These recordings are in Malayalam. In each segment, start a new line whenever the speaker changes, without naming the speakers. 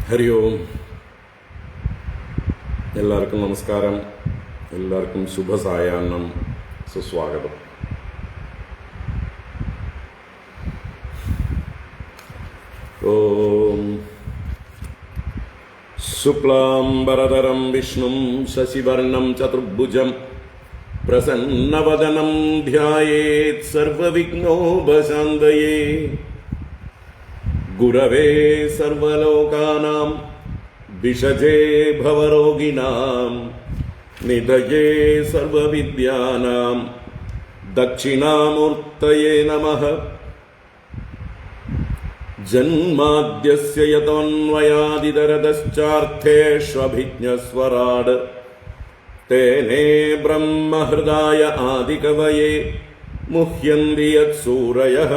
ഹരി ഓം. എല്ലാവർക്കും നമസ്കാരം. എല്ലാവർക്കും ശുഭസായാഹ്നം, സുസ്വാഗതം. ഓം ശുക്ലാംബരധരം വിഷ്ണും ശശിവർണം ചതുർഭുജം പ്രസന്നവദനം ധ്യായേത് സർവവിഘ്നോപശാന്തയേ. ഗുരവേ സർവലോകാനാം വിഷജേ ഭവരോഗിണാം നിധയേ സർവവിദ്യാനാം ദക്ഷിണാമൂർത്തയേ നമഃ. ജന്മാദ്യസ്യ യതോന്വയാദിതരതശ്ചാർത്ഥേഷ്വഭിജ്ഞസ്വരാട് തേനേ ബ്രഹ്മഹൃദായ ആദികവയേ മുഹ്യന്തി യത്സൂരയഃ.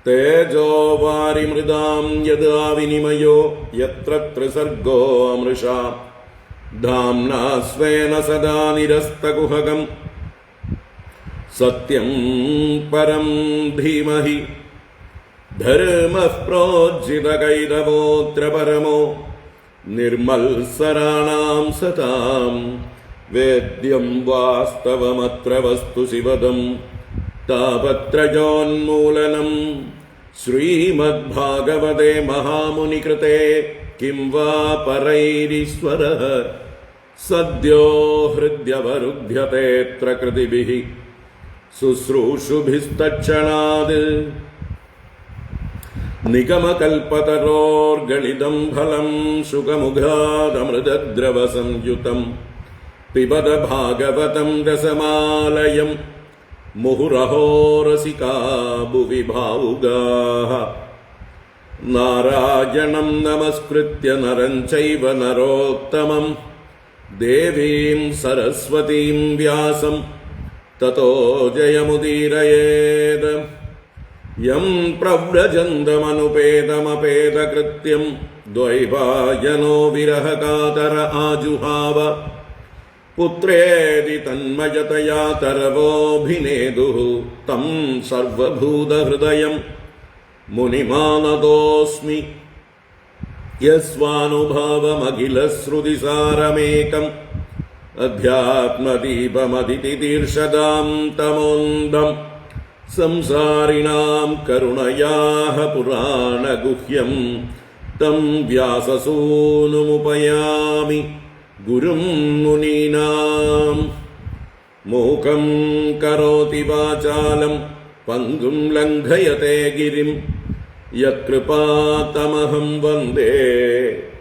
തേജോ വാരിമൃതാം യദാ വിനിമയോ യത്ര ത്രിസർഗോ അമൃഷാ ധാംനാ സ്വേന സദാ നിരസ്തകുഹകം സത്യം പരം ധീമഹി. ധർമ്മഃ പ്രോജ്ജിതകൈതവോऽത്ര പരമോ നിർമത്സരാണാം സതാം. വേദ്യം വാസ്തവമത്ര വസ്തു ശിവദം താപത്രയോന്മൂലനം. ശ്രീമദ്ഭാഗവതേ മഹാമുനികൃതേ കിം വാ പരൈരീശ്വരഃ സദ്യോ ഹൃദ്യവരുധ്യതേത്ര കൃതിഭിഃ ശുശ്രൂഷുഭിസ്തക്ഷണാത്. നിഗമകൽപതരോർഗളിതം ഫലം ശുകമുഖാദമൃതദ്രവസംയുതം പിബത ഭാഗവതം രസമാലയം മുഹുരഹോ രസികാ ഭുവി ഭാവുകാഃ. നാരായണം നമസ്കൃത്യ നരം ചൈവ നരോത്തമം ദേവീം സരസ്വതീം വ്യാസം തതോ ജയമുദീരയേത്. യം പ്രവ്രജന്തമനുപേതമപേതകൃത്യം ദ്വൈപായനോ വിരഹകാതര ആജുഹാവ. പുത്രേതി തന്മയതയാ തരവോഭിനേദുഃ തം സർവഭൂതഹൃദയം മുനിമാനതോസ്മി. യസ്വാനുഭാവമഖിലശ്രുതിസാരമേകം അധ്യാത്മദീപമതിതിതീർഷദാം തമോന്ദം. സംസാരിണാം കരുണയാഃ പുരാണഗുഹ്യം തം വ്യാസസൂനുമുപയാമി ഗുരും മുനീനാം. മൂകം കരോതി വാചാലം പങ്കും ലംഘയത്തെ ഗിരിം യത്കൃപാതമഹം വന്ദേ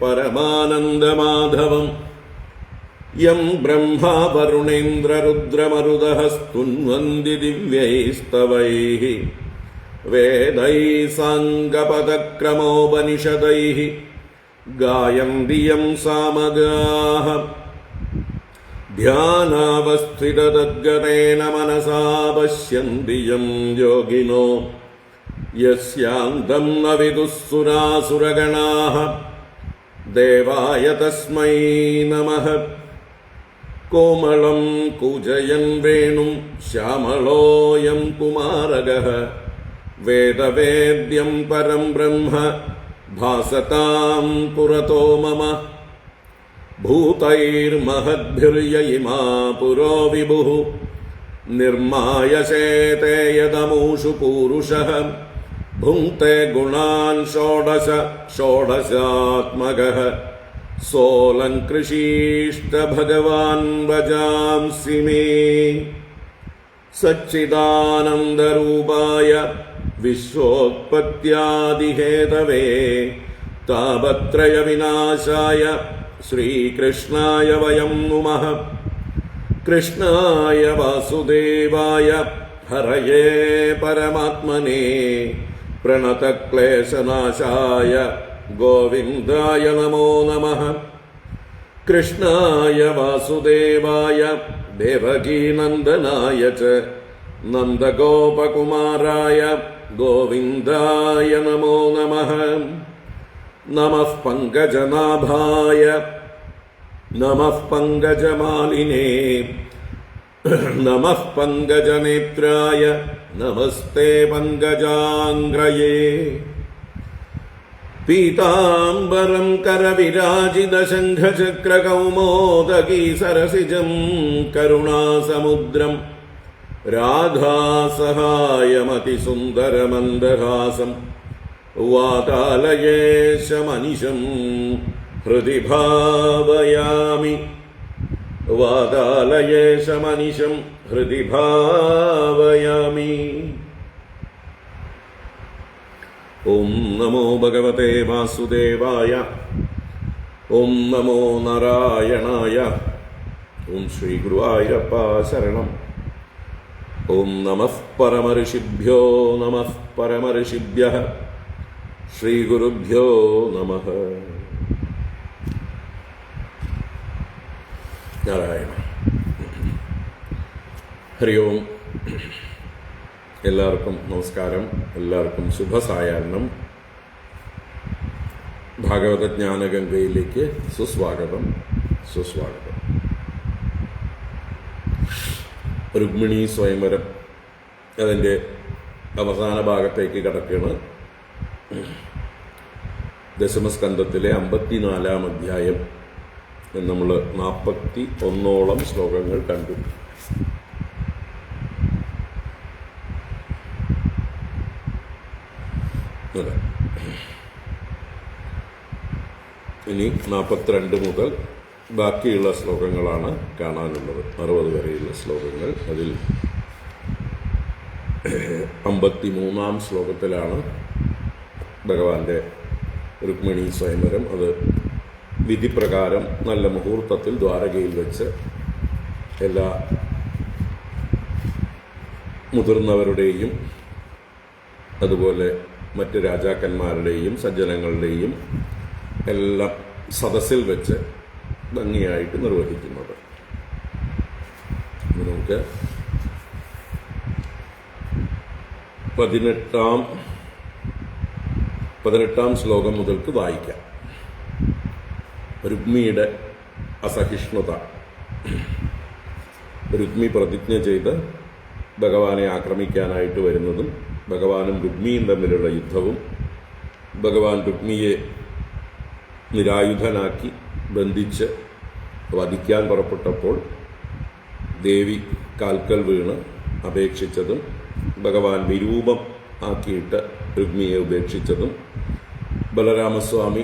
പരമാനന്ദമാധവം. യം ബ്രഹ്മാ വരുണേന്ദ്രരുദ്രമരുതഃ സ്തുന്വന്തി ദിവ്യൈസ്തവൈഃ വേദൈഃ സാംഗപദക്രമോപനിഷദൈഃ ഗായന്തി യം സാമഗാഃ. ധ്യാനാവസ്ഥിതതദ്ഗതേന മനസാ പശ്യന്തി യം യോഗിനോ യസ്യാന്തം ന വിദുഃ സുരാസുരഗണാഃ. ദേവായ തസ്മൈ നമഃ. കോമളം കൂജയൻ വേണും ശ്യാമളോയം കുമാരകഃ വേദവേദ്യം പരം ബ്രഹ്മ ഭാസതാം പുരതോ മമ. ഭൂതൈർമഹദ്ഭിർയ ഇമാ പുരോ വിഭുഃ നിർമായശേതേ യദമൂഷു പൂരുഷഃ. ഭുങ്ക്തേ ഗുണാൻ ഷോഡശ ഷോഡശാത്മകഃ സോലംകൃഷീഷ്ട ഭഗവാൻ ഭജാംസി മേ. സച്ചിദാനന്ദരൂപായ വിശ്വോത്പത്യാദിഹേതവേ താപത്രയ വിനാശായ ശ്രീകൃഷ്ണായ വയം നുമഃ. കൃഷ്ണായ വാസുദേവായ ഹരയേ പരമാത്മനേ പ്രണതക്ലേശനാശായ ഗോവിന്ദായ നമോ നമഃ. കൃഷ്ണായ വാസുദേവായ ദേവകീനന്ദനായ ച നന്ദഗോപകുമാരായ ഗോവിന്ദായ നമോ നമഃ. നമഃ പങ്കജനാഭായ നമഃ പങ്കജമാലിനേ നമഃ പങ്കജനേത്രായ നമസ്തേ പങ്കജാംഗ്രയേ. പീതാംബരം കരവിരാജിതശംഖചക്രകൗമോദകീ സരസിജം കരുണാസമുദ്രം രാധാസഹായമതിസുന്ദരമന്ദഹാസം വാതാലയേശമനിശം ഹൃദി ഭാവയാമി വാതാലയേശമനിശം ഹൃദി ഭാവയാമി. ഓം നമോ ഭഗവതേ വാസുദേവായ. ഓം നമോ നാരായണായ. ഓം ശ്രീ ഗുരുവായൂരപ്പ ശരണം. ഓം നമഃ പരമഋഷിഭ്യോ നമഃ പരമഋഷിഭ്യഃ. ശ്രീ ഗുരുഭ്യോ നമഃ. നാരായണ. ഹരി ഓം. എല്ലാവർക്കും നമസ്കാരം. എല്ലാവർക്കും ശുഭസായാഹ്നം. ഭാഗവത ജ്ഞാനഗംഗയിലേക്ക് സുസ്വാഗതം. സുസ്വാഗതം. രുക്മിണി സ്വയംവരം അതിൻ്റെ അവസാന ഭാഗത്തേക്ക് കടക്കുകയാണ്. ദശമസ്കന്ധത്തിലെ 54-ാം അധ്യായം നമ്മൾ 41 ശ്ലോകങ്ങൾ കണ്ടു. ഇനി 42 മുതൽ ബാക്കിയുള്ള ശ്ലോകങ്ങളാണ് കാണാനുള്ളത്. 60 വരെയുള്ള ശ്ലോകങ്ങൾ. അതിൽ 53-ാം ശ്ലോകത്തിലാണ് ഭഗവാന്റെ രുക്മിണി സ്വയംവരം. അത് വിധിപ്രകാരം നല്ല മുഹൂർത്തത്തിൽ ദ്വാരകയിൽ വെച്ച് എല്ലാ മുതിർന്നവരുടെയും അതുപോലെ മറ്റ് രാജാക്കന്മാരുടെയും സജ്ജനങ്ങളുടെയും എല്ലാം സദസ്സിൽ വെച്ച് ഭംഗിയായിട്ട് നിർവഹിക്കുന്നത്. നമുക്ക് 18-ാം ശ്ലോകം മുതൽക്ക് വായിക്കാം. രുക്മിയുടെ അസഹിഷ്ണുത. രുക്മി പ്രതിജ്ഞ ചെയ്ത് ഭഗവാനെ ആക്രമിക്കാനായിട്ട് വരുന്നതും ഭഗവാനും രുക്മിയും തമ്മിലുള്ള യുദ്ധവും ഭഗവാൻ രുക്മിയെ നിരായുധനാക്കി ബന്ധിച്ച് വധിക്കാൻ പുറപ്പെട്ടപ്പോൾ ദേവി കാൽക്കൽ വീണ് അപേക്ഷിച്ചതും ഭഗവാൻ വിരൂപം ആക്കിയിട്ട് രുക്മിയെ ഉപേക്ഷിച്ചതും ബലരാമസ്വാമി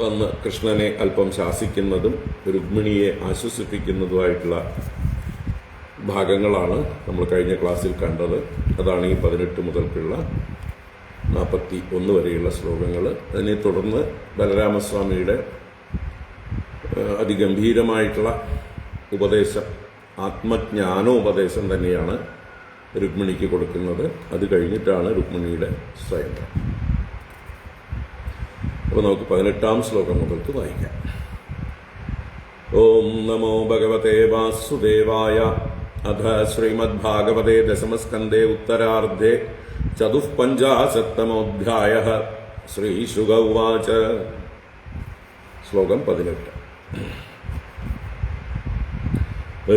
വന്ന് കൃഷ്ണനെ അല്പം ശാസിക്കുന്നതും രുക്മിണിയെ ആശ്വസിപ്പിക്കുന്നതുമായിട്ടുള്ള ഭാഗങ്ങളാണ് നമ്മൾ കഴിഞ്ഞ ക്ലാസ്സിൽ കണ്ടത്. അതാണ് ഈ 18 മുതൽക്കുള്ള 41 വരെയുള്ള ശ്ലോകങ്ങൾ. അതിനെ തുടർന്ന് ബലരാമസ്വാമിയുടെ അതിഗംഭീരമായിട്ടുള്ള ഉപദേശം, ആത്മജ്ഞാനോപദേശം തന്നെയാണ് രുക്മിണിക്ക് കൊടുക്കുന്നത്. അത് കഴിഞ്ഞിട്ടാണ് രുക്മിണിയുടെ സ്വയംവരം. അപ്പോൾ നമുക്ക് 18-ാം ശ്ലോകം മുതൽക്ക് വായിക്കാം. ഓം നമോ ഭഗവതേ വാസുദേവായ. അഥ ശ്രീമദ്ഭാഗവതേ ദശമസ്കന്ധേ ഉത്തരാർദ്ധേ 45-തമോऽധ്യായഃ. ശ്രീശുക ഉവാച. ശ്ലോകം 18.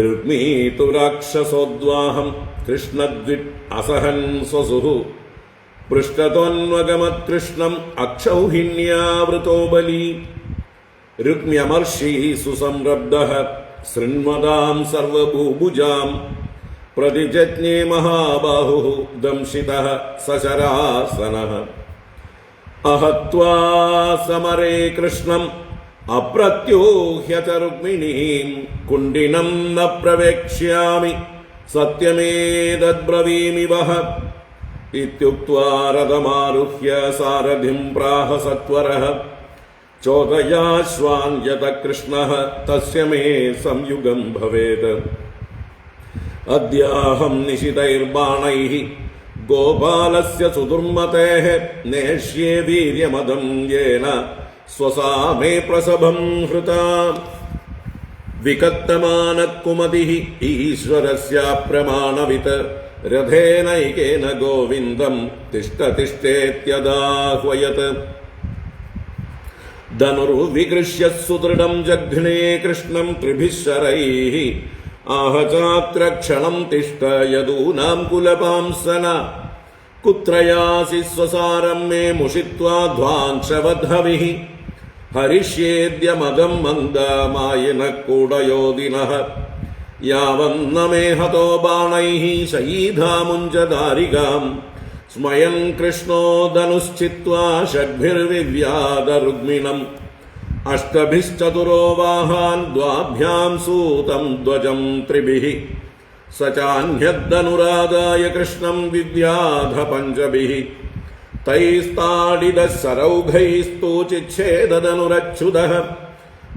രുക്മീ തു രാക്ഷസോദ്വാഹം കൃഷ്ണദ്വിത് അസഹൻ സ്വസുഃ പൃഷ്ഠതോന്വഗമത്കൃഷ്ണം അക്ഷൗഹിണ്യാവൃതോ ബലി. രുക്മ്യമർഷി സുസംരബ്ധഃ ശൃണ്വതാം സർവഭൂഭുജാം പ്രതിജജ്ഞേ മഹാബാഹുഃ ദംശിതഃ സശരാസനഃ. അഹത്വാ സമരേ കൃഷ്ണം അപ്രത്യൂഹ്യ ച രുക്മിണീം കുണ്ഡിനം ന പ്രവേക്ഷ്യാമി സത്യമേതദ്ബ്രവീമി വഃ. ഇത്യുക്ത്വാ രഥമാരുഹ്യ സാരഥിം പ്രാഹ സത്വരഃ ചോദയാശ്വാൻ യത കൃഷ്ണഃ തസ്യ മേ സംയുഗം ഭവേത്. അദ്യാഹം നിശിതൈർബാണൈഃ ഗോപാലസ്യ സുദുർമതേഃ നേഷ്യേ വീര്യമദം യേന സ്വസാ മേ പ്രസഭം ഹൃതാ. വികത്തമാനകുമതിഃ ഈശ്വരസ്യ പ്രമാണവിത് രഥേനൈകേന ഗോവിന്ദം തിഷ്ഠതിഷ്ഠേത്യദാഹ്വയത്. ധനുർവിഗൃഹ്യ സുദൃഢം ജഘ്നേ കൃഷ്ണം ത്രിഭിഃ ശരൈഃ ആഹചാത്രക്ഷണം തിഷ്ഠ യദൂനാം കുലപാംസന कुत्रयासि स्वसारं मे मुषित्वा ध्वांशवद्धविः हरिष्येद्यमगं मन्दमायिनः कूडयोदिनः यावन्न मे हतो बाणैः शयीधामुञ्जदारिकाम् स्मयन् कृष्णो धनुश्चित्वा षड्भिर्विव्याधरुग्मिणम् अष्टभिश्चतुरो वाहान् द्वाभ्यां सूतं ध्वजं त्रिभिः स चान्यद्धनुरादाय कृष्णं विव्याध पञ्चभिः तैस्ताडिदः सरौघैस्तु चिच्छेदनुरच्छुदः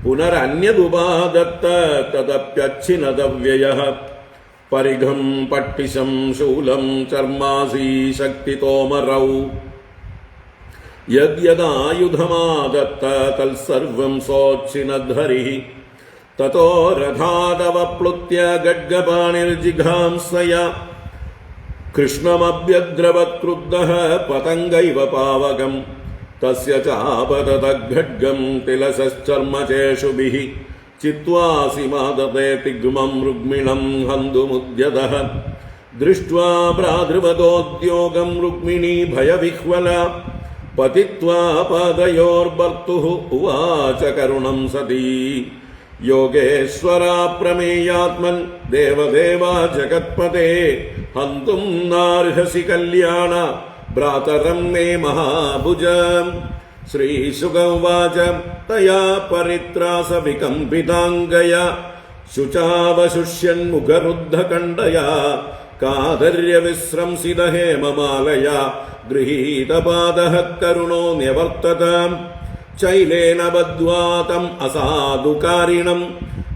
पुनरन्यदुपादत्त तदप्यच्छिनदव्ययः परिघं पट्टिशं शूलं चर्मासी शक्तितोमरौ यद्यदायुधमादत्त तत्सर्वं सोच्छिनद्धरिः ततो रथादवप्लुत्य गड्गपाणिर्जिघांसया कृष्णमभ्यद्रवत्क्रुद्धः पतङ्गैव पावकम् तस्य चापततद्खड्गं तिलसश्चर्मचेषुभिः चित्वासि मादते तिग्मं रुक्मिणं हन्तुमुद्यतः दृष्ट्वा प्रादृवतोद्योगं रुक्मिणी भयविह्वला पतित्वा पादयोर्भर्तुः उवाच करुणं सती योगेश्वरा प्रमेयात्मन् देवदेवा जगत्पते हन्तुं नार्हसि कल्याण भ्रातरं मे महाभुज श्रीशुक उवाच तया परित्रास विकम्पिताङ्गया शुचावशुष्यन्मुखरुद्धकण्डया कादर्यविस्रंसित हेममालया गृहीतपादः करुणो न्यवर्तत चैलेन बद्ध्वा तम् असाधुकारिणं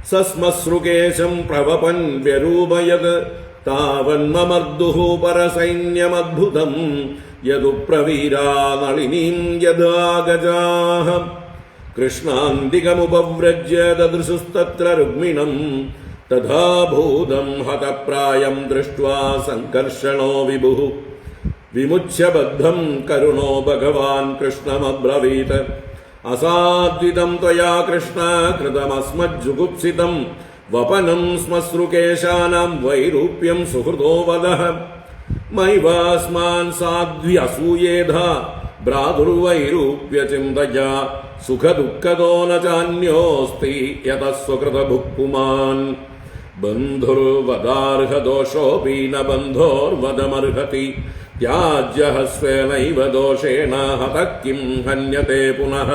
सस्मश्रुकेशं प्रवपन् व्यरूपयत् तावन्ममर्दुः परसैन्यमद्भुतं यदुप्रवीरा नलिनीं यदा गजाः कृष्णान्तिकमुपव्रज्य ददृशुस्तत्र रुक्मिणं तथा भूतं हतप्रायं दृष्ट्वा सङ्कर्षणो विभुः विमुच्य बद्धं करुणो भगवान् कृष्णमब्रवीत् असाद्वितं त्वया कृष्ण कृतमस्मज्जुगुप्सितं वपनं श्मश्रुकेशानां वैरूप्यं सुहृदो वदः मैवास्मान् साध्व्यसूयेधा भ्रातुर्वैरूप्यचिन्तया सुखदुःखदो न चान्योऽस्ति यतः स्वकृतभुक् पुमान् बन्धुर्वदार्हदोषोऽपि न बन्धोर्वदमर्हति त्याज्यः स्वेनैव दोषेण हतः किं हन्यते पुनः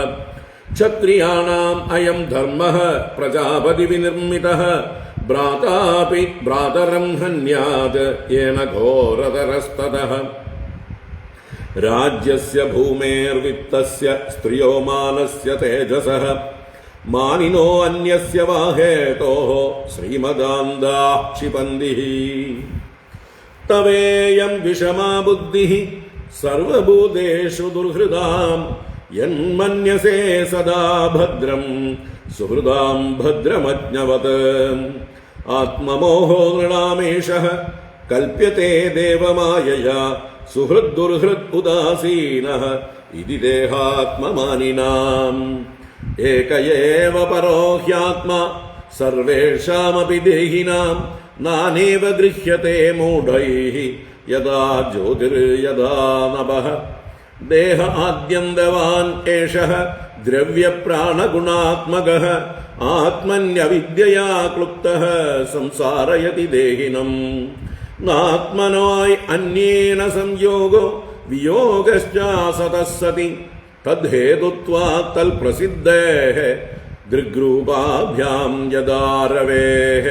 क्षत्रियाणाम् अयं धर्मः प्रजापतिविनिर्मितः भ्रातापि भ्रातरं हन्यात् येन घोरतरस्ततः राज्यस्य भूमेर्वित्तस्य स्त्रियो मानस्य तेजसः मानिनो अन्यस्य वा हेतोः श्रीमदान्धाः क्षिपन्तिः तवेयं विषमा बुद्धिः सर्वभूतेषु दुर्हृदाम् यन्मन्यसे सदा भद्रं सुहृदां भद्रमज्ञवत् आत्ममोहो नृणामेषः कल्प्यते देवमायया सुहृद्दुर्हृत् उदासीनः इति देहात्ममानिनाम् एक एव परो ह्यात्मा सर्वेषामपि देहिनां नानेव गृह्यते मूढैः यदा ज्योतिर्यदा नभः देह आद्यन्तवान् एषः द्रव्यप्राणगुणात्मकः आत्मन्यविद्यया क्लुप्तः संसारयति देहिनम् नात्मनो अन्येन संयोगो वियोगश्च सतः सति तद्धेतुत्वात् तल्प्रसिद्धेः दृग्रूपाभ्यां यदा रवेः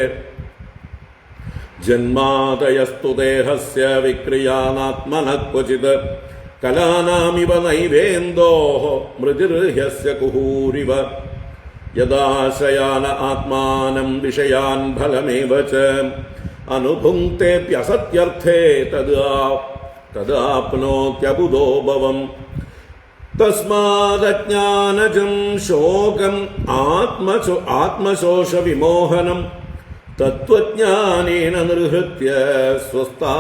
जन्मादयस्तु देहस्य विक्रियानात्मनः क्वचित् कलानामिव नैवेन्दोः मृतिर्ह्यस्य कुहूरिव यदा शयान आत्मानं विषयान् फलमेव च अनुभुङ्क्तेऽप्यसत्यर्थे तदाप्नोत्यबुधो भवम् तस्मादज्ञानजं शोकम् आत्मशोषविमोहनं तत्त्वज्ञानेन निर्हृत्य स्वस्था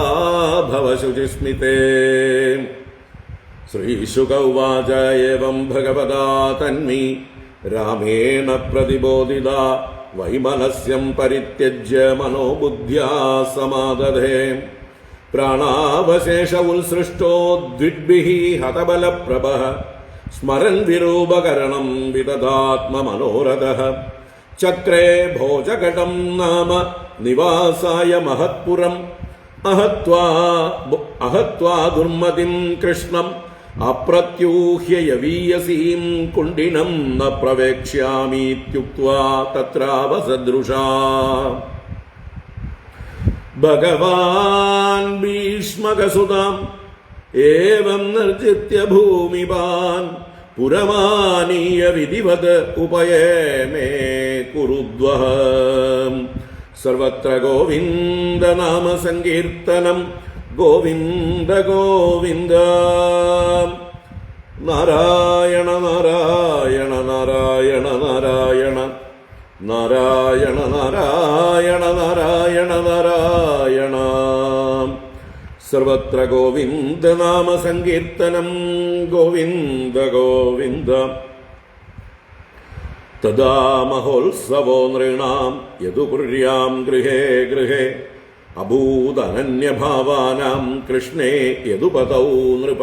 भव शुचिस्मिते। श्रीशुक उवाच एवं भगवता तन्मी रामेण प्रतिबोधिता वैमनस्यं परित्यज्य मनोबुद्ध्या समादधे പ്രാണാവശേഷ ഉത്സൃഷ്ടോ ദ്വിഡ്ഭിഃ ഹതബലപ്രഭഃ സ്മരൻ വിരൂപകരണം വിദധാത്മമനോരഥഃ ചക്രേ ഭോജഘടം നാമ നിവാസായ മഹത്പുരം അഹത്വാ ദുർമതിം കൃഷ്ണം അപ്രത്യൂഹ്യ യവീയസീം കുണ്ഡിനം ന പ്രവേക്ഷ്യാമീത്യുക്ത്വാ തത്രാവസദൃശാ ഭഗവാൻ ഭീഷ്മകസുതാം ഏവം നിർജിത്യ ഭൂമിപാൻ പുരമാനീയ വിധിവത് ഉപയേമേ കുരുദ്വഃ സർവത്ര ഗോവിന്ദ നാമ സങ്കീർത്തനം ഗോവിന്ദ ഗോവിന്ദ നാരായണ നാരായണ നാരായണ നാരായണ നാരായണ നാരായണ നാരായണ നാരായണ സർവത്ര ഗോവിന്ദ നാമ സങ്കീർത്തനം ഗോവിന്ദ ഗോവിന്ദ തദാ മഹോത്സവോ നൃണാം യദു കുര്യാം ഗൃഹേ ഗൃഹേ അഭൂതനന്യഭാവാനാം കൃഷ്ണേ യദുപതൗ നൃപ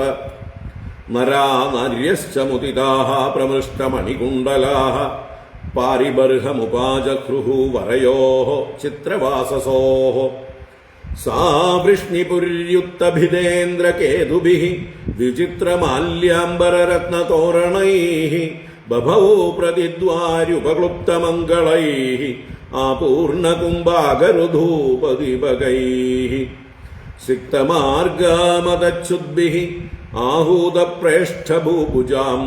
നരാ നാര്യശ്ച മുദിതാഃ പ്രമൃഷ്ടമണികുണ്ഡലാഃ പാരിബർഹമുപാജക്രുഃ വരയോഃ ചിത്രവാസസോഃ സാ വൃഷ്ണിപുര്യുക്തഭിതേന്ദ്രകേതുഭിഃ വിചിത്രമാല്യാംബരരത്നതോരണൈഃ ബഭൗ പ്രതിദ്വാര്യുപക്ലുപ്തമംഗളൈഃ ആപൂർണകുംഭാകരുധൂപദീപകൈഃ സിക്തമാർഗമതച്ഛുദ്ഭിഃ ആഹൂതപ്രേഷ്ഠഭൂഭുജാം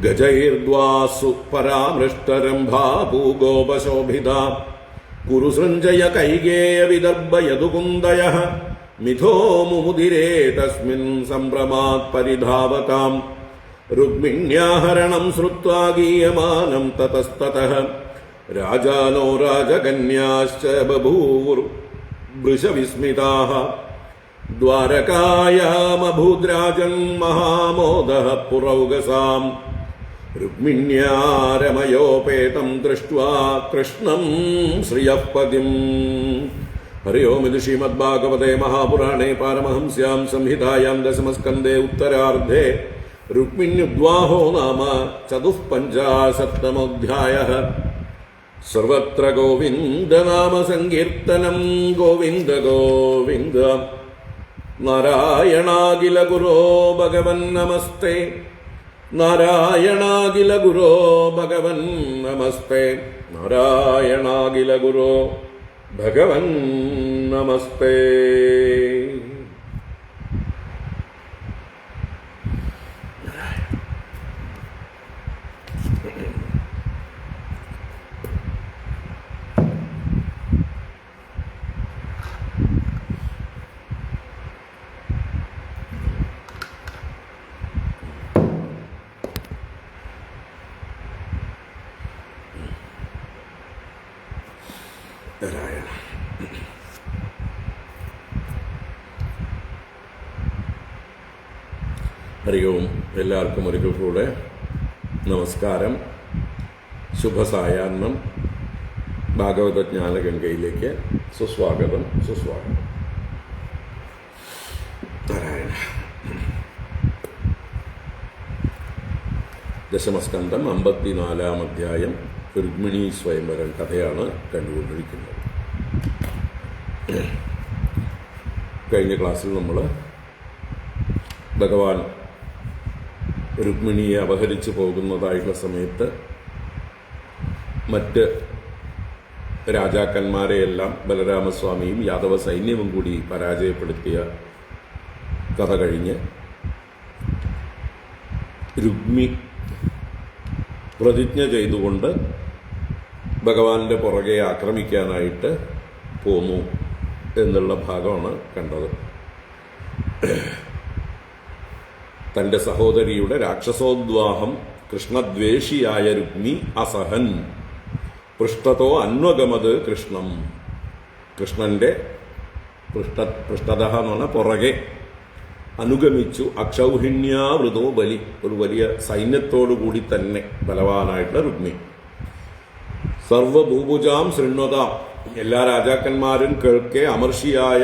ഗജൈർദ്വാസു പരാമൃഷ്ടരംഭാഭൂഗോപശോഭിതാ കുരുസൃഞ്ജയ കൈകേയ വിദർഭയതുകുന്ദയഃ മിഥോ മുമുദിരേ തസ്മിൻ സംഭ്രമാത് പരിധാവതാം രുക്മിണ്യാഹരണം ശ്രുത്വാ ഗീയമാനം തതസ്തതഃ രാജാനോ രാജകന്യാശ്ച ബഭൂവുർവൃഷവിസ്മിതാഃ ദ്വാരകായാമഭൂദ്രാജൻ മഹാമോദഃ പുരൗകസാം രുക്മിണ്യാ രമയോപേതം ദൃഷ്ട്വാ കൃഷ്ണം ശ്രിയഃ പതിം. ഹരി ഓം. ഇത് ശ്രീമദ്ഭാഗവതേ മഹാപുരാണേ പാരമഹംസ്യാം സംഹിതായാം ദശമസ്കന്ധേ ഉത്തരാർദ്ധേ രുക്മിണ്യുദ്വാഹോ നാമ ചതുഃപഞ്ചാശത്തമോऽധ്യായഃ. സർവത്ര ഗോവിന്ദ നാമ സങ്കീർത്തനം ഗോവിന്ദ ഗോവിന്ദ. നാരായണാഖില ഗുരോ ഭഗവൻ നമസ്തേ. നാരായണാഖില ഗുരോ ഭഗവൻ നമസ്തേ. നാരായണാഖില ഗുരോ ഭഗവൻ നമസ്തേ. നാരായണ. ഹരി ഓം. എല്ലാവർക്കും ഒരിക്കൽ കൂടെ നമസ്കാരം. ശുഭസായാഹ്നം. ഭാഗവത ജ്ഞാനഗംഗയിലേക്ക് സുസ്വാഗതം സുസ്വാഗതം. നാരായണ. ദശമസ്കന്ധം 54-ാം അധ്യായം രുക്മിണി സ്വയംവരം കഥയാണ് കണ്ടുകൊണ്ടിരിക്കുന്നത്. കഴിഞ്ഞ ക്ലാസ്സിൽ നമ്മൾ ഭഗവാൻ രുക്മിണിയെ അപഹരിച്ചു പോകുന്നതായിട്ടുള്ള സമയത്ത് മറ്റ് രാജാക്കന്മാരെയെല്ലാം ബലരാമസ്വാമിയും യാദവ സൈന്യവും കൂടി പരാജയപ്പെടുത്തിയ കഥ കഴിഞ്ഞ് രുക്മി പ്രതിജ്ഞ ചെയ്തുകൊണ്ട് ഭഗവാന്റെ പുറകെ ആക്രമിക്കാനായിട്ട് പോന്നു എന്നുള്ള ഭാഗമാണ് കണ്ടത്. തൻ്റെ സഹോദരിയുടെ രാക്ഷസോദ്വാഹം കൃഷ്ണദ്വേഷിയായ രുക്മി അസഹൻ പൃഷ്ഠതോ അന്വഗമത് കൃഷ്ണം. കൃഷ്ണന്റെ പൃഷ്ഠത എന്ന് പറഞ്ഞാൽ പുറകെ അനുഗമിച്ചു. അക്ഷൗഹിണ്യാവൃതോ ബലി, ഒരു വലിയ സൈന്യത്തോടുകൂടി തന്നെ ബലവാനായിട്ടുള്ള രുക്മി. സർവഭൂഭുജാം ശൃണ്വതാം, എല്ലാ രാജാക്കന്മാരും കേൾക്കെ അമർഷിയായ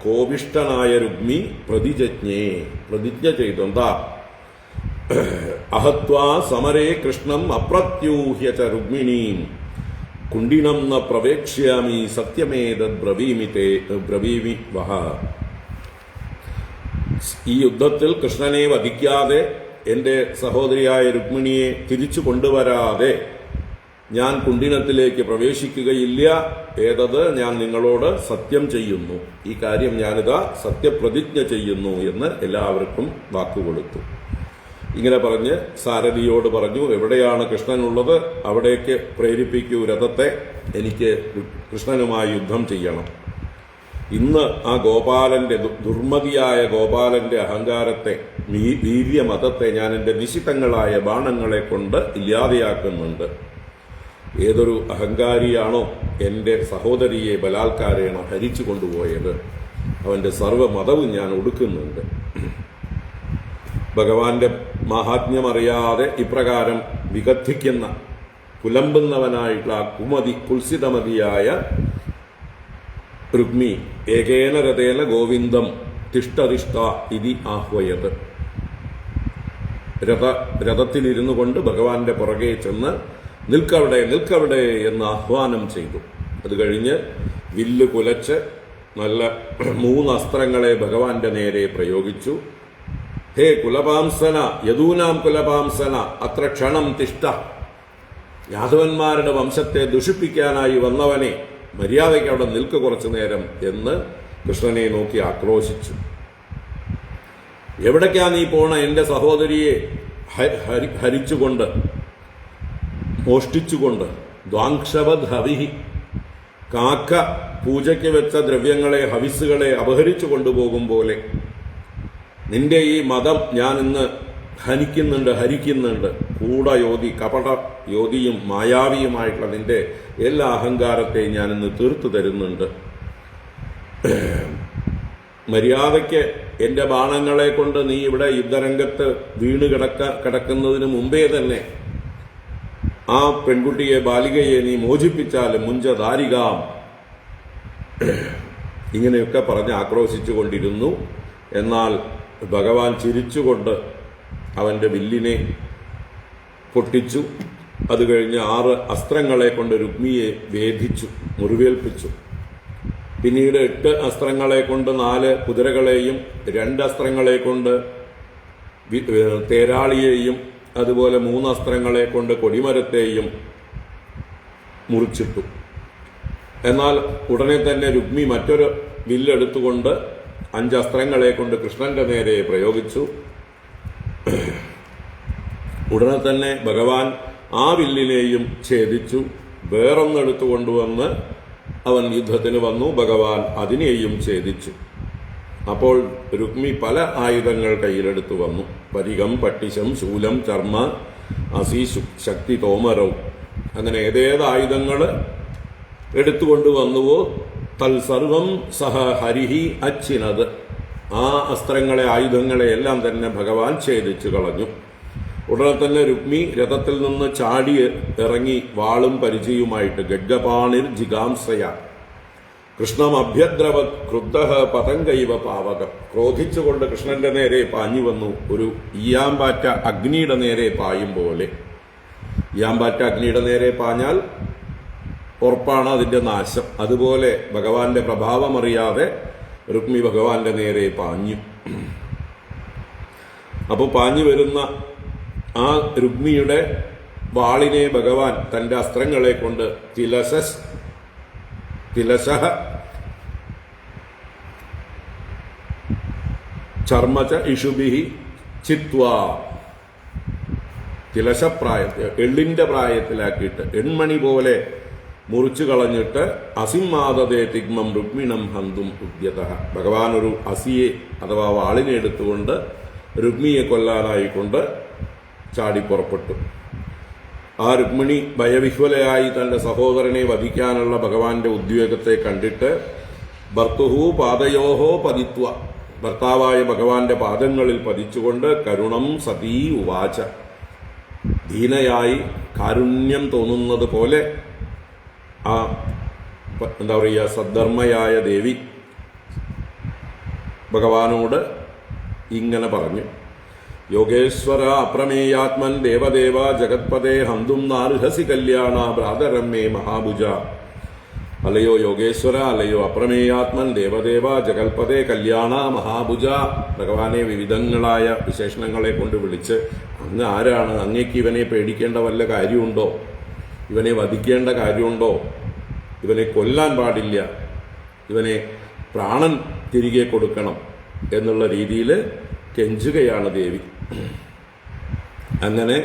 കോപിഷ്ടനായ രുക്മി പ്രതിജ്ഞ ചെയ്തു. എന്താ? അഹത്വാ സമരേ കൃഷ്ണം അപ്രത്യൂഹ്യ ച രുക്മിണീം കുണ്ടിനം ന പ്രവേക്ഷ്യാമി സത്യമേതദ് ബ്രവീമി വഹ. ഈ യുദ്ധത്തിൽ കൃഷ്ണനെ വധിക്കാതെ എന്റെ സഹോദരിയായ രുക്മിണിയെ തിരിച്ചു കൊണ്ടുവരാതെ ഞാൻ കുണ്ടിനത്തിലേക്ക് പ്രവേശിക്കുകയില്ല. ഏതത്? ഞാൻ നിങ്ങളോട് സത്യം ചെയ്യുന്നു. ഈ കാര്യം ഞാനിതാ സത്യപ്രതിജ്ഞ ചെയ്യുന്നു എന്ന് എല്ലാവർക്കും വാക്കുകൊടുത്തു. ഇങ്ങനെ പറഞ്ഞ് സാരഥിയോട് പറഞ്ഞു, എവിടെയാണ് കൃഷ്ണനുള്ളത് അവിടേക്ക് പ്രേരിപ്പിക്കൂ രഥത്തെ, എനിക്ക് കൃഷ്ണനുമായി യുദ്ധം ചെയ്യണം. ഇന്ന് ആ ഗോപാലന്റെ ദുർമതിയായ ഗോപാലന്റെ അഹങ്കാരത്തെ, വീര്യമതത്തെ ഞാൻ എൻ്റെ നിശിതങ്ങളായ ബാണങ്ങളെ കൊണ്ട് ഇല്ലാതെയാക്കുന്നുണ്ട്. ഏതൊരു അഹങ്കാരിയാണോ എൻ്റെ സഹോദരിയെ ബലാത്കാരേണ ഹരിച്ചു കൊണ്ടുപോയത്, അവന്റെ സർവ്വമതവും ഞാൻ ഒടുക്കുന്നുണ്ട്. ഭഗവാന്റെ മാഹാത്മ്യമറിയാതെ ഇപ്രകാരം വിഗദ്ധിക്കുന്ന പുലമ്പുന്നവനായിട്ടുള്ള കുൽസിതമതിയായ രുക്മി ഏകേന രഥേന ഗോവിന്ദം തിഷ്ടതിഷ്ട ഇതി ആഹ്വയത്. രഥത്തിലിരുന്നു കൊണ്ട് ഭഗവാന്റെ പുറകെ ചെന്ന് നിൽക്കവിടെ നിൽക്കവിടെ എന്ന് ആഹ്വാനം ചെയ്തു. അത് കഴിഞ്ഞ് വില്ല് കുലച്ച് നല്ല 3 അസ്ത്രങ്ങളെ ഭഗവാന്റെ നേരെ പ്രയോഗിച്ചു. ഹേ കുലപാംസന, യദൂനാം കുലപാംസന, അത്ര ക്ഷണം തിഷ്ഠ. യാദവന്മാരുടെ വംശത്തെ ദുഷിപ്പിക്കാനായി വന്നവനെ, മര്യാദയ്ക്ക് അവിടെ നിൽക്ക് കുറച്ചു നേരം എന്ന് കൃഷ്ണനെ നോക്കി ആക്രോശിച്ചു. എവിടേക്കാ നീ പോണ? എന്റെ സഹോദരിയെ ഹരിച്ചുകൊണ്ട്, മോഷ്ടിച്ചുകൊണ്ട്, ദ്വാങ്ക്ഷവദ് ഹവിഹി, കാക്ക പൂജയ്ക്ക് വെച്ച ദ്രവ്യങ്ങളെ, ഹവിസുകളെ അപഹരിച്ചു കൊണ്ടുപോകും പോലെ നിന്റെ ഈ മതം ഞാൻ ഇന്ന് ഹരിക്കുന്നുണ്ട്. കൂടയോധി, കപട യോധിയും മായാവിയുമായിട്ടുള്ള നിന്റെ എല്ലാ അഹങ്കാരത്തെയും ഞാൻ ഇന്ന് തീർത്തു തരുന്നുണ്ട്. മര്യാദയ്ക്ക് എന്റെ ബാണങ്ങളെ കൊണ്ട് നീ ഇവിടെ യുദ്ധരംഗത്ത് വീണ് കിടക്കുന്നതിന് മുമ്പേ തന്നെ ആ പെൺകുട്ടിയെ, ബാലികയെ നീ മോചിപ്പിച്ചാലും മുഞ്ചദാരികാം. ഇങ്ങനെയൊക്കെ പറഞ്ഞ് ആക്രോശിച്ചു കൊണ്ടിരുന്നു. എന്നാൽ ഭഗവാൻ ചിരിച്ചുകൊണ്ട് അവന്റെ വില്ലിനെ പൊട്ടിച്ചു. അത് കഴിഞ്ഞ് 6 അസ്ത്രങ്ങളെ കൊണ്ട് രുക്മിയെ വേധിച്ചു, മുറിവേൽപ്പിച്ചു. പിന്നീട് 8 അസ്ത്രങ്ങളെ കൊണ്ട് 4 കുതിരകളെയും 2 അസ്ത്രങ്ങളെ കൊണ്ട് തേരാളിയെയും അതുപോലെ 3 അസ്ത്രങ്ങളെ കൊണ്ട് കൊടിമരത്തെയും മുറിച്ചിട്ടു. എന്നാൽ ഉടനെ തന്നെ രുക്മി മറ്റൊരു വില്ലെടുത്തുകൊണ്ട് 5 അസ്ത്രങ്ങളെ കൊണ്ട് കൃഷ്ണന്റെ നേരെ പ്രയോഗിച്ചു. ഉടനെ തന്നെ ഭഗവാൻ ആ വില്ലിനെയും ഛേദിച്ചു. വേറൊന്നെടുത്തുകൊണ്ടുവന്ന് അവൻ യുദ്ധത്തിന് വന്നു. ഭഗവാൻ അതിനെയും ഛേദിച്ചു. അപ്പോൾ രുക്മി പല ആയുധങ്ങൾ കയ്യിലെടുത്തു വന്നു. പരികം, പട്ടിശം, ശൂലം, ചർമ്മ, അസീശു, ശക്തി, തോമരവും. അങ്ങനെ ഏതേത് ആയുധങ്ങൾ എടുത്തുകൊണ്ട് വന്നുവോ തൽസർവം സഹ ഹരിഹി അച്ചിനത്. ആ അസ്ത്രങ്ങളെ, ആയുധങ്ങളെ എല്ലാം തന്നെ ഭഗവാൻ ഛേദിച്ചു കളഞ്ഞു. ഉടനെ തന്നെ രുക്മി രഥത്തിൽ നിന്ന് ചാടി ഇറങ്ങി വാളും പരിചയുമായിട്ട് ഗഡ്ഗപാണിർ ജിഗാംസയ കൃഷ്ണം അഭ്യദ്രവത് ക്രുദ്ധ പതങ്കൈവ പാവകം. ക്രോധിച്ചുകൊണ്ട് കൃഷ്ണന്റെ നേരെ പാഞ്ഞു വന്നു. ഒരു ഈയാമ്പാറ്റ അഗ്നിയുടെ നേരെ പായും പോലെ. ഈയാമ്പാറ്റ അഗ്നിയുടെ നേരെ പാഞ്ഞാൽ ഉറപ്പാണ് അതിന്റെ നാശം. അതുപോലെ ഭഗവാന്റെ പ്രഭാവമറിയാതെ രുക്മി ഭഗവാന്റെ നേരെ പാഞ്ഞു. അപ്പോൾ പാഞ്ഞു വരുന്ന ആ രുക്മിയുടെ വാളിനെ ഭഗവാൻ തന്റെ അസ്ത്രങ്ങളെ കൊണ്ട് തിലശഃ ചർമ്മച ഇഷുഭിഹി ചിത്വാ, തിലശപ്രായത്തിൽ, എള്ളിന്റെ പ്രായത്തിലാക്കിയിട്ട് എൺമണി പോലെ മുറിച്ചു കളഞ്ഞിട്ട് അസിമാദതേ തിഗ്മം രുക്മിണം ഹന്തും ഉദ്യതഃ. ഭഗവാൻ ഒരു അസിയെ അഥവാ വാളിനെ എടുത്തുകൊണ്ട് രുക്മിയെ കൊല്ലാനായിക്കൊണ്ട് ചാടിപ്പുറപ്പെട്ടു. ആ രുക്മിണി ഭയവിഹ്വലയായി തന്റെ സഹോദരനെ വധിക്കാനുള്ള ഭഗവാന്റെ ഉദ്വേഗത്തെ കണ്ടിട്ട് ഭർത്തുഹു പാദയോഹോ പതിത്വ, ഭർത്താവായ ഭഗവാന്റെ പാദങ്ങളിൽ പതിച്ചുകൊണ്ട് കരുണം സതീ ഉവാച, ദീനയായി കാരുണ്യം തോന്നുന്നത് പോലെ ആ എന്താ പറയുക സദ്ധർമ്മയായ ദേവി ഭഗവാനോട് ഇങ്ങനെ പറഞ്ഞു, യോഗേശ്വര അപ്രമേയാത്മൻ ദേവദേവ ജഗത്പദേ ഹന്തും നാർഹസി കല്യാണ ഭ്രാതരമ്മേ മഹാഭുജ. അല്ലയോ യോഗേശ്വര, അല്ലയോ അപ്രമേയാത്മൻ ദേവദേവ ജഗൽപദേ കല്യാണ മഹാഭുജ. ഭഗവാനെ വിവിധങ്ങളായ വിശേഷണങ്ങളെ കൊണ്ട് വിളിച്ച്, അങ്ങ് ആരാണ്? അങ്ങേക്ക് ഇവനെ പേടിക്കേണ്ട വല്ല കാര്യമുണ്ടോ? ഇവനെ വധിക്കേണ്ട കാര്യമുണ്ടോ? ഇവനെ കൊല്ലാൻ പാടില്ല, ഇവനെ പ്രാണൻ തിരികെ കൊടുക്കണം എന്നുള്ള രീതിയിൽ കെഞ്ചുകയാണ് ദേവി. അങ്ങനെ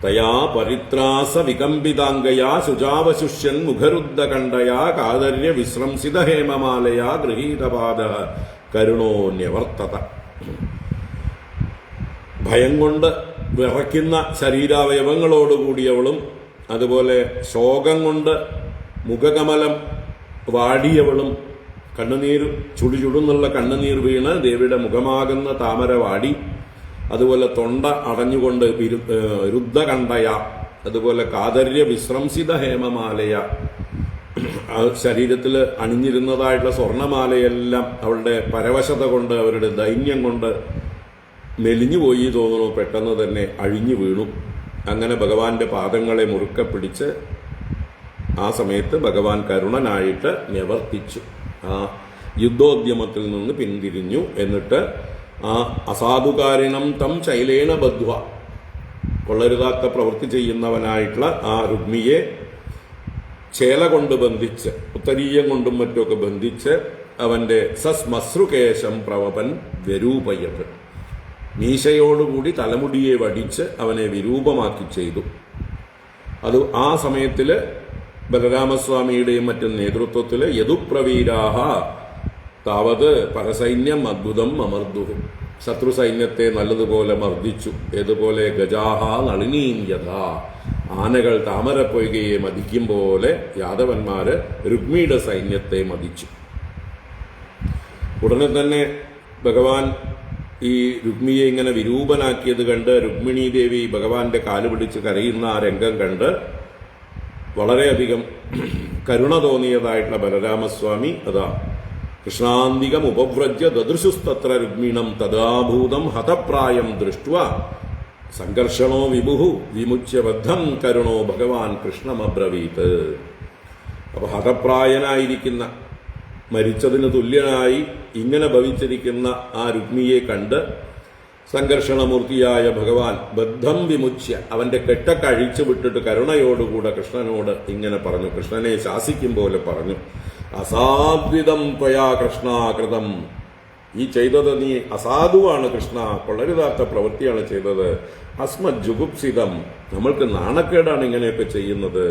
തയാ പരിത്രാസ വികമ്പിതാംഗയാ ശുചാവശുഷ്യൻ മുഖരുദ്ധകണ്ഠയാ കാതര്യ വിശ്രംസിത ഹേമമാലയാ ഗൃഹീതപാദ കരുണോന്യവർത്തത. ഭയം കൊണ്ട് വിറയ്ക്കുന്ന ശരീരാവയവങ്ങളോടുകൂടിയവളും അതുപോലെ ശോകം കൊണ്ട് മുഖകമലം വാടിയവളും കണ്ണുനീർ ചുടുചുടുന്നുള്ള കണ്ണുനീർ വീണ് ദേവിയുടെ മുഖമാകുന്ന താമര വാടി, അതുപോലെ തൊണ്ട അടഞ്ഞുകൊണ്ട് രുദ്ധകണ്ഠയ, അതുപോലെ കാതര്യ വിശ്രംസിത ഹേമമാലയ, ശരീരത്തിൽ അണിഞ്ഞിരുന്നതായിട്ടുള്ള സ്വർണമാലയെല്ലാം അവളുടെ പരവശത കൊണ്ട് അവരുടെ ദൈന്യം കൊണ്ട് മെലിഞ്ഞുപോയി തോന്നുന്നു, പെട്ടെന്ന് തന്നെ അഴിഞ്ഞു വീണു. അങ്ങനെ ഭഗവാന്റെ പാദങ്ങളെ മുറുക്കെ പിടിച്ച് ആ സമയത്ത് ഭഗവാൻ കരുണനായിട്ട് നിവർത്തിച്ചു. ആ യുദ്ധോദ്യമത്തിൽ നിന്ന് പിന്തിരിഞ്ഞു. എന്നിട്ട് ആ അസാധുകാരിണം തം ശൈലേന ബദ്ധ്വ, കൊള്ളരുതാത്ത പ്രവൃത്തി ചെയ്യുന്നവനായിട്ടുള്ള ആ രുക്മിയെ ചേല കൊണ്ട് ബന്ധിച്ച്, ഉത്തരീയം കൊണ്ടും മറ്റുമൊക്കെ ബന്ധിച്ച് അവന്റെ സസ്മശ്രുകേശം പ്രവപൻ വിരൂപയത്, മീശയോടുകൂടി തലമുടിയെ വടിച്ച് അവനെ വിരൂപമാക്കി ചെയ്തു. അത് ആ സമയത്തിൽ ബലരാമസ്വാമിയുടെയും മറ്റും നേതൃത്വത്തിൽ യദുപ്രവീരാഹ താവത് പരസൈന്യം അദ്ഭുതം അമർദുഹു, ശത്രു സൈന്യത്തെ നല്ലതുപോലെ മർദ്ദിച്ചു. ഏതുപോലെ ഗജാഹ നളിനീം യഥാ, ആനകൾ താമരപ്പൊയ്കയെ മതിക്കും പോലെ യാദവന്മാര് രുക്മിയുടെ സൈന്യത്തെ മതിച്ചു. ഉടനെ തന്നെ ഭഗവാൻ ഈ രുക്മിയെ ഇങ്ങനെ വിരൂപനാക്കിയത് കണ്ട് രുക്മിണീ ദേവി ഭഗവാന്റെ കാലുപിടിച്ച് കരയുന്ന ആ രംഗം കണ്ട് വളരെയധികം കരുണ തോന്നിയതായിട്ടുള്ള ബലരാമസ്വാമി അതാ കൃഷ്ണാന്തികം ഉപവ്രജ്യ ദദൃശുസ്തത്ര രുക്മിണം തദാഭൂതം ഹതപ്രായം ദൃഷ്ട്വ സംഘർഷണോ വിഭുഹു വിമുച്യബദ്ധം കരുണോ ഭഗവാൻ കൃഷ്ണമബ്രവീത്. അപ്പൊ ഹതപ്രായനായിരിക്കുന്ന, മരിച്ചതിന് തുല്യനായി ഇങ്ങനെ ഭവിച്ചിരിക്കുന്ന ആ രുക്മിയെ കണ്ട് സംഘർഷണമൂർത്തിയായ ഭഗവാൻ ബദ്ധം വിമുച്യ, അവന്റെ കെട്ടൊക്കെ അഴിച്ചു വിട്ടിട്ട് കരുണയോടുകൂടെ കൃഷ്ണനോട് ഇങ്ങനെ പറഞ്ഞു, കൃഷ്ണനെ ശാസിക്കും പോലെ പറഞ്ഞു, അസാധ്വിതം ത്വയാ കൃഷ്ണാകൃതം, ഈ ചെയ്തത് നീ അസാധുവാണ് കൃഷ്ണ, കൊള്ളരുതാത്ത പ്രവൃത്തിയാണ് ചെയ്തത്. അസ്മത് ജുഗുപ്സിതം, നമ്മൾക്ക് നാണക്കേടാണ് ഇങ്ങനെയൊക്കെ ചെയ്യുന്നത്.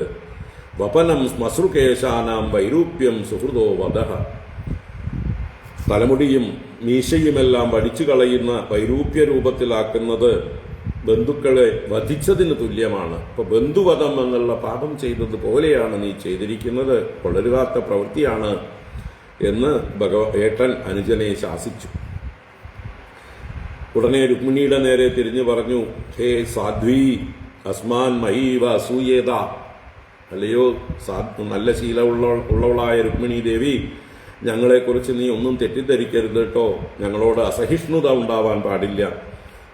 വപനം ശ്മശ്രുകേശാനാം വൈരൂപ്യം സുഹൃതോ വധഃ, തലമുടിയും മീശയുമെല്ലാം വടിച്ചു കളയുന്ന വൈരൂപ്യ രൂപത്തിലാക്കുന്നത് ബന്ധുക്കളെ വധിച്ചതിന് തുല്യമാണ്. ഇപ്പൊ ബന്ധുവധം എന്നുള്ള പാപം ചെയ്തത് പോലെയാണ് നീ ചെയ്തിരിക്കുന്നത്, കൊള്ളരുതാത്ത പ്രവൃത്തിയാണ് എന്ന് ഏട്ടൻ അനുജനെ ശാസിച്ചു. ഉടനെ രുക്മിണിയുടെ നേരെ തിരിഞ്ഞു പറഞ്ഞു, ഹേ സാധ്വി അസ്മാൻ മഹീവ അസൂയേത, അല്ലയോ നല്ല ശീലമുള്ളവളായ രുക്മിണി ദേവി, ഞങ്ങളെക്കുറിച്ച് നീ ഒന്നും തെറ്റിദ്ധരിക്കരുത് കേട്ടോ, ഞങ്ങളോട് അസഹിഷ്ണുത ഉണ്ടാവാൻ പാടില്ല.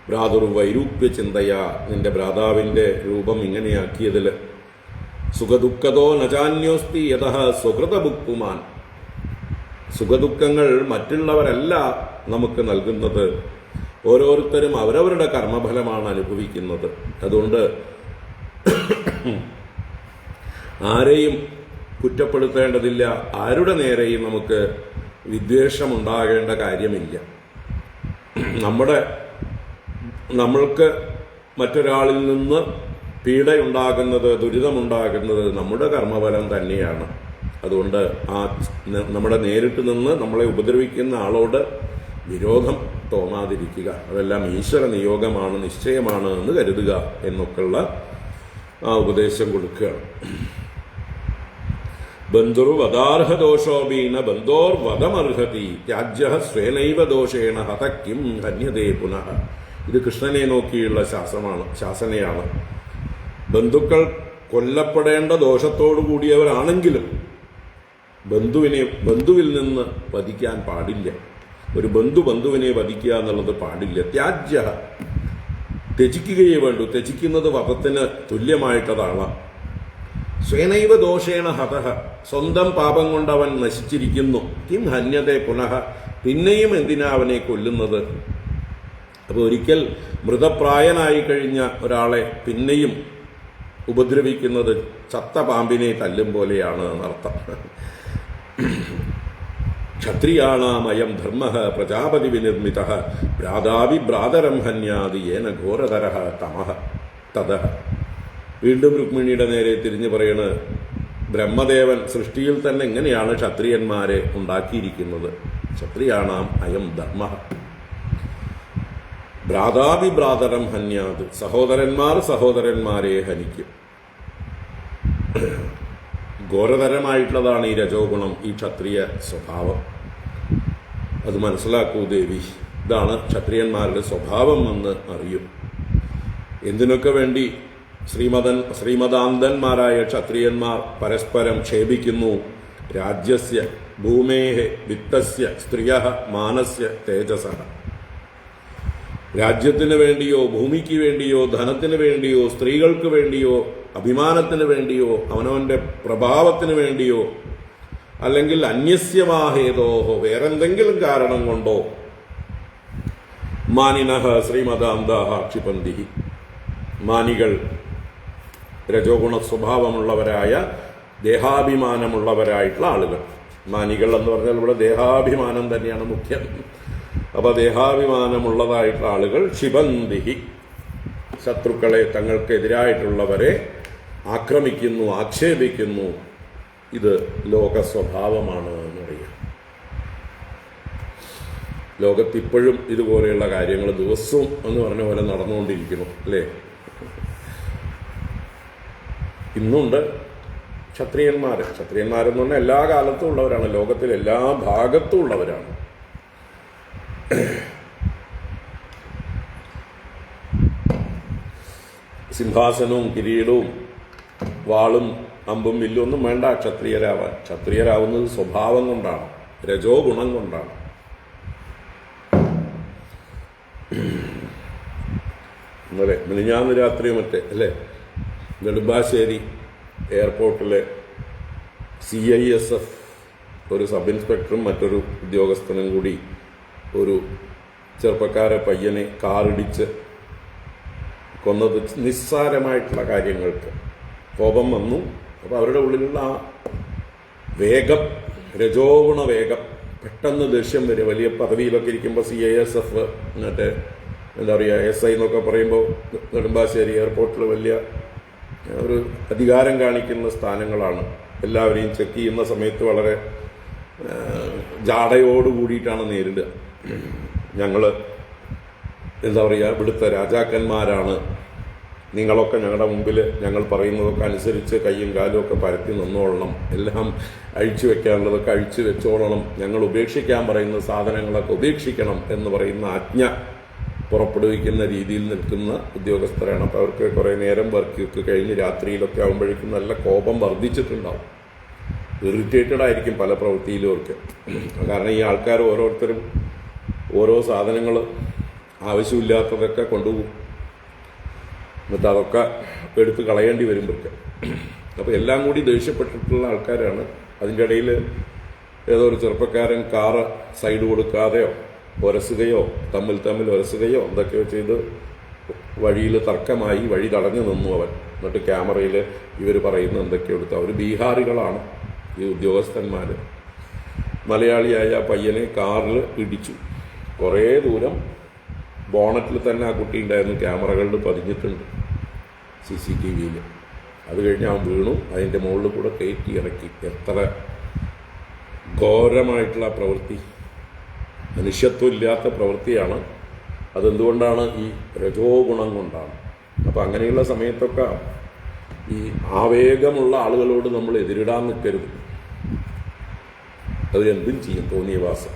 ഭ്രാതൃ വൈരൂപ്യ ചിന്തയാ, നിന്റെ ഭ്രാതാവിന്റെ രൂപം ഇങ്ങനെയാക്കിയതിൽ സുഖദുഃഖതോ നചാന്യോസ്തി യതഃ സ്വകൃതഭുക്പുമാൻ, സുഖദുഃഖങ്ങൾ മറ്റുള്ളവരല്ല നമുക്ക് നൽകുന്നത്, ഓരോരുത്തരും അവരവരുടെ കർമ്മഫലമാണ് അനുഭവിക്കുന്നത്. അതുകൊണ്ട് ആരെയും കുറ്റപ്പെടുത്തേണ്ടതില്ല, ആരുടെ നേരെയും നമുക്ക് വിദ്വേഷമുണ്ടാകേണ്ട കാര്യമില്ല. നമ്മൾക്ക് മറ്റൊരാളിൽ നിന്ന് പീഡയുണ്ടാകുന്നത്, ദുരിതമുണ്ടാകുന്നത് നമ്മുടെ കർമ്മഫലം തന്നെയാണ്. അതുകൊണ്ട് നമ്മുടെ നേരിട്ട് നിന്ന് നമ്മളെ ഉപദ്രവിക്കുന്ന ആളോട് വിരോധം തോന്നാതിരിക്കുക, അതെല്ലാം ഈശ്വര നിയോഗമാണ്, നിശ്ചയമാണ് എന്ന് കരുതുക എന്നൊക്കെയുള്ള ആ ഉപദേശം കൊടുക്കുകയാണ്. ബന്ധുർവദാർഹദോഷോബീന ബന്ധോർവധമർഹതി ത്യാജ്യ സ്വേനൈവ ദോഷേണ ഹതക്കിം ഹന്യതേ പുനഃ. ഇത് കൃഷ്ണനെ നോക്കിയുള്ള ശാസനയാണ്. ബന്ധുക്കൾ കൊല്ലപ്പെടേണ്ട ദോഷത്തോടു കൂടിയവരാണെങ്കിലും ബന്ധുവിൽ നിന്ന് വധിക്കാൻ പാടില്ല. ഒരു ബന്ധുവിനെ വധിക്കുക എന്നുള്ളത് പാടില്ല. ത്യാജ്യ, ത്യജിക്കുകയേ വേണ്ടൂ. ത്യജിക്കുന്നത് വധത്തിന് തുല്യമായിട്ടതാണ്. സ്വേനൈവ ദോഷേണ ഹതഃ, സ്വന്തം പാപം കൊണ്ട് അവൻ നശിച്ചിരിക്കുന്നു. കിം ഹന്യതേ പുനഃ, പിന്നെയും എന്തിനാ അവനെ കൊല്ലുന്നത്? അപ്പോൾ ഒരിക്കൽ മൃതപ്രായനായി കഴിഞ്ഞ ഒരാളെ പിന്നെയും ഉപദ്രവിക്കുന്നത് ചത്ത പാമ്പിനെ തല്ലും പോലെയാണ് എന്നർത്ഥം. ക്ഷത്രിയാണാമയം ധർമ്മ പ്രജാപതി വിനിർമ്മിത ഭ്രാതാവി ഭ്രാതരം ഹന്യാതി യേന ഘോരതര തമഃ തതഃ. വീണ്ടും രുക്മിണിയുടെ നേരെ തിരിഞ്ഞു പറയണ്, ബ്രഹ്മദേവൻ സൃഷ്ടിയിൽ തന്നെ എങ്ങനെയാണ് ക്ഷത്രിയന്മാരെ ഉണ്ടാക്കിയിരിക്കുന്നത്. ക്ഷത്രിയാണാം അയം ധർമ്മ ഭ്രാതാവി ഭ്രാതരം ഹന്യാത്, സഹോദരന്മാർ സഹോദരന്മാരെ ഹനിക്കും. ഘോരതരമായിട്ടുള്ളതാണ് ഈ രജോ ഗുണം, ഈ ക്ഷത്രിയ സ്വഭാവം. അത് മനസ്സിലാക്കൂ ദേവി. ഇതാണ് ക്ഷത്രിയന്മാരുടെ സ്വഭാവം എന്ന് അറിയും. എന്തിനൊക്കെ വേണ്ടി ശ്രീമതാന്തന്മാരായ ക്ഷത്രിയന്മാർ പരസ്പരം ക്ഷേപിക്കുന്നു. രാജ്യസ്യ ഭൂമേഹ വിത്തസ്യ സ്ത്രീയഃ മാനസ്യ തേജസഃ. രാജ്യത്തിന് വേണ്ടിയോ ഭൂമിക്ക് വേണ്ടിയോ ധനത്തിന് വേണ്ടിയോ സ്ത്രീകൾക്ക് വേണ്ടിയോ അഭിമാനത്തിന് വേണ്ടിയോ അവനവന്റെ പ്രഭാവത്തിന് വേണ്ടിയോ അല്ലെങ്കിൽ അന്യസ്യമാഹേതോഹോ വേറെന്തെങ്കിലും കാരണം കൊണ്ടോ മാനിനഃ ശ്രീമതാന്താഹ ക്ഷിപന്തി. മാനികൾ രജോ ഗുണ സ്വഭാവമുള്ളവരായ ദേഹാഭിമാനമുള്ളവരായിട്ടുള്ള ആളുകൾ. മാനികൾ എന്ന് പറഞ്ഞാൽ ഇവിടെ ദേഹാഭിമാനം തന്നെയാണ് മുഖ്യം. അപ്പൊ ദേഹാഭിമാനമുള്ളതായിട്ടുള്ള ആളുകൾ ക്ഷിപന്തി, ശത്രുക്കളെ തങ്ങൾക്കെതിരായിട്ടുള്ളവരെ ആക്രമിക്കുന്നു, ആക്ഷേപിക്കുന്നു. ഇത് ലോക സ്വഭാവമാണ് എന്നറിയാം. ലോകത്തിപ്പോഴും ഇതുപോലെയുള്ള കാര്യങ്ങൾ ദിവസവും എന്ന് പറഞ്ഞ പോലെ നടന്നുകൊണ്ടിരിക്കുന്നു അല്ലേ? ഇന്നുണ്ട് ക്ഷത്രിയന്മാരെന്ന് പറഞ്ഞാൽ എല്ലാ കാലത്തും ഉള്ളവരാണ്, ലോകത്തിൽ എല്ലാ ഭാഗത്തും ഉള്ളവരാണ്. സിംഹാസനവും കിരീടവും വാളും അമ്പും വില്ലും ഒന്നും വേണ്ട ക്ഷത്രിയരാവാൻ. ക്ഷത്രിയരാവുന്നത് സ്വഭാവം കൊണ്ടാണ്, രജോ ഗുണം കൊണ്ടാണ്. ഇന്നലെ മിനിഞ്ഞാന്ന് രാത്രി മറ്റേ അല്ലേ നെടുമ്പാശ്ശേരി എയർപോർട്ടിലെ CISF ഒരു സബ് ഇൻസ്പെക്ടറും മറ്റൊരു ഉദ്യോഗസ്ഥനും കൂടി ഒരു ചെറുപ്പക്കാരെ പയ്യനെ കാറിടിച്ച് കൊന്നത് നിസ്സാരമായിട്ടുള്ള കാര്യങ്ങൾക്ക് കോപം വന്നു. അപ്പോൾ അവരുടെ ഉള്ളിലുള്ള ആ വേഗം, രജോഗുണ വേഗം, പെട്ടെന്ന് ദേഷ്യം വരും. വലിയ പദവിയിലൊക്കെ ഇരിക്കുമ്പോൾ CISF മറ്റേ എന്താ പറയുക SI എന്നൊക്കെ പറയുമ്പോൾ നെടുമ്പാശ്ശേരി എയർപോർട്ടിൽ വലിയ ഒരു അധികാരം കാണിക്കുന്ന സ്ഥാനങ്ങളാണ്. എല്ലാവരെയും ചെക്ക് ചെയ്യുന്ന സമയത്ത് വളരെ ജാടയോട് കൂടിയിട്ടാണ് നേരിടുക. ഞങ്ങൾ എന്താ പറയുക ഇവിടുത്തെ രാജാക്കന്മാരാണ്, നിങ്ങളൊക്കെ ഞങ്ങളുടെ മുമ്പിൽ ഞങ്ങൾ പറയുന്നതൊക്കെ അനുസരിച്ച് കയ്യും കാലും ഒക്കെ പരത്തി നിന്നോളണം, എല്ലാം അഴിച്ചു വെക്കാനുള്ളതൊക്കെ അഴിച്ചു വെച്ചോളണം, ഞങ്ങൾ ഉപേക്ഷിക്കാൻ പറയുന്ന സാധനങ്ങളൊക്കെ ഉപേക്ഷിക്കണം എന്ന് പറയുന്ന ആജ്ഞ പുറപ്പെടുവിക്കുന്ന രീതിയിൽ നിൽക്കുന്ന ഉദ്യോഗസ്ഥരാണ്. അപ്പോൾ അവർക്ക് കുറേ നേരം വർക്കൊക്കെ കഴിഞ്ഞ് രാത്രിയിലൊക്കെ ആകുമ്പോഴേക്കും നല്ല കോപം വർദ്ധിച്ചിട്ടുണ്ടാവും. ഇറിറ്റേറ്റഡ് ആയിരിക്കും പല പ്രവൃത്തിയിലും അവർക്ക്. കാരണം ഈ ആൾക്കാർ ഓരോരുത്തരും ഓരോ സാധനങ്ങൾ ആവശ്യമില്ലാത്തതൊക്കെ കൊണ്ടുപോകും, എന്നിട്ട് അതൊക്കെ എടുത്ത് കളയേണ്ടി വരുമ്പോഴൊക്കെ. അപ്പോൾ എല്ലാം കൂടി ദേഷ്യപ്പെട്ടിട്ടുള്ള ആൾക്കാരാണ്. അതിൻ്റെ ഇടയിൽ ഏതോ ഒരു ചെറുപ്പക്കാരൻ കാറ് സൈഡ് കൊടുക്കാതെയോ ഒരസുകയോ തമ്മിൽ ഒരസുകയോ എന്തൊക്കെയോ ചെയ്ത് വഴിയിൽ തർക്കമായി വഴി തടഞ്ഞു നിന്നു അവൻ. എന്നിട്ട് ക്യാമറയിൽ ഇവർ പറയുന്ന എന്തൊക്കെയോ എടുത്തു. അവർ ബീഹാറികളാണ് ഈ ഉദ്യോഗസ്ഥന്മാർ. മലയാളിയായ പയ്യനെ കാറിൽ ഇടിച്ചു. കുറേ ദൂരം ബോണറ്റിൽ തന്നെ ആ കുട്ടി ഉണ്ടായിരുന്നു, ക്യാമറകളിൽ പതിഞ്ഞിട്ടുണ്ട് CCTVയിൽ. അത് കഴിഞ്ഞ് അവൻ വീണു, അതിൻ്റെ മുകളിൽ കൂടെ കയറ്റി ഇറക്കി. എത്ര ഘോരമായിട്ടുള്ള പ്രവൃത്തി, മനുഷ്യത്വം ഇല്ലാത്ത പ്രവൃത്തിയാണ്. അതെന്തുകൊണ്ടാണ്? ഈ രജോ ഗുണം കൊണ്ടാണ്. അപ്പം അങ്ങനെയുള്ള സമയത്തൊക്കെ ഈ ആവേഗമുള്ള ആളുകളോട് നമ്മൾ എതിരിടാൻ നിൽക്കരുത്. അത് എന്തും ചെയ്യും, തോന്നിയ വാസം.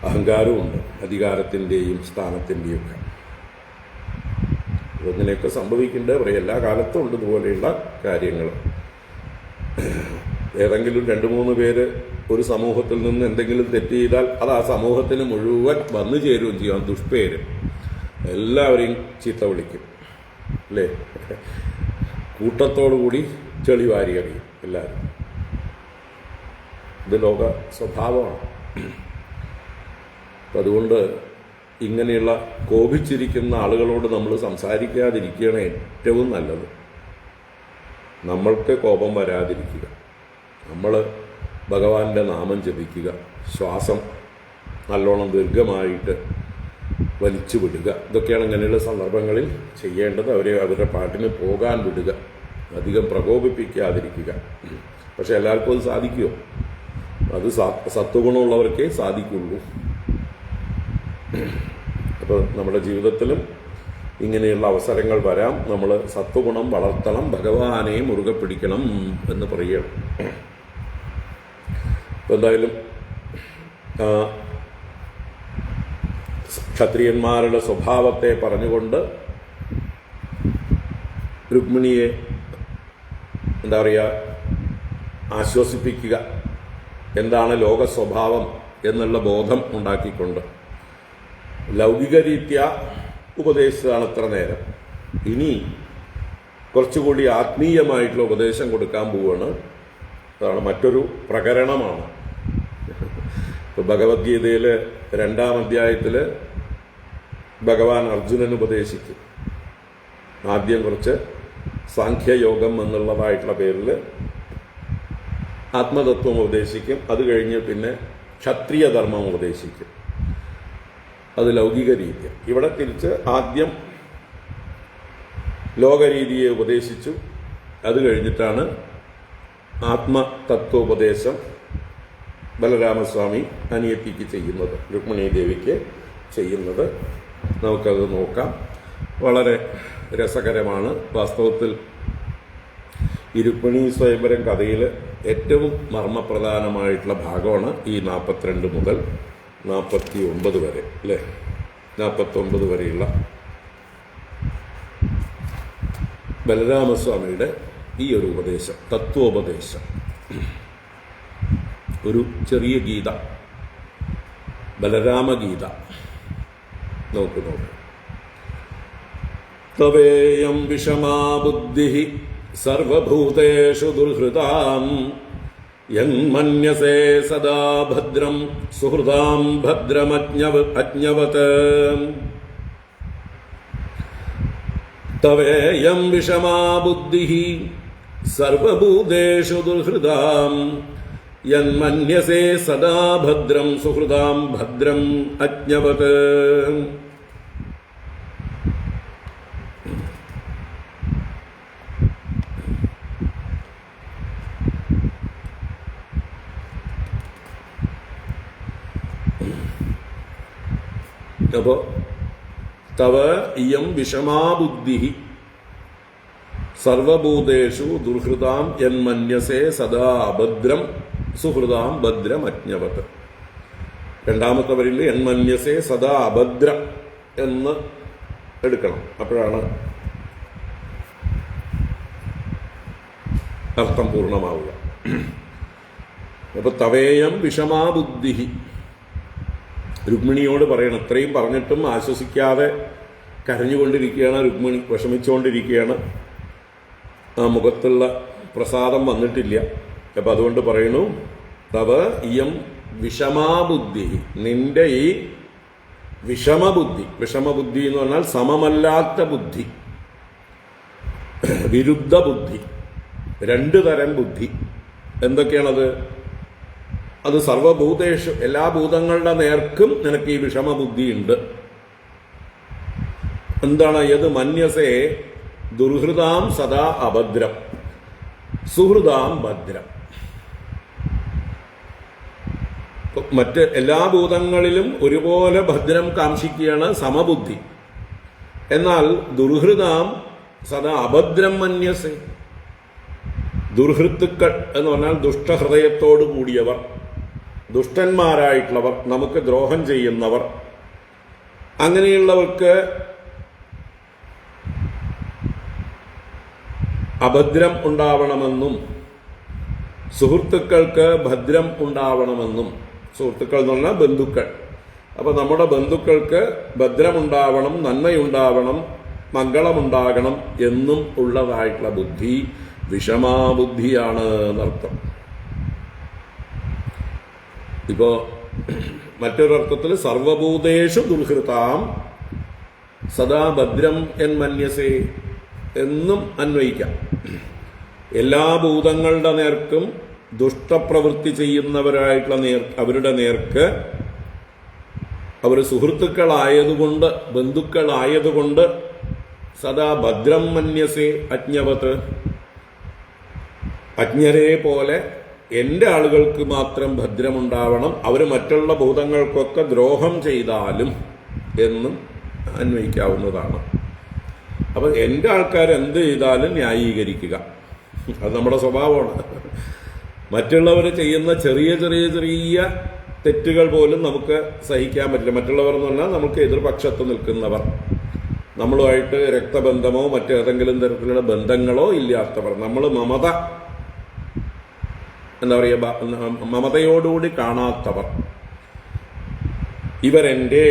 അഹങ്കാരമുണ്ട്, അധികാരത്തിൻ്റെയും സ്ഥാനത്തിൻ്റെയും ഒക്കെ. ഇങ്ങനെയൊക്കെ സംഭവിക്കേണ്ടത് പറയും. എല്ലാ കാലത്തും ഉണ്ട് ഇതുപോലെയുള്ള കാര്യങ്ങൾ. ഏതെങ്കിലും 2-3 പേര് ഒരു സമൂഹത്തിൽ നിന്ന് എന്തെങ്കിലും തെറ്റ് ചെയ്താൽ അത് ആ സമൂഹത്തിന് മുഴുവൻ വന്നു ചേരുകയും ചെയ്യാം. ദുഷ്പേര് എല്ലാവരെയും ചീത്ത വിളിക്കും അല്ലേ? കൂട്ടത്തോടുകൂടി ചെളി വാരി അറിയും എല്ലാവരും. ഇത് ലോക സ്വഭാവമാണ്. അപ്പം അതുകൊണ്ട് ഇങ്ങനെയുള്ള കോപിച്ചിരിക്കുന്ന ആളുകളോട് നമ്മൾ സംസാരിക്കാതിരിക്കുകയാണ് ഏറ്റവും നല്ലത്. നമ്മൾക്ക് കോപം വരാതിരിക്കുക, നമ്മൾ ഭഗവാന്റെ നാമം ജപിക്കുക, ശ്വാസം നല്ലോണം ദീർഘമായിട്ട് വലിച്ചു വിടുക. ഇതൊക്കെയാണ് ഇങ്ങനെയുള്ള സന്ദർഭങ്ങളിൽ ചെയ്യേണ്ടത്. അവരുടെ പാട്ടിന് പോകാൻ വിടുക, അധികം പ്രകോപിപ്പിക്കാതിരിക്കുക. പക്ഷെ എല്ലാവർക്കും അത് സാധിക്കുമോ? അത് സത്വഗുണമുള്ളവർക്കേ സാധിക്കുള്ളൂ. അപ്പോൾ നമ്മുടെ ജീവിതത്തിലും ഇങ്ങനെയുള്ള അവസരങ്ങൾ വരാം. നമ്മൾ സത്വഗുണം വളർത്തണം, ഭഗവാനെ മുറുകെ പിടിക്കണം എന്ന് പറയണം. അപ്പോൾ എന്തായാലും ക്ഷത്രിയന്മാരുടെ സ്വഭാവത്തെ പറഞ്ഞുകൊണ്ട് രുക്മിണിയെ എന്താ പറയുക, ആശ്വസിപ്പിക്കുക. എന്താണ് ലോക സ്വഭാവം എന്നുള്ള ബോധം ഉണ്ടാക്കിക്കൊണ്ട് ലൗകിക രീതിയ ഉപദേശിച്ചതാണ് ഇത്ര നേരം. ഇനി കുറച്ചുകൂടി ആത്മീയമായിട്ടുള്ള ഉപദേശം കൊടുക്കാൻ പോവുകയാണ്. അതാണ് മറ്റൊരു പ്രകരണമാണ്. ഇപ്പോൾ ഭഗവത്ഗീതയിൽ 2-ാം അധ്യായത്തിൽ ഭഗവാൻ അർജുനന് ഉപദേശിക്കും. ആദ്യം കുറച്ച് സാഖ്യയോഗം എന്നുള്ളതായിട്ടുള്ള പേരിൽ ആത്മതത്വം ഉപദേശിക്കും. അത് കഴിഞ്ഞ് പിന്നെ ക്ഷത്രിയധർമ്മം ഉപദേശിക്കും. അത് ലൗകിക രീതി. ഇവിടെ തിരിച്ച് ആദ്യം ലോകരീതിയെ ഉപദേശിച്ചു. അത് കഴിഞ്ഞിട്ടാണ് ആത്മതത്വോപദേശം ബലരാമസ്വാമി അനിയത്തിക്ക് ചെയ്യുന്നത്, രുക്മിണി ദേവിക്ക് ചെയ്യുന്നത്. നമുക്കത് നോക്കാം. വളരെ രസകരമാണ്. വാസ്തവത്തിൽ ഈ രുക്മിണി സ്വയംവരം കഥയിൽ ഏറ്റവും മർമ്മപ്രധാനമായിട്ടുള്ള ഭാഗമാണ് ഈ 42 മുതൽ 49 വരെ അല്ലേ? 49 വരെയുള്ള ബലരാമസ്വാമിയുടെ ഈ ഒരു ഉപദേശം, തത്വോപദേശം, ഒരു ചെറിയ ഗീത, ബലരാമഗീത നോക്കാം. തവേയം വിഷമാ ബുദ്ധിഃ സർവഭൂതേഷു ദുർഹൃതാം യന്മന്യസേ സദാ ഭദ്രം സുഹൃതാം ഭദ്രമജ്ഞവത്. തവേയം വിഷമാ ബുദ്ധിഃ സർവഭൂതേഷു ദുർഹൃതാം യന്മന്യസേ സദാ ഭദ്രം സുഹൃതാം ഭദ്രം അജ്ഞവത്. അപ്പോൾ തവ ഇയം വിഷമാബുദ്ധി സർവഭൂതേഷു ദുർഹൃതാം യന്മന്യസേ സദാ ഭദ്രം സുഹൃതാം ഭദ്രം അജ്ഞവത്. 2-ാമത്തെ വരിയിൽ യന്മന്യസേ സദാ അഭദ്രം എന്ന് എടുക്കണം. അപ്പോഴാണ് അർത്ഥം പൂർണ്ണമാവുക. അപ്പൊ തവേയം വിഷമാബുദ്ധി രുക്മിണിയോട് പറയണം. ഇത്രയും പറഞ്ഞിട്ടും ആശ്വസിക്കാതെ കരഞ്ഞുകൊണ്ടിരിക്കുകയാണ് രുക്മിണി, വിഷമിച്ചുകൊണ്ടിരിക്കുകയാണ്. ആ മുഖത്തുള്ള പ്രസാദം വന്നിട്ടില്ല. അപ്പം അതുകൊണ്ട് പറയണു, തവ ഇയം വിഷമാബുദ്ധി, നിന്റെ ഈ വിഷമബുദ്ധി, വിഷമബുദ്ധി എന്ന് പറഞ്ഞാൽ സമമല്ലാത്ത ബുദ്ധി, വിരുദ്ധ ബുദ്ധി, 2 തരം ബുദ്ധി. എന്തൊക്കെയാണത്? അത് സർവഭൂതേഷു, എല്ലാ ഭൂതങ്ങളുടെ നേർക്കും നിനക്ക് ഈ വിഷമബുദ്ധി ഉണ്ട്. എന്താണ്? യത് മന്യസേ ദുർഹൃതാം സദാ അഭദ്രം സുഹൃതാം ഭദ്രം. മറ്റ് എല്ലാ ഭൂതങ്ങളിലും ഒരുപോലെ ഭദ്രം കാംക്ഷിക്കുകയാണ് സമബുദ്ധി. എന്നാൽ ദുർഹൃതാം സദാ അഭദ്രം മന്യസേ, ദുർഹൃത്തുക്കൾ എന്ന് പറഞ്ഞാൽ ദുഷ്ടഹൃദയത്തോടു കൂടിയവർ, ദുഷ്ടന്മാരായിട്ടുള്ളവർ, നമുക്ക് ദ്രോഹം ചെയ്യുന്നവർ, അങ്ങനെയുള്ളവർക്ക് അഭദ്രം ഉണ്ടാവണമെന്നും സുഹൃത്തുക്കൾക്ക് ഭദ്രം ഉണ്ടാവണമെന്നും, സുഹൃത്തുക്കൾ എന്ന് പറഞ്ഞാൽ ബന്ധുക്കൾ. അപ്പൊ നമ്മുടെ ബന്ധുക്കൾക്ക് ഭദ്രമുണ്ടാവണം, നന്മയുണ്ടാവണം, മംഗളമുണ്ടാകണം എന്നും ഉള്ളതായിട്ടുള്ള ബുദ്ധി വിഷമാബുദ്ധിയാണ് എന്നർത്ഥം. ഇപ്പോ മറ്റൊരർത്ഥത്തിൽ സർവഭൂതേഷു ദുർഹൃതാം സദാ ഭദ്രം എൻ മന്യസേ എന്നും അന്വയിക്കാം. എല്ലാ ഭൂതങ്ങളുടെ നേർക്കും ദുഷ്ടപ്രവൃത്തി ചെയ്യുന്നവരായിട്ടുള്ള അവരുടെ നേർക്ക് അവർ സുഹൃത്തുക്കളായതുകൊണ്ട്, ബന്ധുക്കളായതുകൊണ്ട് സദാ ഭദ്രം മന്യസേ അജ്ഞവത്, അജ്ഞരെ പോലെ എൻ്റെ ആളുകൾക്ക് മാത്രം ഭദ്രമുണ്ടാവണം, അവർ മറ്റുള്ള ഭൂതങ്ങൾക്കൊക്കെ ദ്രോഹം ചെയ്താലും എന്നും അന്വയിക്കാവുന്നതാണ്. അപ്പം എൻ്റെ ആൾക്കാർ എന്ത് ചെയ്താലും ന്യായീകരിക്കുക, അത് നമ്മുടെ സ്വഭാവമാണ്. മറ്റുള്ളവർ ചെയ്യുന്ന ചെറിയ ചെറിയ ചെറിയ തെറ്റുകൾ പോലും നമുക്ക് സഹിക്കാൻ പറ്റില്ല. മറ്റുള്ളവർ എന്ന് പറഞ്ഞാൽ നമുക്ക് എതിർപക്ഷത്ത് നിൽക്കുന്നവർ, നമ്മളുമായിട്ട് രക്തബന്ധമോ മറ്റേതെങ്കിലും തരത്തിലുള്ള ബന്ധങ്ങളോ ഇല്ലാത്തവർ, നമ്മൾ മമത എന്താ പറയുക, മമതയോടുകൂടി കാണാത്തവർ, ഇവരെൻ്റെ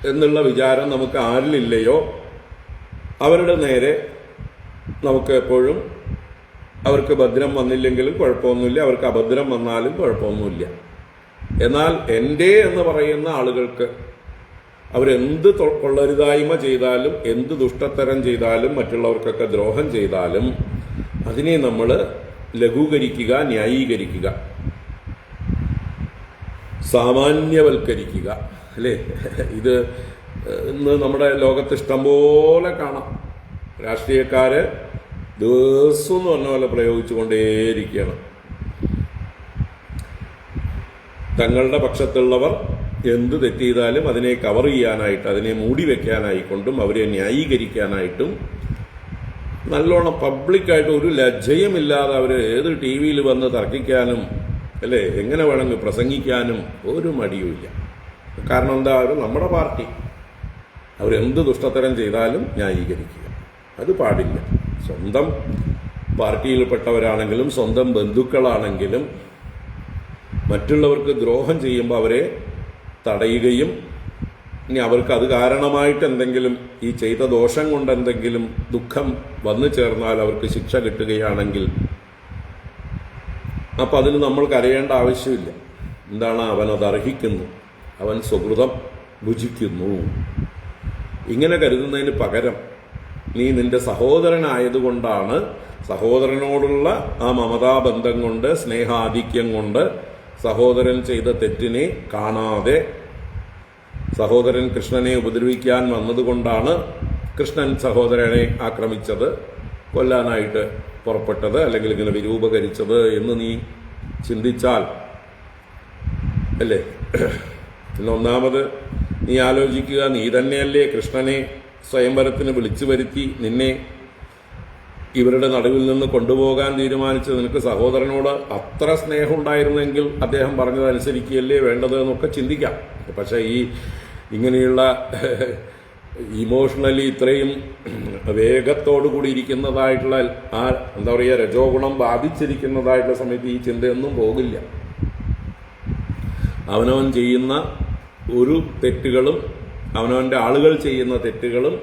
എന്നുള്ള വിചാരം നമുക്ക് ആരിലില്ലയോ അവരുടെ നേരെ നമുക്ക് എപ്പോഴും അവർക്ക് ഭദ്രം വന്നില്ലെങ്കിലും കുഴപ്പമൊന്നുമില്ല, അവർക്ക് അഭദ്രം വന്നാലും കുഴപ്പമൊന്നുമില്ല. എന്നാൽ എൻ്റെ എന്ന് പറയുന്ന ആളുകൾക്ക് അവരെന്ത് കൊള്ളരുതായ്മ ചെയ്താലും, എന്ത് ദുഷ്ടത്തരം ചെയ്താലും, മറ്റുള്ളവർക്കൊക്കെ ദ്രോഹം ചെയ്താലും അതിനെ നമ്മൾ ലഘൂകരിക്കുക, ന്യായീകരിക്കുക, സാമാന്യവൽക്കരിക്കുക, അല്ലേ? ഇത് ഇന്ന് നമ്മുടെ ലോകത്ത് ഇഷ്ടംപോലെ കാണാം. രാഷ്ട്രീയക്കാര് ദിവസം എന്ന് പറഞ്ഞ പോലെ പ്രയോഗിച്ചുകൊണ്ടേയിരിക്കുകയാണ്. തങ്ങളുടെ പക്ഷത്തുള്ളവർ എന്ത് തെറ്റ് ചെയ്താലും അതിനെ കവർ ചെയ്യാനായിട്ട്, അതിനെ മൂടി വെക്കാനായിക്കൊണ്ടും അവരെ ന്യായീകരിക്കാനായിട്ടും നല്ലോണം പബ്ലിക്കായിട്ട് ഒരു ലജ്ജയുമില്ലാതെ അവർ ഏത് ടി വിയിൽ വന്ന് തർക്കിക്കാനും, അല്ലേ, എങ്ങനെ വേണമെങ്കിൽ പ്രസംഗിക്കാനും ഒരു മടിയുമില്ല. കാരണം എന്താ, അവർ നമ്മുടെ പാർട്ടി, അവരെന്ത് ദുഷ്ടത്തരം ചെയ്താലും ന്യായീകരിക്കുക, അത് പാടില്ല. സ്വന്തം പാർട്ടിയിൽപ്പെട്ടവരാണെങ്കിലും സ്വന്തം ബന്ധുക്കളാണെങ്കിലും മറ്റുള്ളവർക്ക് ദ്രോഹം ചെയ്യുമ്പോൾ അവരെ തടയുകയും, ഇനി അവർക്ക് അത് കാരണമായിട്ട് എന്തെങ്കിലും ഈ ചെയ്ത ദോഷം കൊണ്ട് എന്തെങ്കിലും ദുഃഖം വന്നു ചേർന്നാൽ അവർക്ക് ശിക്ഷ കിട്ടുകയാണെങ്കിൽ അപ്പം അതിന് നമ്മൾ കരയേണ്ട ആവശ്യമില്ല. എന്താണ്, അവനത് അർഹിക്കുന്നു, അവൻ സ്വകൃതം ഭുജിക്കുന്നു. ഇങ്ങനെ കരുതുന്നതിന് പകരം നീ നിന്റെ സഹോദരനായതുകൊണ്ടാണ്, സഹോദരനോടുള്ള ആ മമതാബന്ധം കൊണ്ട്, സ്നേഹാധിക്യം കൊണ്ട് സഹോദരൻ ചെയ്ത തെറ്റിനെ കാണാതെ, സഹോദരൻ കൃഷ്ണനെ ഉപദ്രവിക്കാൻ വന്നതുകൊണ്ടാണ് കൃഷ്ണൻ സഹോദരനെ ആക്രമിച്ചത്, കൊല്ലാനായിട്ട് പുറപ്പെട്ടത്, അല്ലെങ്കിൽ ഇങ്ങനെ വിരൂപകരിച്ചത് എന്ന് നീ ചിന്തിച്ചാൽ, അല്ലേ? പിന്നെ ഒന്നാമത് നീ ആലോചിക്കുക, നീ തന്നെയല്ലേ കൃഷ്ണനെ സ്വയംവരത്തിന് വിളിച്ചു വരുത്തി നിന്നെ ഇവരുടെ നടുവിൽ നിന്ന് കൊണ്ടുപോകാൻ തീരുമാനിച്ചത്? നിനക്ക് സഹോദരനോട് അത്ര സ്നേഹം ഉണ്ടായിരുന്നെങ്കിൽ അദ്ദേഹം പറഞ്ഞതനുസരിക്കുകയല്ലേ വേണ്ടത് എന്നൊക്കെ ചിന്തിക്കാം. പക്ഷേ ഈ ഇങ്ങനെയുള്ള ഇമോഷണലി ഇത്രയും വേഗത്തോടു കൂടി ഇരിക്കുന്നതായിട്ടുള്ള ആ എന്താ പറയുക, രജോ ഗുണം ബാധിച്ചിരിക്കുന്നതായിട്ടുള്ള സമയത്ത് ഈ ചിന്തയൊന്നും പോകില്ല. അവനവൻ ചെയ്യുന്ന ഒരു തെറ്റുകളും അവനവൻ്റെ ആളുകൾ ചെയ്യുന്ന തെറ്റുകളും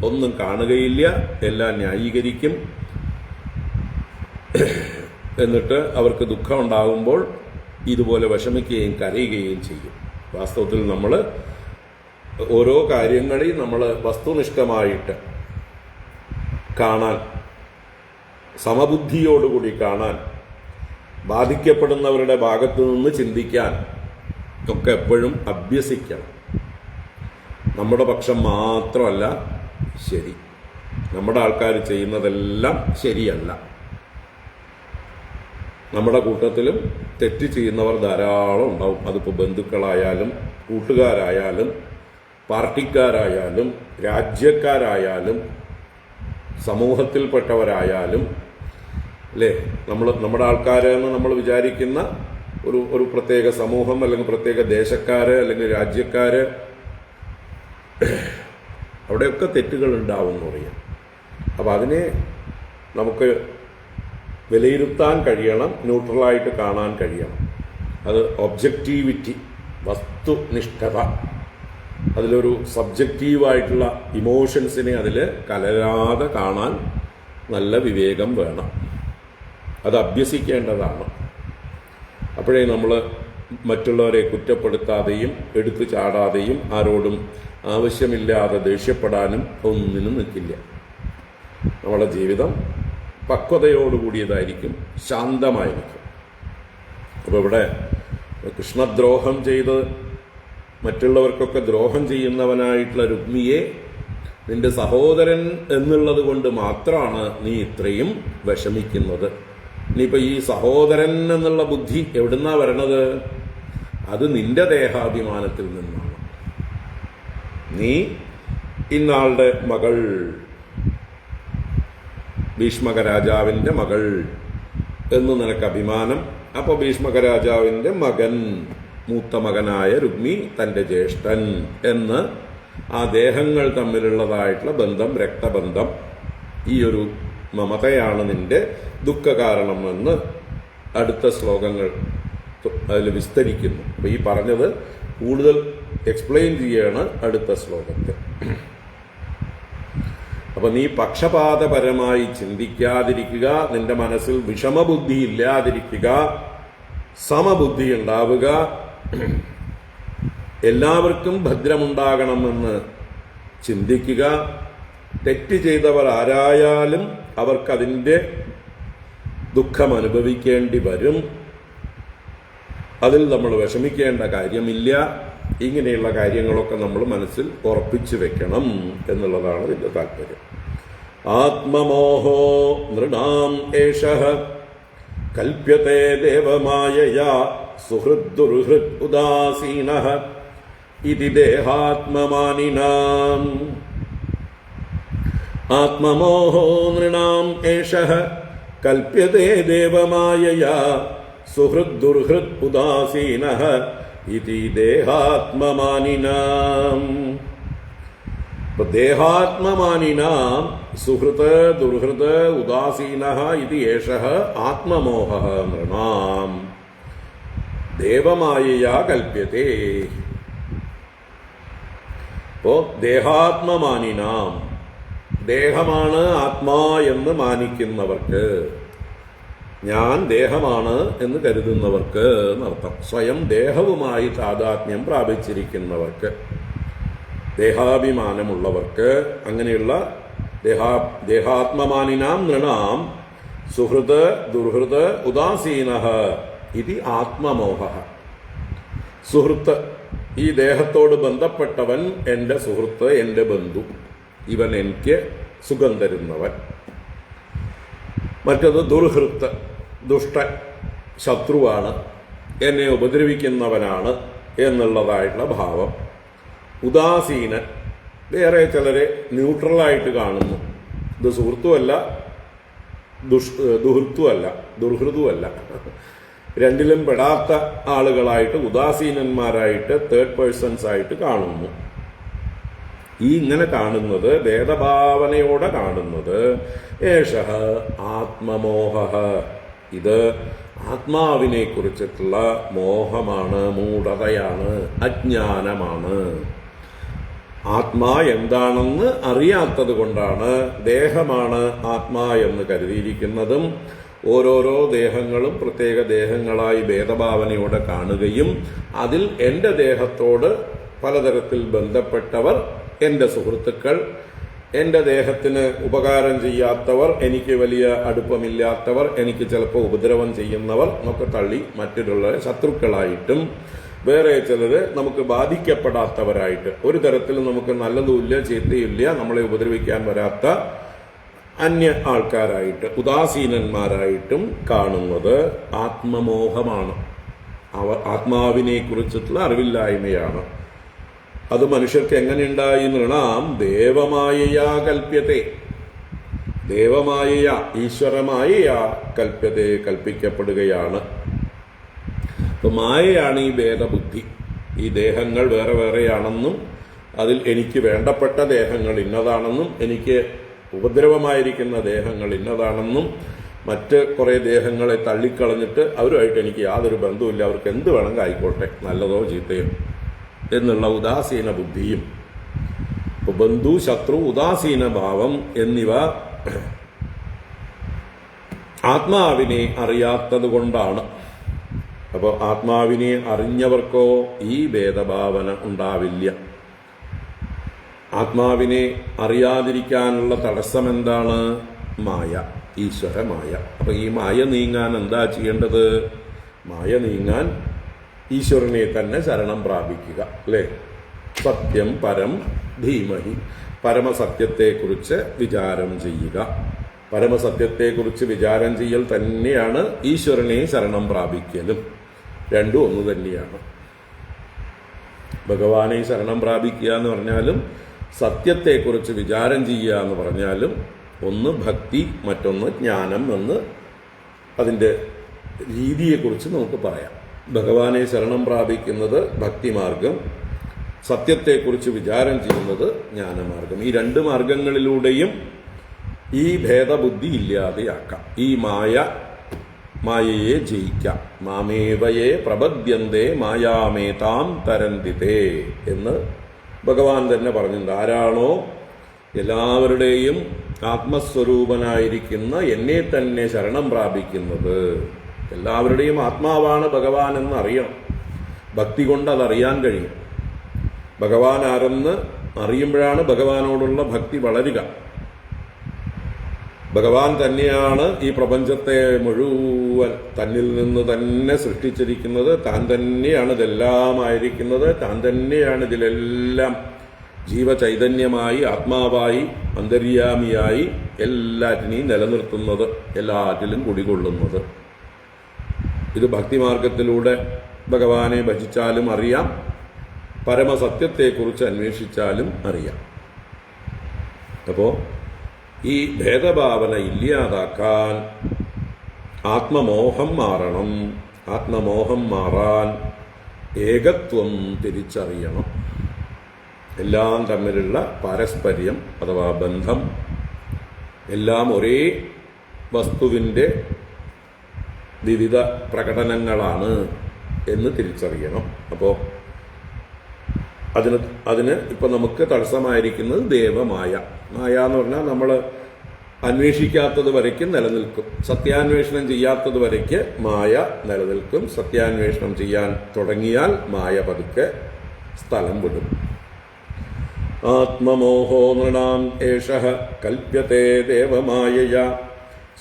ഒന്നും കാണുകയില്ല, എല്ലാം ന്യായീകരിക്കും. എന്നിട്ട് അവർക്ക് ദുഃഖം ഉണ്ടാകുമ്പോൾ ഇതുപോലെ വിഷമിക്കുകയും കരയുകയും ചെയ്യും. വാസ്തവത്തിൽ നമ്മൾ ഓരോ കാര്യങ്ങളെയും നമ്മൾ വസ്തുനിഷ്ഠമായിട്ട് കാണാൻ, സമബുദ്ധിയോടുകൂടി കാണാൻ, ബാധിക്കപ്പെടുന്നവരുടെ ഭാഗത്തു നിന്ന് ചിന്തിക്കാൻ ഒക്കെ എപ്പോഴും അഭ്യസിക്കണം. നമ്മുടെ പക്ഷം മാത്രമല്ല ശരി, നമ്മുടെ ആൾക്കാർ ചെയ്യുന്നതെല്ലാം ശരിയല്ല. നമ്മുടെ കൂട്ടത്തിലും തെറ്റ് ചെയ്യുന്നവർ ധാരാളം ഉണ്ടാവും. അതിപ്പോൾ ബന്ധുക്കളായാലും കൂട്ടുകാരായാലും പാർട്ടിക്കാരായാലും രാജ്യക്കാരായാലും സമൂഹത്തിൽപ്പെട്ടവരായാലും, അല്ലേ? നമ്മുടെ ആൾക്കാരെന്ന് നമ്മൾ വിചാരിക്കുന്ന ഒരു പ്രത്യേക സമൂഹം, അല്ലെങ്കിൽ പ്രത്യേക ദേശക്കാര്, അല്ലെങ്കിൽ രാജ്യക്കാര്, അവിടെയൊക്കെ തെറ്റുകൾ ഉണ്ടാവും എന്ന് പറയാം. അപ്പം അതിനെ നമുക്ക് വിലയിരുത്താൻ കഴിയണം, ന്യൂട്രലായിട്ട് കാണാൻ കഴിയണം. അത് ഒബ്ജക്റ്റീവിറ്റി, വസ്തുനിഷ്ഠത. അതിലൊരു സബ്ജക്റ്റീവായിട്ടുള്ള ഇമോഷൻസിനെ അതിൽ കലരാതെ കാണാൻ നല്ല വിവേകം വേണം. അത് അഭ്യസിക്കേണ്ടതാണ്. അപ്പോഴേ നമ്മൾ മറ്റുള്ളവരെ കുറ്റപ്പെടുത്താതെയും എടുത്തു ചാടാതെയും ആരോടും ആവശ്യമില്ലാതെ ദേഷ്യപ്പെടാനും ഒന്നിനും നിൽക്കില്ല. നമ്മുടെ ജീവിതം പക്വതയോടുകൂടിയതായിരിക്കും, ശാന്തമായിരിക്കും. അപ്പോൾ ഇവിടെ കൃഷ്ണദ്രോഹം ചെയ്ത് മറ്റുള്ളവർക്കൊക്കെ ദ്രോഹം ചെയ്യുന്നവനായിട്ടുള്ള രുക്മിയെ നിന്റെ സഹോദരൻ എന്നുള്ളത് കൊണ്ട് മാത്രമാണ് നീ ഇത്രയും വിഷമിക്കുന്നത്. ഇനിയിപ്പോൾ ഈ സഹോദരൻ എന്നുള്ള ബുദ്ധി എവിടുന്നാ വരണത്? അത് നിന്റെ ദേഹാഭിമാനത്തിൽ നിന്നാണ്. നീ ഇന്നാളുടെ മകൾ, ഭീഷ്മക രാജാവിൻ്റെ മകൾ എന്ന് നിനക്ക് അഭിമാനം. അപ്പോൾ ഭീഷ്മക രാജാവിൻ്റെ മകൻ, മൂത്ത മകനായ രുക്മി തൻ്റെ ജ്യേഷ്ഠൻ എന്ന് ആ ദേഹങ്ങൾ തമ്മിലുള്ളതായിട്ടുള്ള ബന്ധം, രക്തബന്ധം, ഈ ഒരു മമതയാണ് നിന്റെ ദുഃഖകാരണം എന്ന് അടുത്ത ശ്ലോകങ്ങൾ അതിൽ വിസ്തരിക്കുന്നു. അപ്പോൾ ഈ പറഞ്ഞത് കൂടുതൽ എക്സ്പ്ലെയിൻ ചെയ്യാണ് അടുത്ത ശ്ലോകത്തിൽ. അപ്പൊ നീ പക്ഷപാതപരമായി ചിന്തിക്കാതിരിക്കുക, നിന്റെ മനസ്സിൽ വിഷമബുദ്ധി ഇല്ലാതിരിക്കുക, സമബുദ്ധി ഉണ്ടാവുക, എല്ലാവർക്കും ഭദ്രമുണ്ടാകണമെന്ന് ചിന്തിക്കുക. തെറ്റ് ചെയ്തവർ ആരായാലും അവർക്കതിൻ്റെ ദുഃഖം അനുഭവിക്കേണ്ടി വരും. അതിൽ നമ്മൾ വിഷമിക്കേണ്ട കാര്യമില്ല. ഇങ്ങനെയുള്ള കാര്യങ്ങളൊക്കെ നമ്മൾ മനസ്സിൽ ഉറപ്പിച്ചു വെക്കണം എന്നുള്ളതാണ് ഇതിൻ്റെ താല്പര്യം. ആത്മമോഹോ നൃണാം ഏഷഃ കൽപ്യത്തെ ദേവമായയാ സുഹൃദ്ദുർഹൃദ് ഉദാസീനഃ ഇതി ദേഹാത്മമാനിനാം. ആത്മമോഹോ നൃണാം ഏഷഃ കൽപ്യത്തെ ദേവമായയാ സുഹൃദ്ദുർഹൃദ് ഉദാസീനഃ ഇതി ദേഹാത്മമാനിനാം. ദേഹാത്മമാനിനാം സുഹൃത് ദുർഹൃത് ഉദാസീനഃ ഇതി ഏഷഃ ആത്മമോഹഃ നൃണാം ദേവമായയാ കൽപ്യത്തെ. അപ്പോ ദേഹാത്മമാനിനാം, ദേഹമാണ് ആത്മാ എന്ന് മാനിക്കുന്നവർക്ക്, ഞാൻ ദേഹമാണ് എന്ന് കരുതുന്നവർക്ക് എന്നർത്ഥം. സ്വയം ദേഹവുമായി താദാത്മ്യം പ്രാപിച്ചിരിക്കുന്നവർക്ക്, ദേഹാഭിമാനമുള്ളവർക്ക്, അങ്ങനെയുള്ള ദേഹാത്മമാനിനാം നൃണാം സുഹൃത് ദുർഹൃത് ഉദാസീനഃ ഇതി ആത്മമോഹഃ. സുഹൃത്ത്, ഈ ദേഹത്തോട് ബന്ധപ്പെട്ടവൻ എൻ്റെ സുഹൃത്ത്, എൻ്റെ ബന്ധു, ഇവൻ എനിക്ക് സുഖം തരുന്നവൻ. മറ്റത് ദുർഹൃത്ത്, ദുഷ്ടൻ, ശത്രുവാണ്, എന്നെ ഉപദ്രവിക്കുന്നവനാണ് എന്നുള്ളതായിട്ടുള്ള ഭാവം. ഉദാസീനൻ, വേറെ ചിലരെ ന്യൂട്രലായിട്ട് കാണുന്നു. ഇത് സുഹൃത്തുമല്ല, ദുഹൃത്തുമല്ല, ദുർഹൃതുമല്ല, രണ്ടിലും പെടാത്ത ആളുകളായിട്ട്, ഉദാസീനന്മാരായിട്ട്, തേർഡ് പേഴ്സൺസ് ആയിട്ട് കാണുന്നു. ഈ ഇങ്ങനെ കാണുന്നത്, ഭേദഭാവനയോടെ കാണുന്നത്, ഏഷഃ ആത്മമോഹഃ, ഇത് ആത്മാവിനെ കുറിച്ചിട്ടുള്ള മോഹമാണ്, മൂഢതയാണ്, അജ്ഞാനമാണ്. ആത്മാ എന്താണെന്ന് അറിയാത്തത് കൊണ്ടാണ് ദേഹമാണ് ആത്മാ എന്ന് കരുതിയിരിക്കുന്നതും ഓരോരോ ദേഹങ്ങളും പ്രത്യേക ദേഹങ്ങളായി ഭേദഭാവനയോടെ കാണുകയും അതിൽ എൻ്റെ ദേഹത്തോട് പലതരത്തിൽ ബന്ധപ്പെട്ടവർ എൻ്റെ സുഹൃത്തുക്കൾ, എൻ്റെ ദേഹത്തിന് ഉപകാരം ചെയ്യാത്തവർ, എനിക്ക് വലിയ അടുപ്പമില്ലാത്തവർ, എനിക്ക് ചിലപ്പോൾ ഉപദ്രവം ചെയ്യുന്നവർ എന്നൊക്കെ തള്ളി മറ്റുള്ള ശത്രുക്കളായിട്ടും, വേറെ ചിലർ നമുക്ക് ബാധിക്കപ്പെടാത്തവരായിട്ട്, ഒരു തരത്തിലും നമുക്ക് നല്ലതുമില്ല ചീത്തയില്ല, നമ്മളെ ഉപദ്രവിക്കാൻ വരാത്ത അന്യ ആൾക്കാരായിട്ട്, ഉദാസീനന്മാരായിട്ടും കാണുന്നത് ആത്മമോഹമാണ്. ആത്മാവിനെ കുറിച്ചിട്ടുള്ള അറിവില്ലായ്മയാണ്. അത് മനുഷ്യർക്ക് എങ്ങനെയുണ്ടായി? നൃണാം ദേവമായയാ കൽപ്യത്തെ, ദേവമായയാ, ഈശ്വരമായയാ കൽപ്യത്തെ, കൽപ്പിക്കപ്പെടുകയാണ്. അപ്പൊ മായയാണ് ഈ ഭേദബുദ്ധി. ഈ ദേഹങ്ങൾ വേറെ വേറെയാണെന്നും അതിൽ എനിക്ക് വേണ്ടപ്പെട്ട ദേഹങ്ങൾ ഇന്നതാണെന്നും എനിക്ക് ഉപദ്രവമായിരിക്കുന്ന ദേഹങ്ങൾ ഇന്നതാണെന്നും മറ്റ് കുറേ ദേഹങ്ങളെ തള്ളിക്കളഞ്ഞിട്ട് അവരുമായിട്ട് എനിക്ക് യാതൊരു ബന്ധവുമില്ല, അവർക്ക് എന്ത് വേണമെങ്കിൽ ആയിക്കോട്ടെ, നല്ലതോ ചീത്തയോ എന്നുള്ള ഉദാസീന ബുദ്ധിയും, ഇപ്പോൾ ബന്ധു, ശത്രു, ഉദാസീന ഭാവം എന്നിവ ആത്മാവിനെ അറിയാത്തത് കൊണ്ടാണ്. അപ്പോൾ ആത്മാവിനെ അറിഞ്ഞവർക്കോ ഈ ഭേദഭാവന ഉണ്ടാവില്ല. ആത്മാവിനെ അറിയാതിരിക്കാനുള്ള തടസ്സം എന്താണ്? മായ, ഈശ്വരമായ. അപ്പൊ ഈ മായ നീങ്ങാൻ എന്താ ചെയ്യേണ്ടത്? മായ നീങ്ങാൻ ഈശ്വരനെ തന്നെ ശരണം പ്രാപിക്കുക, അല്ലേ? സത്യം പരം ധീമഹി, പരമസത്യത്തെക്കുറിച്ച് വിചാരം ചെയ്യുക. പരമസത്യത്തെക്കുറിച്ച് വിചാരം ചെയ്യൽ തന്നെയാണ് ഈശ്വരനെ ശരണം പ്രാപിക്കലും. രണ്ടും ഒന്ന് തന്നെയാണ്. ഭഗവാനെ ശരണം പ്രാപിക്കുക എന്ന് പറഞ്ഞാലും സത്യത്തെക്കുറിച്ച് വിചാരം ചെയ്യുക എന്ന് പറഞ്ഞാലും ഒന്ന് ഭക്തി, മറ്റൊന്ന് ജ്ഞാനം എന്ന് അതിൻ്റെ രീതിയെക്കുറിച്ച് നമുക്ക് പറയാം. ഭഗവാനെ ശരണം പ്രാപിക്കുന്നത് ഭക്തിമാർഗം, സത്യത്തെക്കുറിച്ച് വിചാരം ചെയ്യുന്നത് ജ്ഞാനമാർഗം. ഈ രണ്ട് മാർഗങ്ങളിലൂടെയും ഈ ഭേദബുദ്ധി ഇല്ലാതെയാക്കാം, ഈ മായയെ ജയിക്കാം. മാമേവയെ പ്രപദ്യന്തേ മായാമേതാം തരന്തിതേ എന്ന് ഭഗവാൻ തന്നെ പറഞ്ഞിട്ടുണ്ട്. ആരാണോ എല്ലാവരുടെയും ആത്മസ്വരൂപനായിരിക്കുന്ന എന്നെ തന്നെ ശരണം പ്രാപിക്കുന്നത്, എല്ലാവരുടെയും ആത്മാവാണ് ഭഗവാൻ എന്ന് അറിയണം. ഭക്തി കൊണ്ട് അതറിയാൻ കഴിയും. ഭഗവാൻ ആരെന്ന് അറിയുമ്പോഴാണ് ഭഗവാനോടുള്ള ഭക്തി വളരുക. ഭഗവാൻ തന്നെയാണ് ഈ പ്രപഞ്ചത്തെ മുഴുവൻ തന്നിൽ നിന്ന് തന്നെ സൃഷ്ടിച്ചിരിക്കുന്നത്, താൻ തന്നെയാണ് ഇതെല്ലാമായിരിക്കുന്നത്, താൻ തന്നെയാണ് ഇതിലെല്ലാം ജീവചൈതന്യമായി, ആത്മാവായി, അന്തര്യാമിയായി എല്ലാറ്റിനെയും നിലനിർത്തുന്നത്, എല്ലാറ്റിലും കുടികൊള്ളുന്നത്. ഇത് ഭക്തിമാർഗത്തിലൂടെ ഭഗവാനെ ഭജിച്ചാലും അറിയാം, പരമസത്യത്തെക്കുറിച്ച് അന്വേഷിച്ചാലും അറിയാം. അപ്പോൾ ഈ ഭേദഭാവന ഇല്ലാതാക്കാൻ ആത്മമോഹം മാറണം. ആത്മമോഹം മാറാൻ ഏകത്വം തിരിച്ചറിയണം. എല്ലാം തമ്മിലുള്ള പാരസ്പര്യം അഥവാ ബന്ധം, എല്ലാം ഒരേ വസ്തുവിൻ്റെ വിവിധ പ്രകടനങ്ങളാണ് എന്ന് തിരിച്ചറിയണം. അപ്പോൾ അതിന് ഇപ്പം നമുക്ക് തടസ്സമായിരിക്കുന്നത് ദേവമായ. മായ എന്ന് പറഞ്ഞാൽ നമ്മൾ അന്വേഷിക്കാത്തത് വരയ്ക്കും നിലനിൽക്കും. സത്യാന്വേഷണം ചെയ്യാത്തത് വരയ്ക്ക് മായ നിലനിൽക്കും. സത്യാന്വേഷണം ചെയ്യാൻ തുടങ്ങിയാൽ മായ പതുക്കെ സ്ഥലം വിടും. ആത്മമോഹോ നൃണാം ഏഷഃ കൽപ്യത്തെ ദേവമായയാ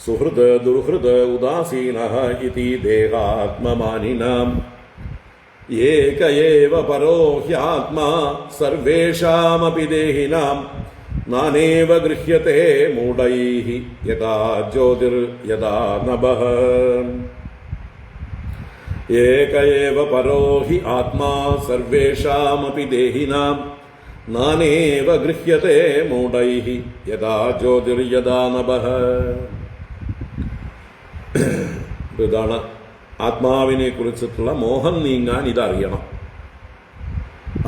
സുഹൃത് ദുർഹൃത് ഉദാസീനഃ ഇതി ദേഹാത്മമാനിനാം ഏക ഏവ പരോ ഹ്യാത്മാ സർവേഷാമപി ദേഹിനാം നാനേവ ഗൃഹ്യത്തെ മൂഢൈഃ യഥാ ജ്യോതിർ യഥാ നഭഃ. ഏക ഏവ പരോ ഹി ആത്മാ സർവേഷാമപി ദേഹിനാം നാനേവ ഗൃഹ്യത്തെ മൂഢൈഃ യഥാ ജ്യോതിർ യഥാ നഭഃ. ഇതാണ് ആത്മാവിനെ കുറിച്ചിട്ടുള്ള മോഹം നീങ്ങാൻ ഇതറിയണം.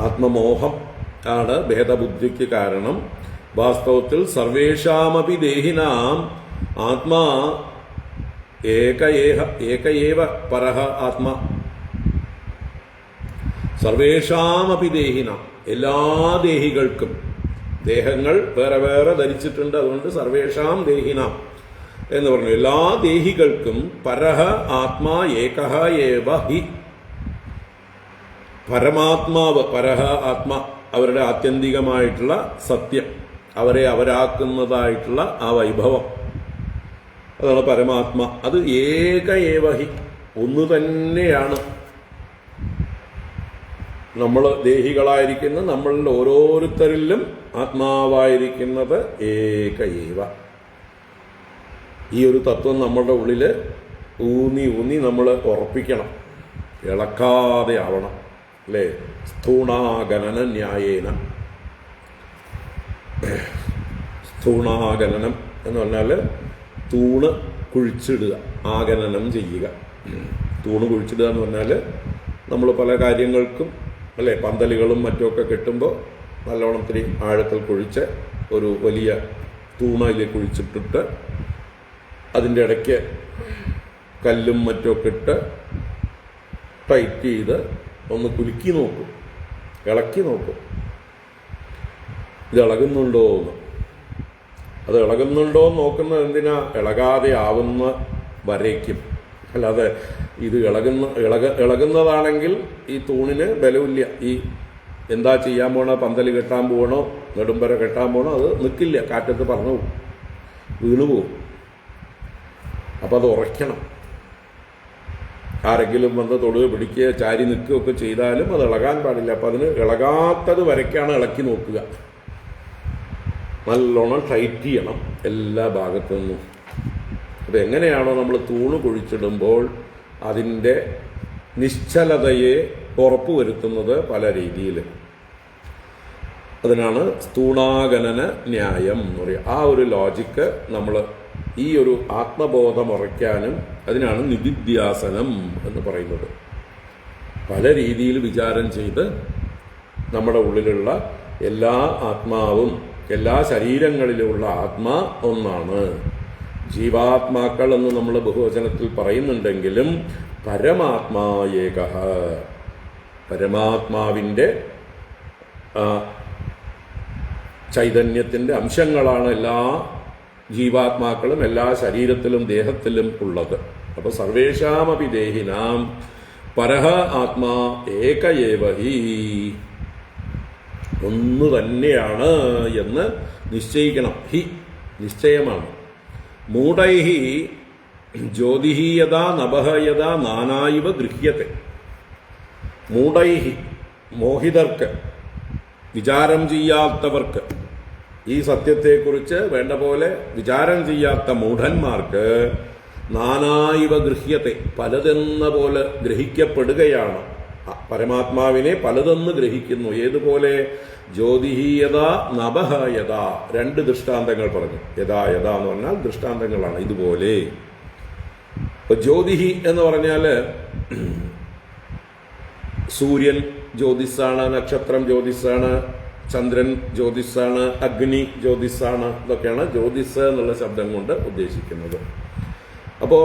ആത്മമോഹം ആണ് ഭേദബുദ്ധിക്ക് കാരണം. വാസ്തവത്തിൽ സർവേഷാമപി ദേഹിനാം ആത്മാ ഏകയേവ പരഃ ആത്മാ. സർവേഷാമപി ദേഹിനാം, എല്ലാ ദേഹികൾക്കും. ദേഹങ്ങൾ വേറെ വേറെ ധരിച്ചിട്ടുണ്ട്, അതുകൊണ്ട് സർവേഷാം ദേഹിനാം എന്ന് പറഞ്ഞു. എല്ലാ ദേഹികൾക്കും പരഃ ആത്മാ ഏകഃ ഏവ ഹി. പരമാത്മാവ്, പരഃ ആത്മാ, അവരുടെ ആത്യന്തികമായിട്ടുള്ള സത്യം, അവരെ അവരാക്കുന്നതായിട്ടുള്ള ആ വൈഭവം, അതാണ് പരമാത്മ. അത് ഏക ഏവ ഹി, ഒന്ന് തന്നെയാണ്. നമ്മൾ ദേഹികളായിരിക്കുന്ന നമ്മളിൽ ഓരോരുത്തരിലും ആത്മാവായിരിക്കുന്നത് ഏക ഏവ. ഈ ഒരു തത്വം നമ്മളുടെ ഉള്ളിൽ ഊന്നി ഊന്നി നമ്മൾ ഉറപ്പിക്കണം, ഇളക്കാതെ ആവണം, അല്ലേ? സ്ഥൂണാഗണന ന്യായേന. സ്ഥൂണാഗണനം എന്ന് പറഞ്ഞാൽ തൂണ് കുഴിച്ചിടുക, ആഗണനം ചെയ്യുക. തൂണ് കുഴിച്ചിടുക എന്ന് പറഞ്ഞാൽ നമ്മൾ പല കാര്യങ്ങൾക്കും, അല്ലേ, പന്തലുകളും മറ്റുമൊക്കെ കെട്ടുമ്പോൾ നല്ലോണം ഇത്തിരി ആഴത്തിൽ കുഴിച്ച് ഒരു വലിയ തൂണയിൽ കുഴിച്ചിട്ടിട്ട് അതിൻ്റെ ഇടയ്ക്ക് കല്ലും മറ്റുമൊക്കെ ഇട്ട് ടൈറ്റ് ചെയ്ത് ഒന്ന് കുലുക്കി നോക്കും, ഇളക്കി നോക്കും, ഇത് ഇളകുന്നുണ്ടോ എന്ന്. അത് ഇളകുന്നുണ്ടോ എന്ന് നോക്കുന്നത് എന്തിനാ? ഇളകാതെ ആവുന്ന വരയ്ക്കും. അല്ലാതെ ഇത് ഇളകുന്നതാണെങ്കിൽ ഈ തൂണിന് ബലമില്ല. ഈ എന്താ ചെയ്യാൻ പോണോ, പന്തൽ കെട്ടാൻ പോകണോ, നെടുമ്പര കെട്ടാൻ പോകണോ, അത് നിൽക്കില്ല, കാറ്റത്ത് പറന്നു പോകും, വീണുപോകും. അപ്പം അത് ഉറയ്ക്കണം. ആരെങ്കിലും വന്ന് തൊടുക പിടിക്കുക ചാരി നിൽക്കുകയൊക്കെ ചെയ്താലും അത് ഇളകാൻ പാടില്ല. അപ്പം അതിന് ഇളകാത്തത് വരയ്ക്കാണ് ഇളക്കി നോക്കുക. നല്ലോണം ടൈറ്റ് ചെയ്യണം എല്ലാ ഭാഗത്തു നിന്നും. അപ്പം എങ്ങനെയാണോ നമ്മൾ തൂണ് കുഴിച്ചിടുമ്പോൾ അതിൻ്റെ നിശ്ചലതയെ ഉറപ്പുവരുത്തുന്നത് പല രീതിയിൽ. അതിനാണ് സ്ഥൂണാഗനന ന്യായം എന്ന് പറയുക. ആ ഒരു ലോജിക്ക് നമ്മൾ ഈ ഒരു ആത്മബോധം ഉറയ്ക്കാനും അതിനാണ് നിധിധ്യാസനം എന്ന് പറയുന്നത്. പല രീതിയിൽ വിചാരം ചെയ്ത് നമ്മുടെ ഉള്ളിലുള്ള എല്ലാ ആത്മാവും, എല്ലാ ശരീരങ്ങളിലുമുള്ള ആത്മാ ഒന്നാണ്. ജീവാത്മാക്കൾ എന്ന് നമ്മൾ ബഹുവചനത്തിൽ പറയുന്നുണ്ടെങ്കിലും പരമാത്മാ ഏകഃ, പരമാത്മാവിൻ്റെ ചൈതന്യത്തിൻ്റെ അംശങ്ങളാണ് എല്ലാ ജീവാത്മാക്കളും എല്ലാ ശരീരത്തിലും ദേഹത്തിലും ഉള്ളത്. അപ്പോൾ സർവേഷാമപി ദേഹിനാം പരഹ ആത്മാ ഏക ഏവ ഹി, ഒന്ന് തന്നെയാണ് എന്ന് നിശ്ചയിക്കണം. ഹി നിശ്ചയമാണ്. മൂഢൈഹി ജ്യോതിഹി യഥാ നഭഃ യഥാ നാനായിവ ഗൃഹ്യത്തെ. മൂഢൈഹി മോഹിതർക്ക്, വിചാരം ചെയ്യാത്തവർക്ക്, ഈ സത്യത്തെക്കുറിച്ച് വേണ്ട പോലെ വിചാരം ചെയ്യാത്ത മൂഢന്മാർക്ക് നാനായിവ ഗൃഹ്യത്തെ, പലതെന്ന പോലെ ഗ്രഹിക്കപ്പെടുകയാണ്. പരമാത്മാവിനെ പലതെന്ന് ഗ്രഹിക്കുന്നു. ഏതുപോലെ? ജ്യോതിഹീയത നഭഃ യഥാ. രണ്ട് ദൃഷ്ടാന്തങ്ങൾ പറഞ്ഞു. യഥാ യഥാ എന്ന് പറഞ്ഞാൽ ദൃഷ്ടാന്തങ്ങളാണ്. ഇതുപോലെ ജ്യോതിഹി എന്ന് പറഞ്ഞാൽ സൂര്യൻ ജ്യോതിസാണ്, നക്ഷത്രം ജ്യോതിസാണ്, ചന്ദ്രൻ ജ്യോതിസാണ്, അഗ്നി ജ്യോതിസാണ്. ഇതൊക്കെയാണ് ജ്യോതിസ് എന്നുള്ള ശബ്ദം കൊണ്ട് ഉദ്ദേശിക്കുന്നത്. അപ്പോൾ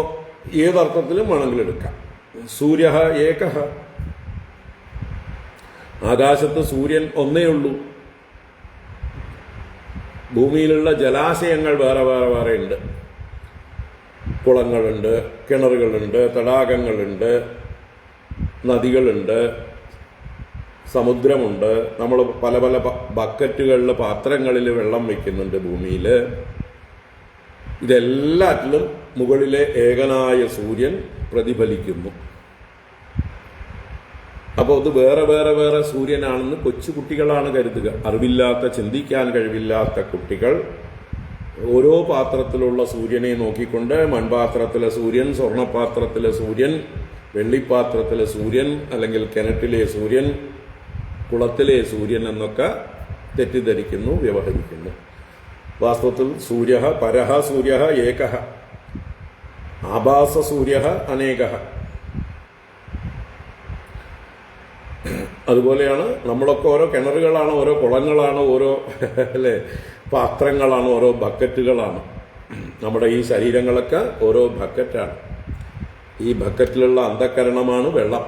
ഏതർത്ഥത്തിലും വേണമെങ്കിലും എടുക്കാം. സൂര്യ ഏകഃ, ആകാശത്ത് സൂര്യൻ ഒന്നേ ഉള്ളൂ. ഭൂമിയിലുള്ള ജലാശയങ്ങൾ വേറെ വേറെ വേറെ ഉണ്ട്. കുളങ്ങളുണ്ട്, കിണറുകളുണ്ട്, തടാകങ്ങളുണ്ട്, നദികളുണ്ട്, സമുദ്രമുണ്ട്. നമ്മൾ പല പല ബക്കറ്റുകളിൽ, പാത്രങ്ങളിൽ വെള്ളം വയ്ക്കുന്നുണ്ട് ഭൂമിയിൽ. ഇതെല്ലാറ്റിലും മുകളിലെ ഏകനായ സൂര്യൻ പ്രതിഫലിക്കുന്നു. അപ്പോൾ അത് വേറെ വേറെ വേറെ സൂര്യനാണെന്ന് കൊച്ചു കുട്ടികളാണ് കരുതുക. അറിവില്ലാത്ത, ചിന്തിക്കാൻ കഴിവില്ലാത്ത കുട്ടികൾ ഓരോ പാത്രത്തിലുള്ള സൂര്യനെ നോക്കിക്കൊണ്ട് മൺപാത്രത്തിലെ സൂര്യൻ, സ്വർണ്ണപാത്രത്തിലെ സൂര്യൻ, വെള്ളിപ്പാത്രത്തിലെ സൂര്യൻ, അല്ലെങ്കിൽ കിണറ്റിലെ സൂര്യൻ, കുളത്തിലെ സൂര്യൻ എന്നൊക്കെ തെറ്റിദ്ധരിക്കുന്നു, വ്യവഹരിക്കുന്നു. വാസ്തവത്തിൽ സൂര്യ പരഹ, സൂര്യ ഏകഃ, ആഭാസ സൂര്യ അനേകഃ. അതുപോലെയാണ് നമ്മളൊക്കെ ഓരോ കിണറുകളാണ്, ഓരോ കുളങ്ങളാണ്, ഓരോ അല്ലേ പാത്രങ്ങളാണ്, ഓരോ ബക്കറ്റുകളാണ്. നമ്മുടെ ഈ ശരീരങ്ങളൊക്കെ ഓരോ ബക്കറ്റാണ്. ഈ ബക്കറ്റിലുള്ള അന്ധക്കരണമാണ് വെള്ളം.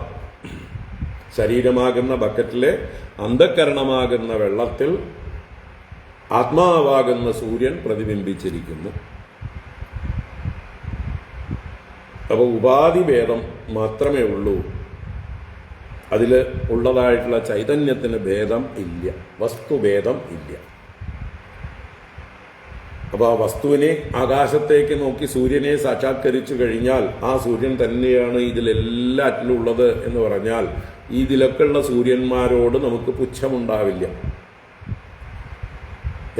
ശരീരമാകുന്ന ബക്കറ്റിലെ അന്ധക്കരണമാകുന്ന വെള്ളത്തിൽ ആത്മാവാകുന്ന സൂര്യൻ പ്രതിബിംബിച്ചിരിക്കുന്നു. അപ്പോൾ ഉപാധി ഭേദം മാത്രമേ ഉള്ളൂ. അതിൽ ഉള്ളതായിട്ടുള്ള ചൈതന്യത്തിന് ഭേദം ഇല്ല, വസ്തുഭേദം ഇല്ല. അപ്പോൾ ആ വസ്തുവിനെ ആകാശത്തേക്ക് നോക്കി സൂര്യനെ സാക്ഷാത്കരിച്ചു കഴിഞ്ഞാൽ ആ സൂര്യൻ തന്നെയാണ് ഇതിലെല്ലാറ്റിലും ഉള്ളത് എന്ന് പറഞ്ഞാൽ ഇതിലൊക്കെ ഉള്ള സൂര്യന്മാരോട് നമുക്ക് പുച്ഛമുണ്ടാവില്ല.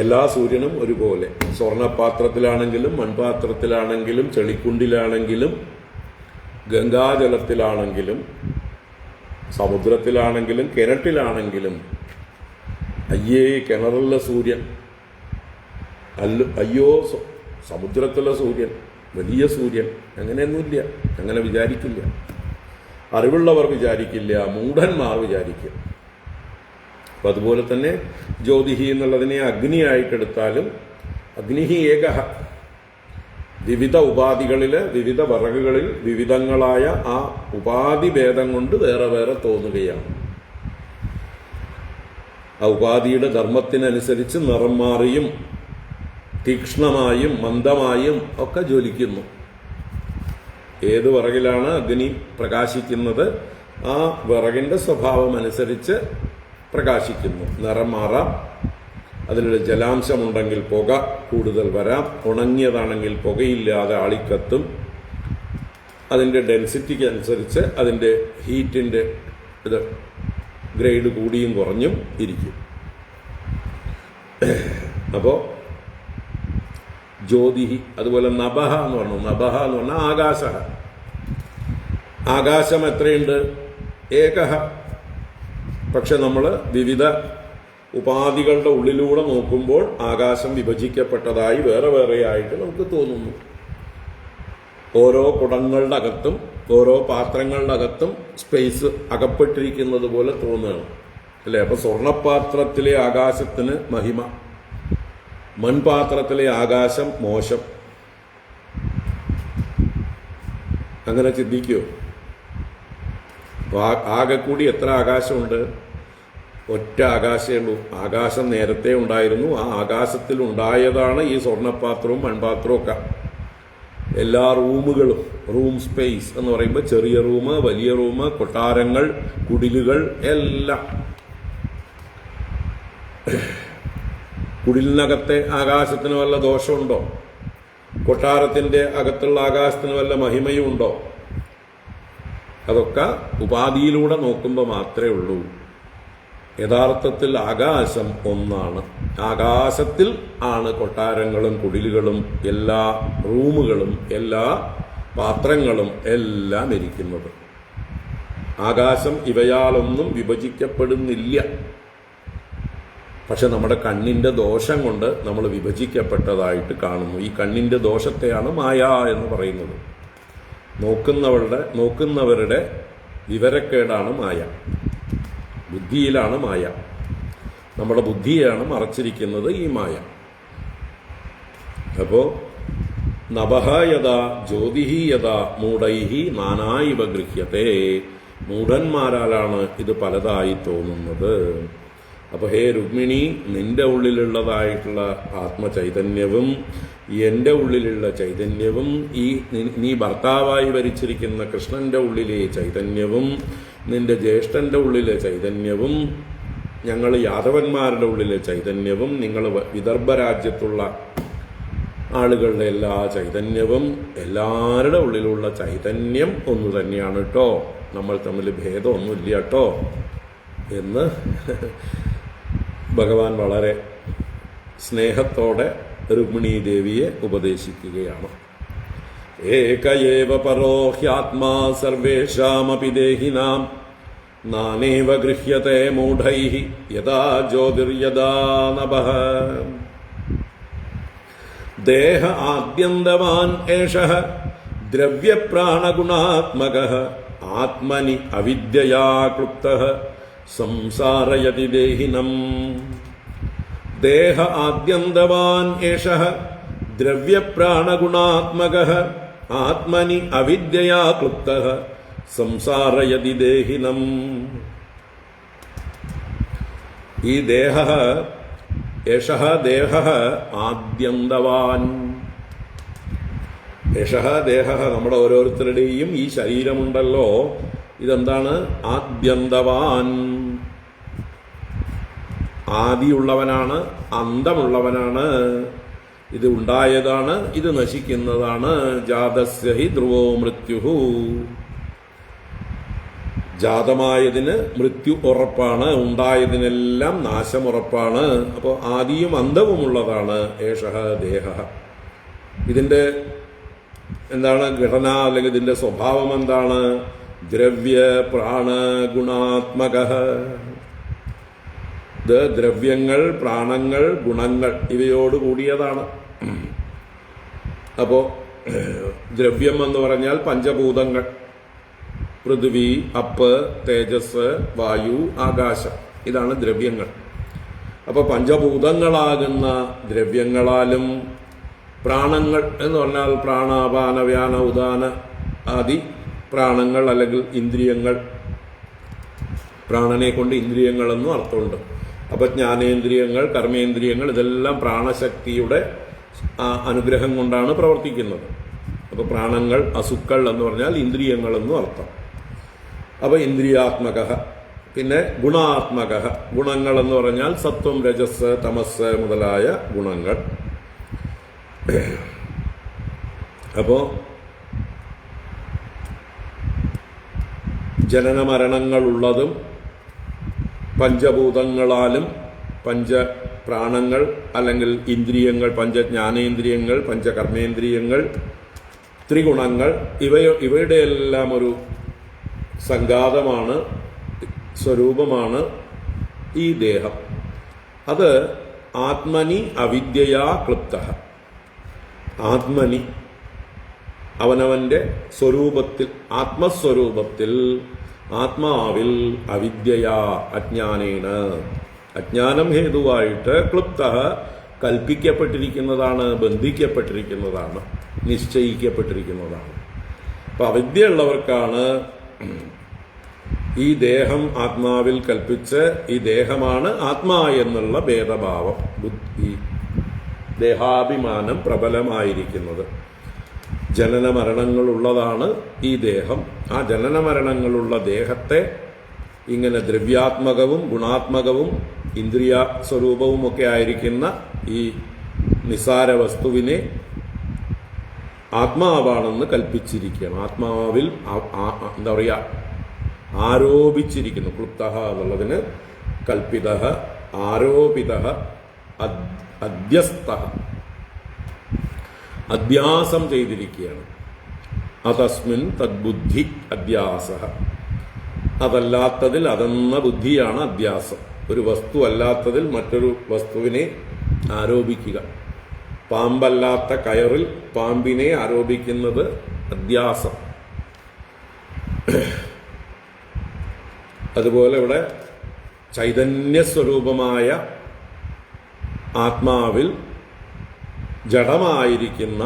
എല്ലാ സൂര്യനും ഒരുപോലെ, സ്വർണ്ണപാത്രത്തിലാണെങ്കിലും മൺപാത്രത്തിലാണെങ്കിലും ചെളിക്കുണ്ടിലാണെങ്കിലും ഗംഗാജലത്തിലാണെങ്കിലും സമുദ്രത്തിലാണെങ്കിലും കിണറ്റിലാണെങ്കിലും അയ്യേ കിണറിലെ സൂര്യൻ, അയ്യോ സമുദ്രത്തിലെ സൂര്യൻ, വലിയ സൂര്യൻ, അങ്ങനെയൊന്നുമില്ല. അങ്ങനെ വിചാരിക്കില്ല. അറിവുള്ളവർ വിചാരിക്കില്ല, മൂഢന്മാർ വിചാരിക്കും. അപ്പം അതുപോലെ തന്നെ ജ്യോതിഹി എന്നുള്ളതിനെ അഗ്നിയായിട്ടെടുത്താലും അഗ്നിഹി ഏകഃ, വിവിധ ഉപാധികളില്, വിവിധ വിറകുകളിൽ വിവിധങ്ങളായ ആ ഉപാധി ഭേദം കൊണ്ട് വേറെ വേറെ തോന്നുകയാണ്. ആ ഉപാധിയുടെ ധർമ്മത്തിനനുസരിച്ച് നിറം മാറിയും തീക്ഷ്ണമായും മന്ദമായും ഒക്കെ ജ്വലിക്കുന്നു. ഏത് വിറകിലാണ് അഗ്നി പ്രകാശിക്കുന്നത്, ആ വിറകിന്റെ സ്വഭാവം അനുസരിച്ച് പ്രകാശിക്കുന്നു. നിറം മാറാം, അതിലൊരു ജലാംശമുണ്ടെങ്കിൽ പുക കൂടുതൽ വരാം, ഉണങ്ങിയതാണെങ്കിൽ പുകയില്ലാതെ ആളിക്കത്തും. അതിൻ്റെ ഡെൻസിറ്റിക്ക് അനുസരിച്ച് അതിൻ്റെ ഹീറ്റിൻ്റെ ഇത് ഗ്രേഡ് കൂടിയും കുറഞ്ഞും ഇരിക്കും. അപ്പോൾ ജ്യോതിഹി, അതുപോലെ നഭഹ എന്ന് പറഞ്ഞു. നഭഹ എന്ന് പറഞ്ഞാൽ ആകാശ. ആകാശം എത്രയുണ്ട്? ഏകഹ. പക്ഷെ നമ്മൾ വിവിധ ഉപാധികളുടെ ഉള്ളിലൂടെ നോക്കുമ്പോൾ ആകാശം വിഭജിക്കപ്പെട്ടതായി വേറെ വേറെ ആയിട്ട് നമുക്ക് തോന്നുന്നു. ഓരോ കുടങ്ങളുടെ അകത്തും ഓരോ പാത്രങ്ങളുടെ അകത്തും സ്പേസ് അകപ്പെട്ടിരിക്കുന്നത് പോലെ തോന്നുകയാണ് അല്ലേ? അപ്പൊ സ്വർണപാത്രത്തിലെ ആകാശത്തിന് മഹിമ, മൺപാത്രത്തിലെ ആകാശം മോശം. അങ്ങനെ ചിന്തിക്കുമോ? ആകെ കൂടി എത്ര ആകാശമുണ്ട്? ഒറ്റ ആകാശമേ ഉള്ളൂ. ആകാശം നേരത്തെ ഉണ്ടായിരുന്നു. ആ ആകാശത്തിൽ ഉണ്ടായതാണ് ഈ സ്വർണപാത്രവും മൺപാത്രവും ഒക്കെ. എല്ലാ റൂമുകളും, റൂം സ്പേസ് എന്ന് പറയുമ്പോൾ ചെറിയ റൂം, വലിയ റൂം, കൊട്ടാരങ്ങൾ, കുടിലുകൾ എല്ലാം. കുടിലിനകത്തെ ആകാശത്തിന് വല്ല ദോഷമുണ്ടോ? കൊട്ടാരത്തിന്റെ അകത്തുള്ള ആകാശത്തിന് വല്ല മഹിമയും ഉണ്ടോ? അതൊക്കെ ഉപാധിയിലൂടെ നോക്കുമ്പോൾ മാത്രമേ ഉള്ളൂ. യഥാർത്ഥത്തിൽ ആകാശം ഒന്നാണ്. ആകാശത്തിൽ ആണ് കൊട്ടാരങ്ങളും കുടിലുകളും എല്ലാ റൂമുകളും എല്ലാ പാത്രങ്ങളും എല്ലാം ഇരിക്കുന്നത്. ആകാശം ഇവയാലൊന്നും വിഭജിക്കപ്പെടുന്നില്ല. പക്ഷെ നമ്മുടെ കണ്ണിന്റെ ദോഷം കൊണ്ട് നമ്മൾ വിഭജിക്കപ്പെട്ടതായിട്ട് കാണുന്നു. ഈ കണ്ണിന്റെ ദോഷത്തെയാണ് മായ എന്ന് പറയുന്നത്. നോക്കുന്നവരുടെ വിവരക്കേടാണ് മായ. ബുദ്ധിയിലാണ് മായ. നമ്മുടെ ബുദ്ധിയാണ് മറച്ചിരിക്കുന്നത് ഈ മായ. അപ്പോ നഭഃ യഥാ ജ്യോതിഹി യഥാ മൂഢൈഹി നാനായിവ ഗൃഹ്യത്തെ. മൂഢന്മാരാലാണ് ഇത് പലതായി തോന്നുന്നത്. അപ്പൊ ഹേ രുക്മിണി, നിന്റെ ഉള്ളിലുള്ളതായിട്ടുള്ള ആത്മചൈതന്യവും എന്റെ ഉള്ളിലുള്ള ചൈതന്യവും നീ ഭർത്താവായി വരിച്ചിരിക്കുന്ന കൃഷ്ണന്റെ ഉള്ളിലെ ചൈതന്യവും നിന്റെ ജ്യേഷ്ഠന്റെ ഉള്ളിലെ ചൈതന്യവും ഞങ്ങൾ യാദവന്മാരുടെ ഉള്ളിലെ ചൈതന്യവും നിങ്ങൾ വിദർഭ രാജ്യത്തുള്ള ആളുകളുടെ എല്ലാ ചൈതന്യവും എല്ലാവരുടെ ഉള്ളിലുള്ള ചൈതന്യം ഒന്നു തന്നെയാണ് കേട്ടോ. നമ്മൾ തമ്മിൽ ഭേദമൊന്നുമില്ല കേട്ടോ എന്ന് ഭഗവാൻ വളരെ സ്നേഹത്തോടെ രുക്മിണീ ദേവിയെ ഉപദേശിക്കുകയാണ്. ഏകയേവ പരോ ഹ്യാത്മാ സർവേഷാമപി ദേഹിനാം നാനേവ ഗൃഹ്യത്തെ മൂഢൈഃ യഥാ ജ്യോതിർയഥാ നഭഃ. ദേഹ ആദ്യന്തവാൻ ഏഷഃ ദ്രവ്യപ്രാണഗുണാത്മകഃ ആത്മനി അവിദ്യയാ ക്ലുപ്തഃ സംസാരയതി ദേഹിനം. ദേഹ ആദ്യന്തവാൻ ഏഷഃ ദ്രവ്യപ്രാണഗുണാത്മകഃ ആത്മനി അവിദ്യയാ ക്ലുപ്തഃ സംസാരയതി ദേഹിനം. ഈ ദേഹഃ ഏഷഃ ദേഹഃ ആദ്യന്തവാൻ. ഏഷഃ ദേഹഃ, നമ്മുടെ ഓരോരുത്തരുടെയും ഈ ശരീരമുണ്ടല്ലോ, ഇതെന്താണ്? ആദ്യന്തവാൻ. ആദിയുള്ളവനാണ്, അന്തമുള്ളവനാണ്. ഇത് ഉണ്ടായതാണ്, ഇത് നശിക്കുന്നതാണ്. ജാതസ്യ ഹി ധ്രുവോ മൃത്യുഹു. ജാതമായതിന് മൃത്യു ഉറപ്പാണ്, ഉണ്ടായതിനെല്ലാം നാശമുറപ്പാണ്. അപ്പോൾ ആദിയും അന്തവുമുള്ളതാണ് ഏഷഃ ദേഹഃ. ഇതിന്റെ എന്താണ് ഘടന, അല്ലെങ്കിൽ ഇതിന്റെ സ്വഭാവം എന്താണ്? ദ്രവ്യ പ്രാണ ഗുണാത്മകഃ. ഇത് ദ്രവ്യങ്ങൾ, പ്രാണങ്ങൾ, ഗുണങ്ങൾ ഇവയോട് കൂടിയതാണ്. അപ്പോ ദ്രവ്യം എന്ന് പറഞ്ഞാൽ പഞ്ചഭൂതങ്ങൾ: പൃഥ്വി, അപ്പ്, തേജസ്, വായു, ആകാശം. ഇതാണ് ദ്രവ്യങ്ങൾ. അപ്പൊ പഞ്ചഭൂതങ്ങളാകുന്ന ദ്രവ്യങ്ങളാലും പ്രാണങ്ങൾ എന്ന് പറഞ്ഞാൽ പ്രാണാപാന വ്യാന ഉദാന ആദി പ്രാണങ്ങൾ അല്ലെങ്കിൽ ഇന്ദ്രിയങ്ങൾ. പ്രാണനെ കൊണ്ട് ഇന്ദ്രിയങ്ങളെന്നും അർത്ഥമുണ്ട്. അപ്പം ജ്ഞാനേന്ദ്രിയങ്ങൾ, കർമ്മേന്ദ്രിയങ്ങൾ ഇതെല്ലാം പ്രാണശക്തിയുടെ അനുഗ്രഹം കൊണ്ടാണ് പ്രവർത്തിക്കുന്നത്. അപ്പോൾ പ്രാണങ്ങൾ അസുക്കൾ എന്ന് പറഞ്ഞാൽ ഇന്ദ്രിയങ്ങളെന്നും അർത്ഥം. അപ്പോൾ ഇന്ദ്രിയാത്മക. പിന്നെ ഗുണാത്മക. ഗുണങ്ങൾ എന്ന് പറഞ്ഞാൽ സത്വം, രജസ്, തമസ് മുതലായ ഗുണങ്ങൾ. അപ്പോൾ ജനന മരണങ്ങളുള്ളതും പഞ്ചഭൂതങ്ങളാലും പഞ്ചപ്രാണങ്ങൾ അല്ലെങ്കിൽ ഇന്ദ്രിയങ്ങൾ, പഞ്ചജ്ഞാനേന്ദ്രിയങ്ങൾ, പഞ്ചകർമ്മേന്ദ്രിയങ്ങൾ, ത്രിഗുണങ്ങൾ, ഇവയുടെ എല്ലാം ഒരു സംഘാതമാണ്, സ്വരൂപമാണ് ഈ ദേഹം. അത് ആത്മനി അവിദ്യയാ ക്ലുപ്തഃ. ആത്മനി അവനവന്റെ സ്വരൂപത്തിൽ, ആത്മസ്വരൂപത്തിൽ, ആത്മാവിൽ അവിദ്യയാ അജ്ഞാനേന, അജ്ഞാനം ഹേതുവായിട്ട് ക്ലുപ്തഃ കൽപ്പിക്കപ്പെട്ടിരിക്കുന്നതാണ്, ബന്ധിക്കപ്പെട്ടിരിക്കുന്നതാണ്, നിശ്ചയിക്കപ്പെട്ടിരിക്കുന്നതാണ്. അപ്പം അവിദ്യയുള്ളവർക്കാണ് ഈ ദേഹം ആത്മാവിൽ കൽപ്പിച്ച് ഈ ദേഹമാണ് ആത്മാ എന്നുള്ള ഭേദഭാവം, ബുദ്ധി, ദേഹാഭിമാനം പ്രബലമായിരിക്കുന്നത്. ജനന മരണങ്ങളുള്ളതാണ് ഈ ദേഹം. ആ ജനന മരണങ്ങളുള്ള ദേഹത്തെ ഇങ്ങനെ ദ്രവ്യാത്മകവും ഗുണാത്മകവും ഇന്ദ്രിയ സ്വരൂപവും ഒക്കെ ആയിരിക്കുന്ന ഈ നിസാര വസ്തുവിനെ ആത്മാവാണെന്ന് കൽപ്പിച്ചിരിക്കുകയാണ്. ആത്മാവിൽ എന്താ പറയുക, ആരോപിച്ചിരിക്കുന്നു. ക്ലുപ്തഃ എന്നുള്ളതിന് കൽപ്പിതഃ, ആരോപിതഃ, അധ്യസ്ഥഃ, അധ്യാസം ചെയ്തിരിക്കുകയാണ്. അതസ്മിൻ തദ്ബുദ്ധി അധ്യാസഃ. അതല്ലാത്തതിൽ അതെന്ന ബുദ്ധിയാണ് അധ്യാസം. ഒരു വസ്തു അല്ലാത്തതിൽ മറ്റൊരു വസ്തുവിനെ ആരോപിക്കുക. പാമ്പല്ലാത്ത കയറിൽ പാമ്പിനെ ആരോപിക്കുന്നത് അധ്യാസം. അതുപോലെ ഇവിടെ ചൈതന്യസ്വരൂപമായ ആത്മാവിൽ ജഡമായിരിക്കുന്ന,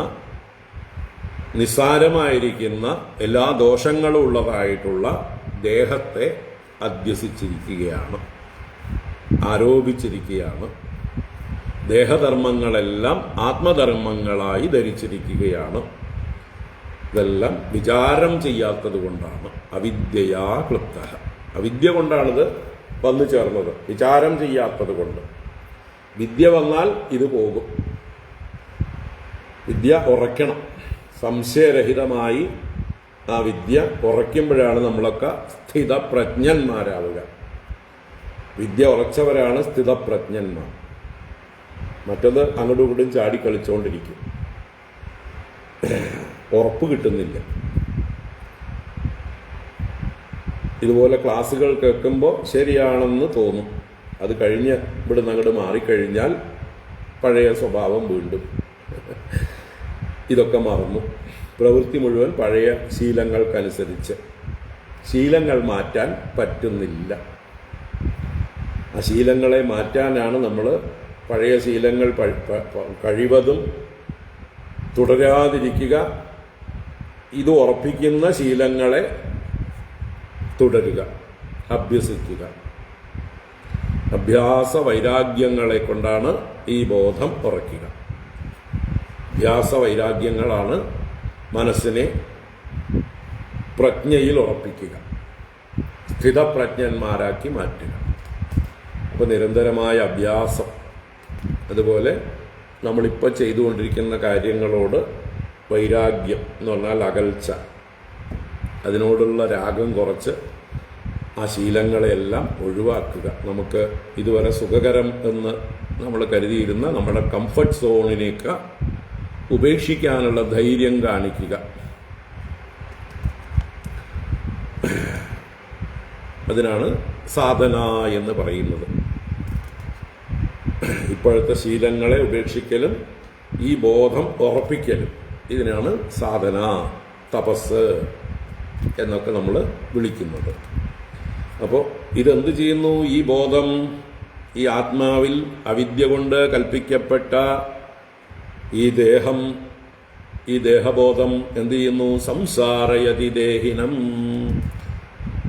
നിസ്സാരമായിരിക്കുന്ന, എല്ലാ ദോഷങ്ങളും ഉള്ളതായിട്ടുള്ള ദേഹത്തെ അധ്യസിച്ചിരിക്കുകയാണ്, ആരോപിച്ചിരിക്കുകയാണ്. ദേഹധർമ്മങ്ങളെല്ലാം ആത്മധർമ്മങ്ങളായി ധരിച്ചിരിക്കുകയാണ്. ഇതെല്ലാം വിചാരം ചെയ്യാത്തത് കൊണ്ടാണ്. അവിദ്യയാ ക്ലുപ്തഃ. അവിദ്യ കൊണ്ടാണിത് വന്നു ചേർന്നത്, വിചാരം ചെയ്യാത്തത് കൊണ്ട്. വിദ്യ വന്നാൽ ഇത് പോകും. വിദ്യ ഉറയ്ക്കണം. സംശയരഹിതമായി ആ വിദ്യ ഉറയ്ക്കുമ്പോഴാണ് നമ്മളൊക്കെ സ്ഥിതപ്രജ്ഞന്മാരാവുക. വിദ്യ ഉറച്ചവരാണ് സ്ഥിതപ്രജ്ഞന്മാർ. മറ്റത് അങ്ങോട്ടും ഇങ്ങോട്ടും ചാടി കളിച്ചുകൊണ്ടിരിക്കും, ഉറപ്പ് കിട്ടുന്നില്ല. ഇതുപോലെ ക്ലാസ്സുകൾ കേൾക്കുമ്പോൾ ശരിയാണെന്ന് തോന്നും. അത് കഴിഞ്ഞ് ഇവിടുന്ന് അങ്ങോട്ട് മാറിക്കഴിഞ്ഞാൽ പഴയ സ്വഭാവം വീണ്ടും. ഇതൊക്കെ മറന്നു. പ്രവൃത്തി മുഴുവൻ പഴയ ശീലങ്ങൾക്കനുസരിച്ച്. ശീലങ്ങൾ മാറ്റാൻ പറ്റുന്നില്ല. ആ ശീലങ്ങളെ മാറ്റാനാണ് നമ്മൾ പഴയ ശീലങ്ങൾ കഴിവതും തുടരാതിരിക്കുക. ഇത് ഉറപ്പിക്കുന്ന ശീലങ്ങളെ തുടരുക, അഭ്യസിക്കുക. അഭ്യാസ വൈരാഗ്യങ്ങളെ കൊണ്ടാണ് ഈ ബോധം ഉറയ്ക്കുക. അഭ്യാസ വൈരാഗ്യങ്ങളാണ് മനസ്സിനെ പ്രജ്ഞയിൽ ഉറപ്പിക്കുക, സ്ഥിതപ്രജ്ഞന്മാരാക്കി മാറ്റുക. അപ്പോൾ നിരന്തരമായ അഭ്യാസം. അതുപോലെ നമ്മളിപ്പോൾ ചെയ്തുകൊണ്ടിരിക്കുന്ന കാര്യങ്ങളോട് വൈരാഗ്യം എന്ന് പറഞ്ഞാൽ അകൽച്ച, അതിനോടുള്ള രാഗം കുറച്ച് ആ ശീലങ്ങളെയെല്ലാം ഒഴിവാക്കുക. നമുക്ക് ഇതുവരെ സുഖകരം എന്ന് നമ്മൾ കരുതിയിരുന്ന നമ്മുടെ കംഫർട്ട് സോണിനേക്ക് ഉപേക്ഷിക്കാനുള്ള ധൈര്യം കാണിക്കുക. അതിനാണ് സാധന എന്ന് പറയുന്നത്. ഇപ്പോഴത്തെ ശീലങ്ങളെ ഉപേക്ഷിക്കലും ഈ ബോധം ഉറപ്പിക്കലും ഇതിനാണ് സാധന, തപസ് എന്നൊക്കെ നമ്മൾ വിളിക്കുന്നത്. അപ്പോൾ ഇതെന്ത് ചെയ്യുന്നു? ഈ ബോധം ഈ ആത്മാവിൽ അവിദ്യ കൊണ്ട് കൽപ്പിക്കപ്പെട്ട ഈ ദേഹബോധം എന്ത് ചെയ്യുന്നു? സംസാരയതി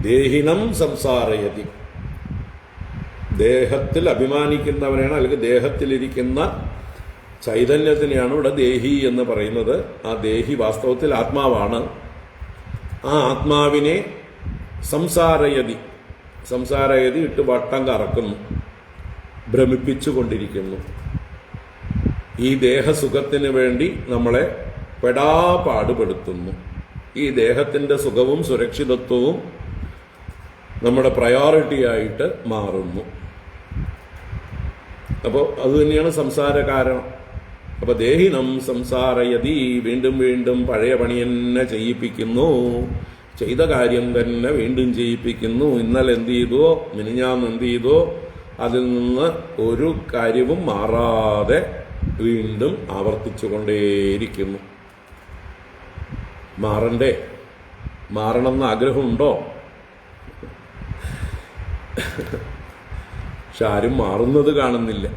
ദേഹിനം സംസാരയതി. ദേഹത്തിൽ അഭിമാനിക്കുന്നവനാണ്, അല്ലെങ്കിൽ ദേഹത്തിലിരിക്കുന്ന ചൈതന്യത്തിനെയാണ് ഇവിടെ ദേഹി എന്ന് പറയുന്നത്. ആ ദേഹി വാസ്തവത്തിൽ ആത്മാവാണ്. ആ ആത്മാവിനെ സംസാരയതി ഇട്ട് വട്ടം കറക്കുന്നു, ഭ്രമിപ്പിച്ചുകൊണ്ടിരിക്കുന്നു. ഈ ദേഹസുഖത്തിന് വേണ്ടി നമ്മളെ പെടാപാടുപെടുത്തുന്നു. ഈ ദേഹത്തിൻ്റെ സുഖവും സുരക്ഷിതത്വവും നമ്മുടെ പ്രയോറിറ്റി ആയിട്ട് മാറുന്നു. അപ്പോൾ അതുതന്നെയാണ് സംസാര കാരണം. അപ്പൊ ദേഹിനം സംസാരയതി, വീണ്ടും വീണ്ടും പഴയ പണി തന്നെ ചെയ്യിപ്പിക്കുന്നു, ചെയ്ത കാര്യം തന്നെ വീണ്ടും ചെയ്യിപ്പിക്കുന്നു. ഇന്നലെ എന്ത് ചെയ്തോ, മിനിഞ്ഞാന്ന് എന്ത് ചെയ്തോ, അതിൽ നിന്ന് ഒരു കാര്യവും മാറാതെ വീണ്ടും ആവർത്തിച്ചു കൊണ്ടേയിരിക്കുന്നു. മാറണമെന്ന് ആഗ്രഹമുണ്ടോ? പക്ഷെ ആരും മാറുന്നത് കാണുന്നില്ല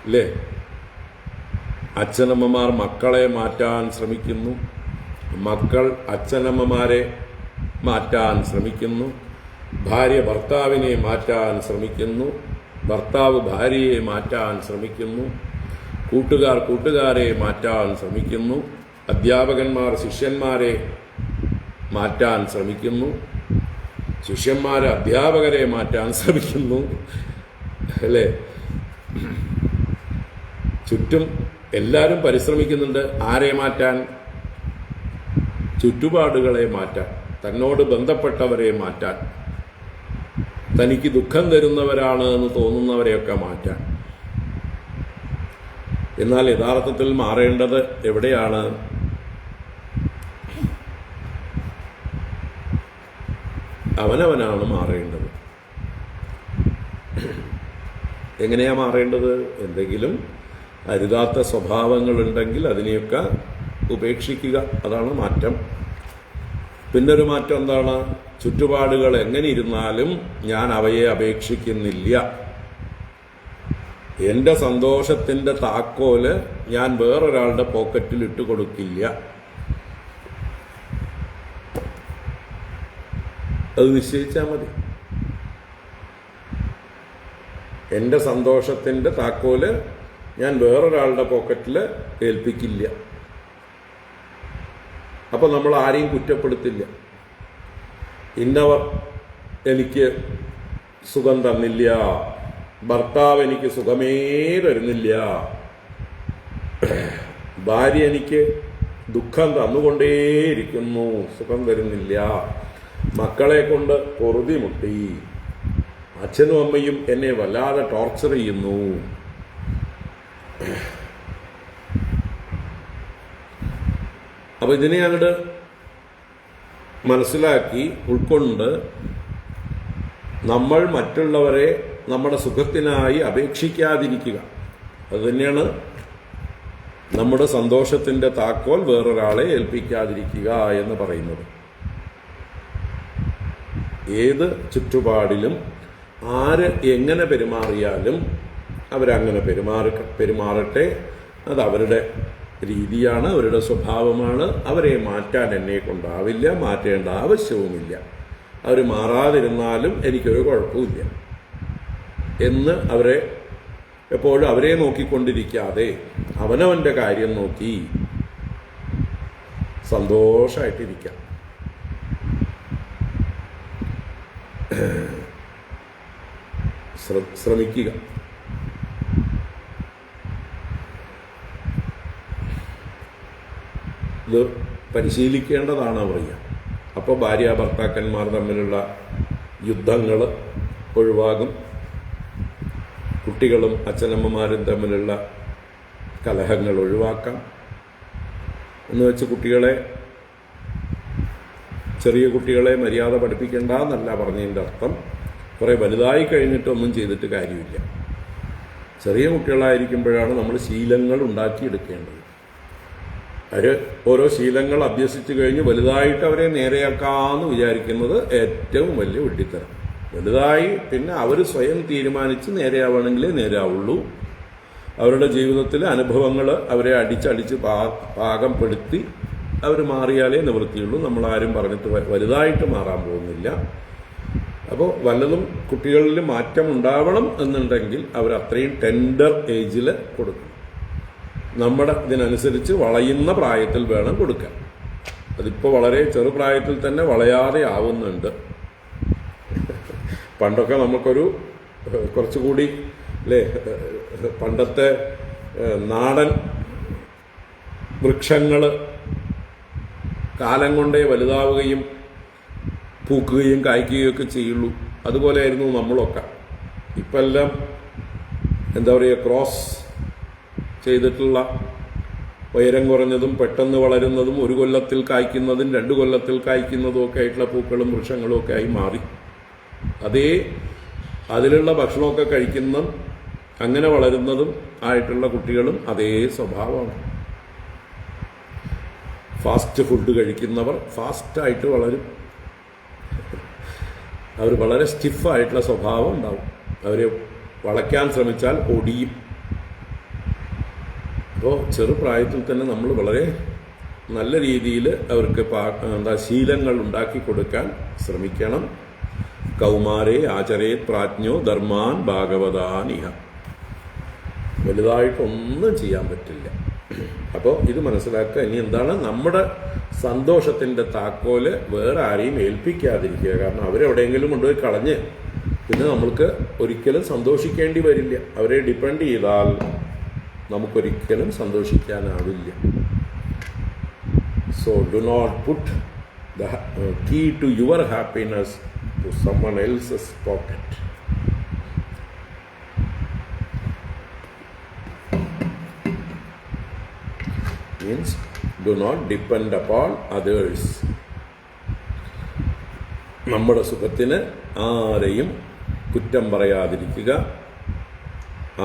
അല്ലേ? അച്ഛനമ്മമാർ മക്കളെ മാറ്റാൻ ശ്രമിക്കുന്നു, മക്കൾ അച്ഛനമ്മമാരെ മാറ്റാൻ ശ്രമിക്കുന്നു, ഭാര്യ ഭർത്താവിനെ മാറ്റാൻ ശ്രമിക്കുന്നു, ഭർത്താവ് ഭാര്യയെ മാറ്റാൻ ശ്രമിക്കുന്നു, കൂട്ടുകാർ കൂട്ടുകാരെ മാറ്റാൻ ശ്രമിക്കുന്നു, അധ്യാപകന്മാർ ശിഷ്യന്മാരെ മാറ്റാൻ ശ്രമിക്കുന്നു, ശിഷ്യന്മാർ അധ്യാപകരെ മാറ്റാൻ ശ്രമിക്കുന്നു അല്ലേ? ചുറ്റും എല്ലാവരും പരിശ്രമിക്കുന്നുണ്ട്. ആരെ മാറ്റാൻ? ചുറ്റുപാടുകളെ മാറ്റാൻ, തന്നോട് ബന്ധപ്പെട്ടവരെ മാറ്റാൻ, തനിക്ക് ദുഃഖം തരുന്നവരാണ് എന്ന് തോന്നുന്നവരെയൊക്കെ മാറ്റാൻ. എന്നാൽ യഥാർത്ഥത്തിൽ മാറേണ്ടത് എവിടെയാണ്? അവനവനാണ് മാറേണ്ടത്. എങ്ങനെയാ മാറേണ്ടത്? എന്തെങ്കിലും അരുതാത്ത സ്വഭാവങ്ങളുണ്ടെങ്കിൽ അതിനെയൊക്കെ ഉപേക്ഷിക്കുക. അതാണ് മാറ്റം. പിന്നൊരു മാറ്റം എന്താണ്? ചുറ്റുപാടുകൾ എങ്ങനെ ഇരുന്നാലും ഞാൻ അവയെ അപേക്ഷിക്കുന്നില്ല. എൻ്റെ സന്തോഷത്തിൻ്റെ താക്കോല് ഞാൻ വേറൊരാളുടെ പോക്കറ്റിൽ ഇട്ട് കൊടുക്കില്ല. അത് നിശ്ചയിച്ചാൽ മതി. എൻ്റെ സന്തോഷത്തിൻ്റെ താക്കോല് ഞാൻ വേറൊരാളുടെ പോക്കറ്റിൽ ഏൽപ്പിക്കില്ല. അപ്പൊ നമ്മൾ ആരെയും കുറ്റപ്പെടുത്തില്ല. ഇന്നവർ എനിക്ക് സുഖം തന്നില്ല, ഭർത്താവ് എനിക്ക് സുഖമേ തരുന്നില്ല, ഭാര്യ എനിക്ക് ദുഃഖം തന്നുകൊണ്ടേയിരിക്കുന്നു, സുഖം തരുന്നില്ല, മക്കളെ കൊണ്ട് പൊറുതിമുട്ടി, അച്ഛനും അമ്മയും എന്നെ വല്ലാതെ ടോർച്ചർ ചെയ്യുന്നു. അപ്പൊ ഇതിനെ അങ്ങോട്ട് മനസ്സിലാക്കി ഉൾക്കൊണ്ട് നമ്മൾ മറ്റുള്ളവരെ നമ്മുടെ സുഖത്തിനായി അപേക്ഷിക്കാതിരിക്കുക. അതുതന്നെയാണ് നമ്മുടെ സന്തോഷത്തിന്റെ താക്കോൽ വേറൊരാളെ ഏൽപ്പിക്കാതിരിക്കുക എന്ന് പറയുന്നത്. ഏത് ചുറ്റുപാടിലും ആര് എങ്ങനെ പെരുമാറിയാലും അവരങ്ങനെ പെരുമാറട്ടെ. അത് അവരുടെ രീതിയാണ്, അവരുടെ സ്വഭാവമാണ്. അവരെ മാറ്റാൻ എന്നെ കൊണ്ടാവില്ല, മാറ്റേണ്ട ആവശ്യവുമില്ല. അവർ മാറാതിരുന്നാലും എനിക്കൊരു കുഴപ്പമില്ല എന്ന് അവരെ എപ്പോഴും അവരെ നോക്കിക്കൊണ്ടിരിക്കാതെ അവനവൻ്റെ കാര്യം നോക്കി സന്തോഷമായിട്ടിരിക്കാം. ശ്രമിക്കുക. ഇത് പരിശീലിക്കേണ്ടതാണ് പറയുക. അപ്പോൾ ഭാര്യ ഭർത്താക്കന്മാർ തമ്മിലുള്ള യുദ്ധങ്ങൾ ഒഴിവാകും. കുട്ടികളും അച്ഛനമ്മമാരും തമ്മിലുള്ള കലഹങ്ങൾ ഒഴിവാക്കാം. എന്ന് വെച്ച് ചെറിയ കുട്ടികളെ മര്യാദ പഠിപ്പിക്കേണ്ട എന്നല്ല പറഞ്ഞതിൻ്റെ അർത്ഥം. കുറേ വലുതായി കഴിഞ്ഞിട്ടൊന്നും ചെയ്തിട്ട് കാര്യമില്ല. ചെറിയ കുട്ടികളായിരിക്കുമ്പോഴാണ് നമ്മൾ ശീലങ്ങൾ ഉണ്ടാക്കിയെടുക്കേണ്ടത്. ഓരോ ശീലങ്ങൾ അഭ്യസിച്ചു കഴിഞ്ഞ് വലുതായിട്ട് അവരെ നേരെയാക്കാമെന്ന് വിചാരിക്കുന്നത് ഏറ്റവും വലിയ വിഡ്ഢിത്തരം. വലുതായി പിന്നെ അവർ സ്വയം തീരുമാനിച്ച് നേരെയാവണമെങ്കിലേ നേരെയാവുള്ളൂ. അവരുടെ ജീവിതത്തിലെ അനുഭവങ്ങൾ അവരെ അടിച്ചടിച്ച് പാകപ്പെടുത്തി അവർ മാറിയാലേ നിവൃത്തിയുള്ളൂ. നമ്മളാരും പറഞ്ഞിട്ട് വലുതായിട്ട് മാറാൻ പോകുന്നില്ല. അപ്പോൾ വല്ലതും കുട്ടികളിൽ മാറ്റം ഉണ്ടാവണം എന്നുണ്ടെങ്കിൽ അവർ അത്രയും ടെൻഡർ ഏജിൽ കൊടുക്കും. നമ്മുടെ ഇതിനനുസരിച്ച് വളയുന്ന പ്രായത്തിൽ വേണം കൊടുക്കാൻ. അതിപ്പോൾ വളരെ ചെറുപ്രായത്തിൽ തന്നെ വളയാതെ ആവുന്നുണ്ട്. പണ്ടൊക്കെ നമുക്കൊരു കുറച്ചുകൂടി അല്ലേ, പണ്ടത്തെ നാടൻ വൃക്ഷങ്ങൾ കാലം കൊണ്ടേ വലുതാവുകയും പൂക്കുകയും കായ്ക്കുകയും ഒക്കെ ചെയ്യുള്ളൂ. അതുപോലെയായിരുന്നു നമ്മളൊക്കെ. ഇപ്പം എല്ലാം എന്താ പറയുക, ക്രോസ് ചെയ്തിട്ടുള്ള ഉയരം കുറഞ്ഞതും പെട്ടെന്ന് വളരുന്നതും 1 കൊല്ലത്തിൽ കായ്ക്കുന്നതും 2 കൊല്ലത്തിൽ കായ്ക്കുന്നതും ഒക്കെ ആയിട്ടുള്ള പൂക്കളും വൃക്ഷങ്ങളും ഒക്കെ ആയി മാറി. അതിലുള്ള ഭക്ഷണമൊക്കെ കഴിക്കുന്ന അങ്ങനെ വളരുന്നതും ആയിട്ടുള്ള കുട്ടികളും അതേ സ്വഭാവമാണ്. ഫാസ്റ്റ് ഫുഡ് കഴിക്കുന്നവർ ഫാസ്റ്റായിട്ട് വളരും. അവർ വളരെ സ്റ്റിഫായിട്ടുള്ള സ്വഭാവം ഉണ്ടാവും. അവരെ വളയ്ക്കാൻ ശ്രമിച്ചാൽ ഒടിയും. അപ്പോൾ ചെറുപ്രായത്തിൽ തന്നെ നമ്മൾ വളരെ നല്ല രീതിയിൽ അവർക്ക് ശീലങ്ങൾ ഉണ്ടാക്കി കൊടുക്കാൻ ശ്രമിക്കണം. കൗമാരേ ആചരേ പ്രാജ്ഞോ ധർമാൻ ഭാഗവതാനിഹ. വലുതായിട്ടൊന്നും ചെയ്യാൻ പറ്റില്ല. അപ്പോൾ ഇത് മനസ്സിലാക്കുക. ഇനി എന്താണ് നമ്മുടെ സന്തോഷത്തിൻ്റെ താക്കോല് വേറെ ആരെയും ഏൽപ്പിക്കാതിരിക്കുക. കാരണം അവരെവിടെയെങ്കിലും കൊണ്ടുപോയി കളഞ്ഞ് പിന്നെ നമ്മൾക്ക് ഒരിക്കലും സന്തോഷിക്കേണ്ടി വരില്ല. അവരെ ഡിപ്പെൻഡ് ചെയ്താൽ നമുക്കൊരിക്കലും സന്തോഷിക്കാനാവില്ല. So do not put the key to your happiness to someone else's pocket. Means do not depend upon others. നമ്മുടെ സുഖത്തിന് ആരെയും കുറ്റം പറയാതിരിക്കുക,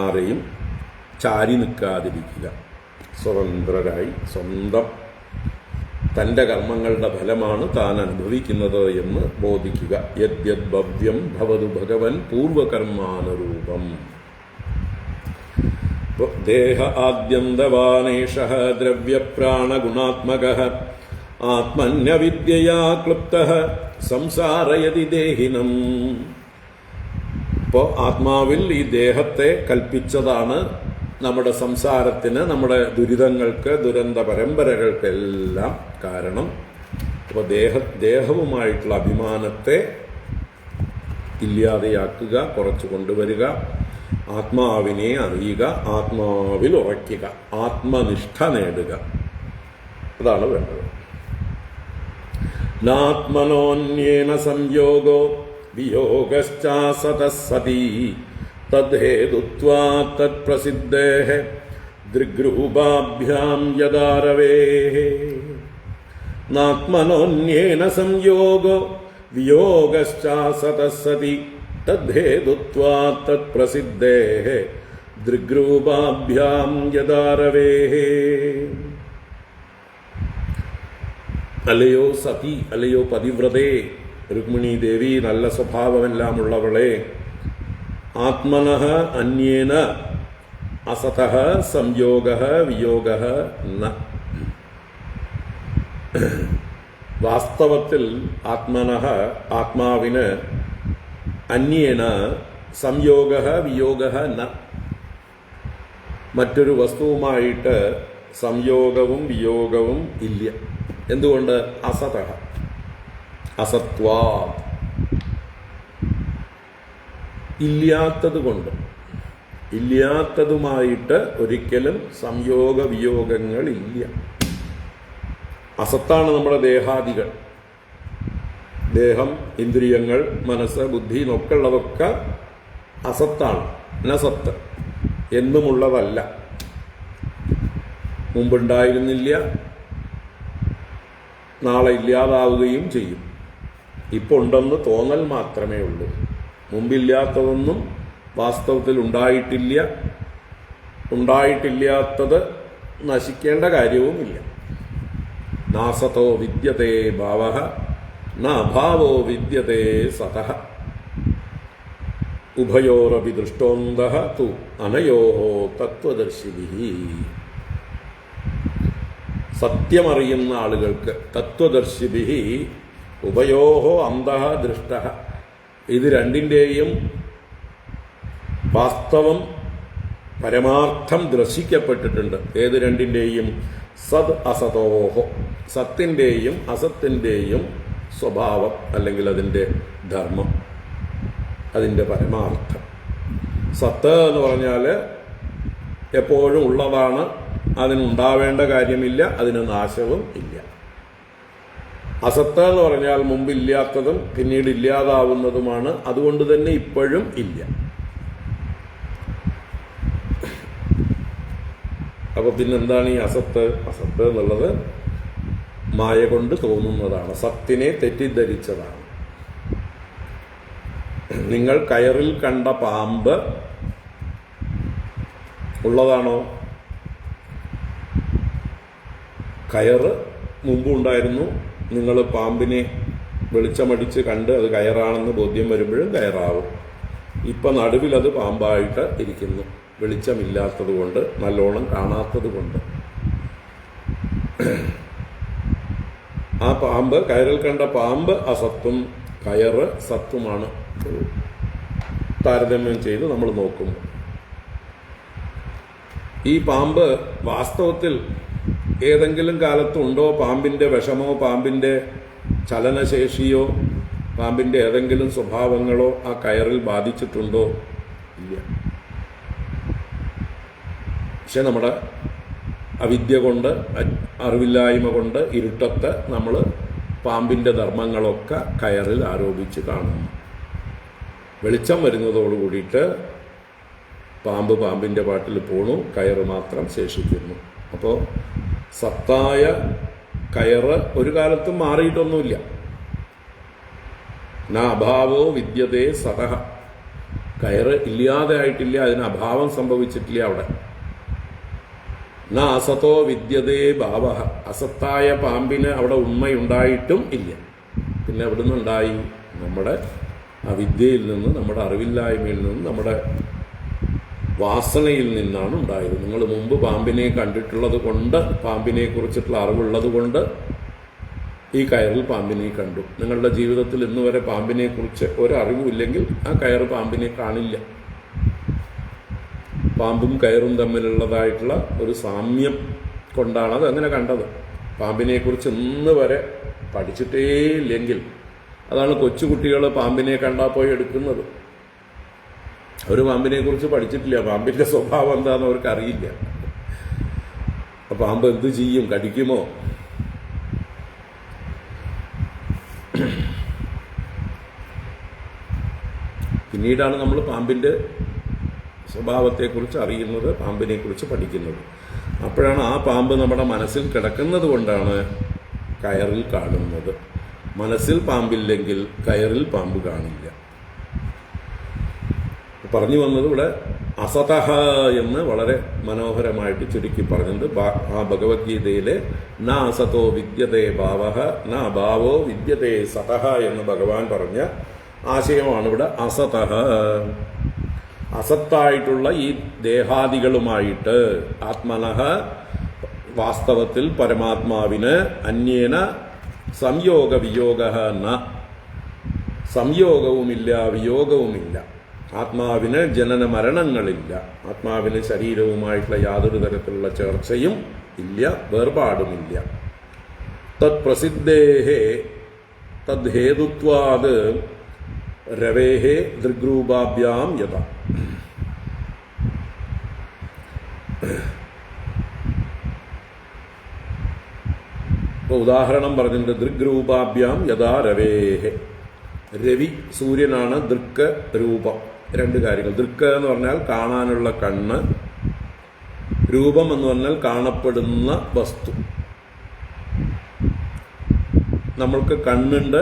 ആരെയും ചാരി നിൽക്കാതിരിക്കുക. സ്വതന്ത്രരായി സ്വന്തം തൻ്റെ കർമ്മങ്ങളുടെ ഫലമാണ് താൻ അനുഭവിക്കുന്നത് എന്ന് ബോധിക്കുക. യദ്യത് ഭവ്യം ഭവതു ഭഗവൻ പൂർവകർമാനുരൂപം. ദേഹ ആദ്യന്തവാനേഷഃ ദ്രവ്യപ്രാണഗുണാത്മകഃ ആത്മന്യവിദ്യയാ ക്ലുപ്തഃ സംസാരയതി ദേഹിനം. ഇപ്പോൾ ആത്മാവിൽ ഈ ദേഹത്തെ കൽപ്പിച്ചതാണ് നമ്മുടെ സംസാരത്തിന്, നമ്മുടെ ദുരിതങ്ങൾക്ക്, ദുരന്ത പരമ്പരകൾക്കെല്ലാം കാരണം. അപ്പോൾ ദേഹവുമായിട്ടുള്ള അഭിമാനത്തെ ഇല്ലാതെയാക്കുക, കുറച്ചു കൊണ്ടുവരിക. ആത്മാവിനെ അറിയുക, ആത്മാവിൽ ഉറയ്ക്കുക, ആത്മനിഷ്ഠ നേടുക. അതാണ് വേണ്ടത്. നാത്മനോന്യേന സംയോഗോ വിയോഗശ്ചാസതഃ സതി തദ്ഹേതുത്വാത് തത്പ്രസിദ്ധേഃ ദൃഗ്രൂപാഭ്യാം യദാരവേഃ. നാത്മനോന്യേന സംയോഗോ വിയോഗശ്ചാസതഃ സതി തദ്ഹേതുത്വാത് തത്പ്രസിദ്ധേഃ ദൃഗ്രൂപാഭ്യാം യദാരവേഃ. അല്ലയോ സതി, അല്ലയോ പതിവ്രതേ, രുക്മിണീ ദേവി, നല്ല സ്വഭാവമെല്ലാം ഉള്ളവളെ, ആത്മനഃ അന്യേന അസതഃ സംയോഗഃ വിയോഗഃ ന. വാസ്തവത്തിൽ ആത്മനഃ ആത്മാവിന് അന്യേന സംയോഗഃ വിയോഗഃ ന. മറ്റൊരു വസ്തുവുമായിട്ട് സംയോഗവും വിയോഗവും ഇല്ല. എന്തുകൊണ്ട്? അസതഃ, അസത്വാ, ഇല്ലാത്തത് കൊണ്ട്. ഇല്ലാത്തതുമായിട്ട് ഒരിക്കലും സംയോഗ വിയോഗങ്ങളില്ല. അസത്താണ് നമ്മുടെ ദേഹാദികൾ. ദേഹം, ഇന്ദ്രിയങ്ങൾ, മനസ്സ്, ബുദ്ധി എന്നൊക്കെ ഉള്ളതൊക്കെ അസത്താണ്. നസത്ത്, എന്നുമുള്ളതല്ല. മുമ്പുണ്ടായിരുന്നില്ല, നാളെ ഇല്ലാതാവുകയും ചെയ്യും. ഇപ്പോൾ ഉണ്ടെന്ന് തോന്നൽ മാത്രമേ ഉള്ളൂ. മുമ്പില്ലാത്തതൊന്നും വാസ്തവത്തിൽ ഉണ്ടായിട്ടില്ല. ഉണ്ടായിട്ടില്ലാത്തത് നശിക്കേണ്ട കാര്യവുമില്ല. നാസതോ വിദ്യതേ ഭാവഃ ന അഭാവോ വിദ്യതേ സതഃ. ഉഭയോരപി ദൃഷ്ടോന്തഃ തു അനയോഃ തത്വദർശിഭിഃ. സത്യമറിയുന്ന ആളുകൾക്ക് തത്വദർശിഭിഃ ഉഭയോഃ അന്തഃ ദൃഷ്ടഃ. ഇത് രണ്ടിൻ്റെയും വാസ്തവം പരമാർത്ഥം ദർശിക്കപ്പെട്ടിട്ടുണ്ട്. ഏത് രണ്ടിൻ്റെയും? സത് അസതോഹോ, സത്തിൻ്റെയും അസത്തിൻ്റെയും സ്വഭാവം അല്ലെങ്കിൽ അതിൻ്റെ ധർമ്മം, അതിൻ്റെ പരമാർത്ഥം. സത്ത് എന്ന് പറഞ്ഞാൽ എപ്പോഴും ഉള്ളതാണ്, അതിനുണ്ടാവേണ്ട കാര്യമില്ല, അതിന് നാശവും ഇല്ല. അസത്ത് എന്ന് പറഞ്ഞാൽ മുമ്പില്ലാത്തതും പിന്നീട് ഇല്ലാതാവുന്നതുമാണ്, അതുകൊണ്ട് തന്നെ ഇപ്പോഴും ഇല്ല. അപ്പൊ പിന്നെന്താണ് ഈ അസത്ത്? അസത്ത് എന്നുള്ളത് മായ കൊണ്ട് തോന്നുന്നതാണ്, സത്തിനെ തെറ്റിദ്ധരിച്ചതാണ്. നിങ്ങൾ കയറിൽ കണ്ട പാമ്പ് ഉള്ളതാണോ? കയറ് മുമ്പുണ്ടായിരുന്നു, നിങ്ങൾ പാമ്പിനെ വെളിച്ചമടിച്ച് കണ്ട് അത് കയറാണെന്ന് ബോധ്യം വരുമ്പോഴും കയറാവും. ഇപ്പം നടുവിലത് പാമ്പായിട്ട് ഇരിക്കുന്നു, വെളിച്ചമില്ലാത്തത് കൊണ്ട്, നല്ലോണം കാണാത്തത് കൊണ്ട്. ആ പാമ്പ്, കയറിൽ കണ്ട പാമ്പ് അസത്തും കയറ് സത്തുമാണ് താരതമ്യം ചെയ്ത് നമ്മൾ നോക്കുമ്പോൾ. ഈ പാമ്പ് വാസ്തവത്തിൽ ഏതെങ്കിലും കാലത്തുണ്ടോ? പാമ്പിൻ്റെ വിഷമോ പാമ്പിൻ്റെ ചലനശേഷിയോ പാമ്പിൻ്റെ ഏതെങ്കിലും സ്വഭാവങ്ങളോ ആ കയറിൽ ബാധിച്ചിട്ടുണ്ടോ? ഇല്ല. പക്ഷെ നമ്മുടെ അവിദ്യ കൊണ്ട്, അറിവില്ലായ്മ കൊണ്ട്, ഇരുട്ടത്ത് നമ്മൾ പാമ്പിൻ്റെ ധർമ്മങ്ങളൊക്കെ കയറിൽ ആരോപിച്ച് കാണുന്നു. വെളിച്ചം വരുന്നതോടു കൂടിയിട്ട് പാമ്പ് പാമ്പിൻ്റെ പാട്ടിൽ പോണു, കയറ് മാത്രം ശേഷിക്കുന്നു. അപ്പോൾ സത്തായ കയറ് ഒരു കാലത്തും മാറിയിട്ടൊന്നുമില്ല. ന അഭാവോ വിദ്യതേ സതഹ. കയറ് ഇല്ലാതെ ആയിട്ടില്ല, അതിന് അഭാവം സംഭവിച്ചിട്ടില്ല അവിടെ. ന അസതോ വിദ്യതേ ഭാവഃ. അസത്തായ പാമ്പിന് അവിടെ ഉണ്മയുണ്ടായിട്ടും ഇല്ല. പിന്നെ എവിടെ നിന്നുണ്ടായി? നമ്മുടെ അവിദ്യയിൽ നിന്ന്, നമ്മുടെ അറിവില്ലായ്മയിൽ നിന്ന്, നമ്മുടെ വാസനയിൽ നിന്നാണ് ഉണ്ടായത്. നിങ്ങൾ മുമ്പ് പാമ്പിനെ കണ്ടിട്ടുള്ളത് കൊണ്ട്, പാമ്പിനെ കുറിച്ചിട്ടുള്ള അറിവുള്ളത് കൊണ്ട് ഈ കയറിൽ പാമ്പിനെ കണ്ടു. നിങ്ങളുടെ ജീവിതത്തിൽ ഇന്ന് വരെ പാമ്പിനെ കുറിച്ച് ഒരറിവുമില്ലെങ്കിൽ ആ കയറ് പാമ്പിനെ കാണില്ല. പാമ്പും കയറും തമ്മിലുള്ളതായിട്ടുള്ള ഒരു സാമ്യം കൊണ്ടാണ് അത് അങ്ങനെ കണ്ടത്. പാമ്പിനെ കുറിച്ച് ഇന്ന് വരെ പഠിച്ചിട്ടേ ഇല്ലെങ്കിൽ, അതാണ് കൊച്ചുകുട്ടികൾ പാമ്പിനെ കണ്ടാൽ പോയി എടുക്കുന്നത്. അവർ പാമ്പിനെ കുറിച്ച് പഠിച്ചിട്ടില്ല, പാമ്പിൻ്റെ സ്വഭാവം എന്താണെന്ന് അവർക്ക് അറിയില്ല. പാമ്പ് എന്ത് ചെയ്യും? കടിക്കുമോ? പിന്നീടാണ് നമ്മൾ പാമ്പിൻ്റെ സ്വഭാവത്തെക്കുറിച്ച് അറിയുന്നത്, പാമ്പിനെ കുറിച്ച് പഠിക്കുന്നത്. അപ്പോഴാണ് ആ പാമ്പ് നമ്മുടെ മനസ്സിൽ കിടക്കുന്നത് കൊണ്ടാണ് കയറിൽ കാണുന്നത്. മനസ്സിൽ പാമ്പില്ലെങ്കിൽ കയറിൽ പാമ്പ് കാണില്ല. പറഞ്ഞു വന്നത് ഇവിടെ അസതഹ എന്ന് വളരെ മനോഹരമായിട്ട് ചുരുക്കി പറഞ്ഞിട്ടുണ്ട്. ആ ഭഗവത്ഗീതയിലെ ന അസതോ വിദ്യതേ ഭാവഃ ന അഭാവോ വിദ്യതേ സതഹ എന്ന് ഭഗവാൻ പറഞ്ഞ ആശയമാണ് ഇവിടെ അസതഹ. അസത്തായിട്ടുള്ള ഈ ദേഹാദികളുമായിട്ട് ആത്മനഃ, വാസ്തവത്തിൽ പരമാത്മാവിന് അന്യേന സംയോഗ വിയോഗഃ ന, സംയോഗവുമില്ല വിയോഗവുമില്ല. ആത്മാവിന് ജനന മരണങ്ങളില്ല. ആത്മാവിന് ശരീരവുമായിട്ടുള്ള യാതൊരു തരത്തിലുള്ള ചേർച്ചയും ഇല്ല, വേർപാടുമില്ല. തത് പ്രസിദ്ധേഹേ തദ്ഹേതുത്വാത് രവേഹേ ദൃഗ്രൂപാഭ്യാം യഥാ. ഇപ്പോൾ ഉദാഹരണം പറഞ്ഞിട്ടുണ്ട്. ദൃഗ്രൂപാഭ്യാം യഥാ രവേഹേ. രവി, സൂര്യനാണ് ദൃക്ക് രൂപം. രണ്ട് കാര്യങ്ങൾ. ദൃക്ക് എന്ന് പറഞ്ഞാൽ കാണാനുള്ള കണ്ണ്, രൂപം എന്ന് പറഞ്ഞാൽ കാണപ്പെടുന്ന വസ്തു. നമ്മൾക്ക് കണ്ണുണ്ട്,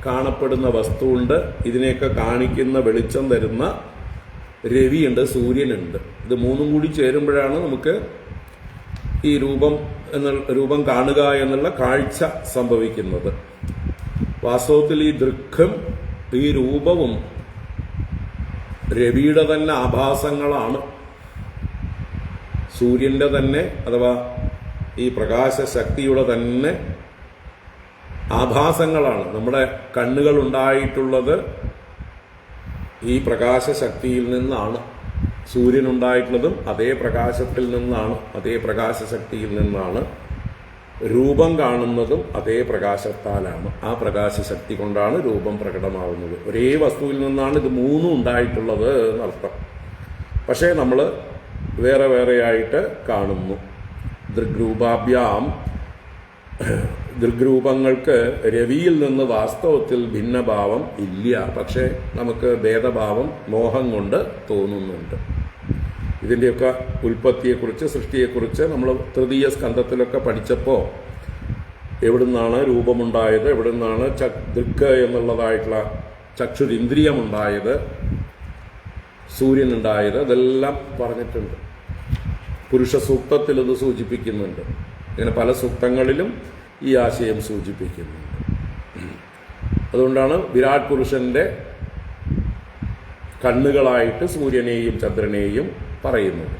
കാണപ്പെടുന്ന വസ്തുവുണ്ട്, ഇതിനെയൊക്കെ കാണിക്കുന്ന വെളിച്ചം തരുന്ന രവിയുണ്ട്, സൂര്യനുണ്ട്. ഇത് മൂന്നും കൂടി ചേരുമ്പോഴാണ് നമുക്ക് ഈ രൂപം കാണുക എന്നുള്ള കാഴ്ച സംഭവിക്കുന്നത്. വാസ്തവത്തിൽ ഈ ദൃക്കും ഈ രൂപവും രവിയുടെ തന്നെ ആഭാസങ്ങളാണ്, സൂര്യന്റെ തന്നെ അഥവാ ഈ പ്രകാശശക്തിയുടെ തന്നെ ആഭാസങ്ങളാണ്. നമ്മുടെ കണ്ണുകൾ ഉണ്ടായിട്ടുള്ളത് ഈ പ്രകാശശക്തിയിൽ നിന്നാണ്. സൂര്യനുണ്ടായിട്ടുള്ളതും അതേ പ്രകാശത്തിൽ നിന്നാണ്, അതേ പ്രകാശശക്തിയിൽ നിന്നാണ്. രൂപം കാണുന്നതും അതേ പ്രകാശത്താലാണ്. ആ പ്രകാശശക്തി കൊണ്ടാണ് രൂപം പ്രകടമാവുന്നത്. ഒരേ വസ്തുവിൽ നിന്നാണ് ഇത് മൂന്നും ഉണ്ടായിട്ടുള്ളത് എന്നർത്ഥം. പക്ഷേ നമ്മൾ വേറെ വേറെയായിട്ട് കാണുന്നു. ദൃഗ്രൂപാഭ്യാം, ദൃഗ്രൂപങ്ങൾക്ക് രവിയിൽ നിന്ന് വാസ്തവത്തിൽ ഭിന്നഭാവം ഇല്ല. പക്ഷേ നമുക്ക് ഭേദഭാവം മോഹം കൊണ്ട് തോന്നുന്നുണ്ട്. ഇതിൻ്റെയൊക്കെ ഉൽപ്പത്തിയെക്കുറിച്ച്, സൃഷ്ടിയെക്കുറിച്ച് നമ്മൾ തൃതീയ സ്കന്ധത്തിലൊക്കെ പഠിച്ചപ്പോൾ എവിടുന്നാണ് രൂപമുണ്ടായത്, എവിടുന്നാണ് ദൃക്ക് എന്നുള്ളതായിട്ടുള്ള ചക്ഷുരിന്ദ്രിയമുണ്ടായത്, സൂര്യനുണ്ടായത്, ഇതെല്ലാം പറഞ്ഞിട്ടുണ്ട്. പുരുഷ സൂക്തത്തിൽ ഇത് സൂചിപ്പിക്കുന്നുണ്ട്. ഇങ്ങനെ പല സൂക്തങ്ങളിലും ഈ ആശയം സൂചിപ്പിക്കുന്നുണ്ട്. അതുകൊണ്ടാണ് വിരാട് പുരുഷന്റെ കണ്ണുകളായിട്ട് സൂര്യനെയും ചന്ദ്രനെയും പറയുന്നത്.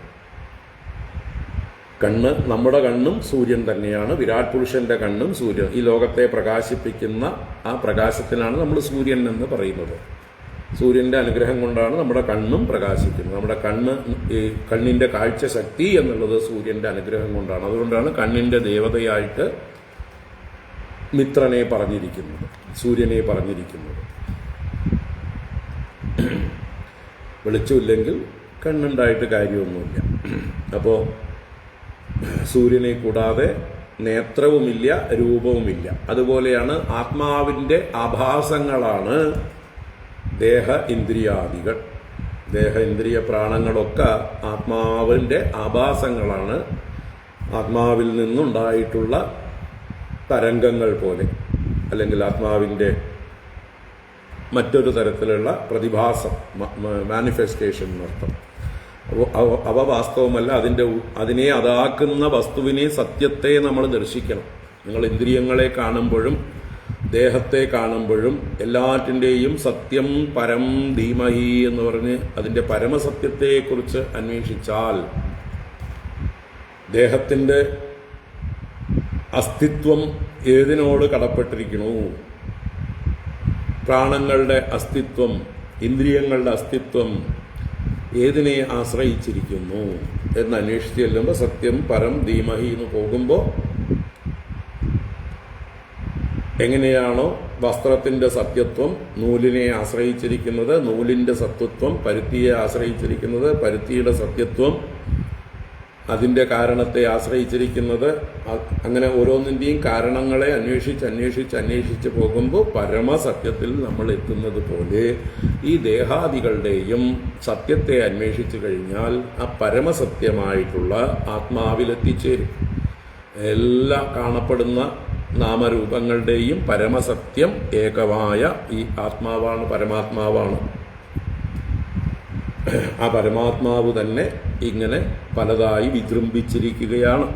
കണ്ണ്, നമ്മുടെ കണ്ണും സൂര്യൻ തന്നെയാണ്. വിരാട് പുരുഷന്റെ കണ്ണും സൂര്യൻ. ഈ ലോകത്തെ പ്രകാശിപ്പിക്കുന്ന ആ പ്രകാശത്തിനാണ് നമ്മൾ സൂര്യൻ എന്ന് പറയുന്നത്. സൂര്യന്റെ അനുഗ്രഹം കൊണ്ടാണ് നമ്മുടെ കണ്ണും പ്രകാശിക്കുന്നത്. നമ്മുടെ ഈ കണ്ണിന്റെ കാഴ്ച ശക്തി എന്നുള്ളത് സൂര്യന്റെ അനുഗ്രഹം കൊണ്ടാണ്. അതുകൊണ്ടാണ് കണ്ണിന്റെ ദേവതയായിട്ട് മിത്രനെ പറഞ്ഞിരിക്കുന്നത്, സൂര്യനെ പറഞ്ഞിരിക്കുന്നത്. വെളിച്ചമില്ലെങ്കിൽ കണ്ണുണ്ടായിട്ട് കാര്യമൊന്നുമില്ല. അപ്പോൾ സൂര്യനെ കൂടാതെ നേത്രവുമില്ല, രൂപവുമില്ല. അതുപോലെയാണ് ആത്മാവിൻ്റെ ആഭാസങ്ങളാണ് ദേഹ ഇന്ദ്രിയാദികൾ. ദേഹ ഇന്ദ്രിയ പ്രാണങ്ങളൊക്കെ ആത്മാവിൻ്റെ ആഭാസങ്ങളാണ്. ആത്മാവിൽ നിന്നുണ്ടായിട്ടുള്ള തരംഗങ്ങൾ പോലെ, അല്ലെങ്കിൽ ആത്മാവിൻ്റെ മറ്റൊരു തരത്തിലുള്ള പ്രതിഭാസം, മാനിഫെസ്റ്റേഷൻ എന്നർത്ഥം. അവ വാസ്തവമല്ല. അതിനെ അതാക്കുന്ന വസ്തുവിനെ, സത്യത്തെ നമ്മൾ ദർശിക്കണം. നിങ്ങൾ ഇന്ദ്രിയങ്ങളെ കാണുമ്പോഴും ദേഹത്തെ കാണുമ്പോഴും എല്ലാറ്റിൻ്റെയും സത്യം പരം ധീമഹി എന്ന് പറഞ്ഞ് അതിൻ്റെ പരമസത്യത്തെക്കുറിച്ച് അന്വേഷിച്ചാൽ ദേഹത്തിൻ്റെ അസ്തിത്വം ഏതിനോട് കടപ്പെട്ടിരിക്കണു, പ്രാണങ്ങളുടെ അസ്തിത്വം, ഇന്ദ്രിയങ്ങളുടെ അസ്തിത്വം ഏതിനെ ആശ്രയിച്ചിരിക്കുന്നു എന്ന് അന്വേഷിച്ച് ചെല്ലുമ്പോൾ സത്യം പരം ധീമഹി എന്ന് പോകുമ്പോൾ എങ്ങനെയാണോ വസ്ത്രത്തിൻ്റെ സത്യത്വം നൂലിനെ ആശ്രയിച്ചിരിക്കുന്നത്, നൂലിൻ്റെ സത്യത്വം പരുത്തിയെ ആശ്രയിച്ചിരിക്കുന്നത്, പരുത്തിയുടെ സത്യത്വം അതിൻ്റെ കാരണത്തെ ആശ്രയിച്ചിരിക്കുന്നത്, അങ്ങനെ ഓരോന്നിൻ്റെയും കാരണങ്ങളെ അന്വേഷിച്ച് പോകുമ്പോൾ പരമസത്യത്തിൽ നമ്മൾ എത്തുന്നത് പോലെ ഈ ദേഹാദികളുടെയും സത്യത്തെ അന്വേഷിച്ചു കഴിഞ്ഞാൽ ആ പരമസത്യമായിട്ടുള്ള ആത്മാവിലെത്തിച്ചേരും. എല്ലാ കാണപ്പെടുന്ന നാമരൂപങ്ങളുടെയും പരമസത്യം ഏകമായ ഈ ആത്മാവാണ്, പരമാത്മാവാണ്. ആ പരമാത്മാവ് തന്നെ ഇങ്ങനെ പലതായി വിജൃംഭിച്ചിരിക്കുകയാണ്.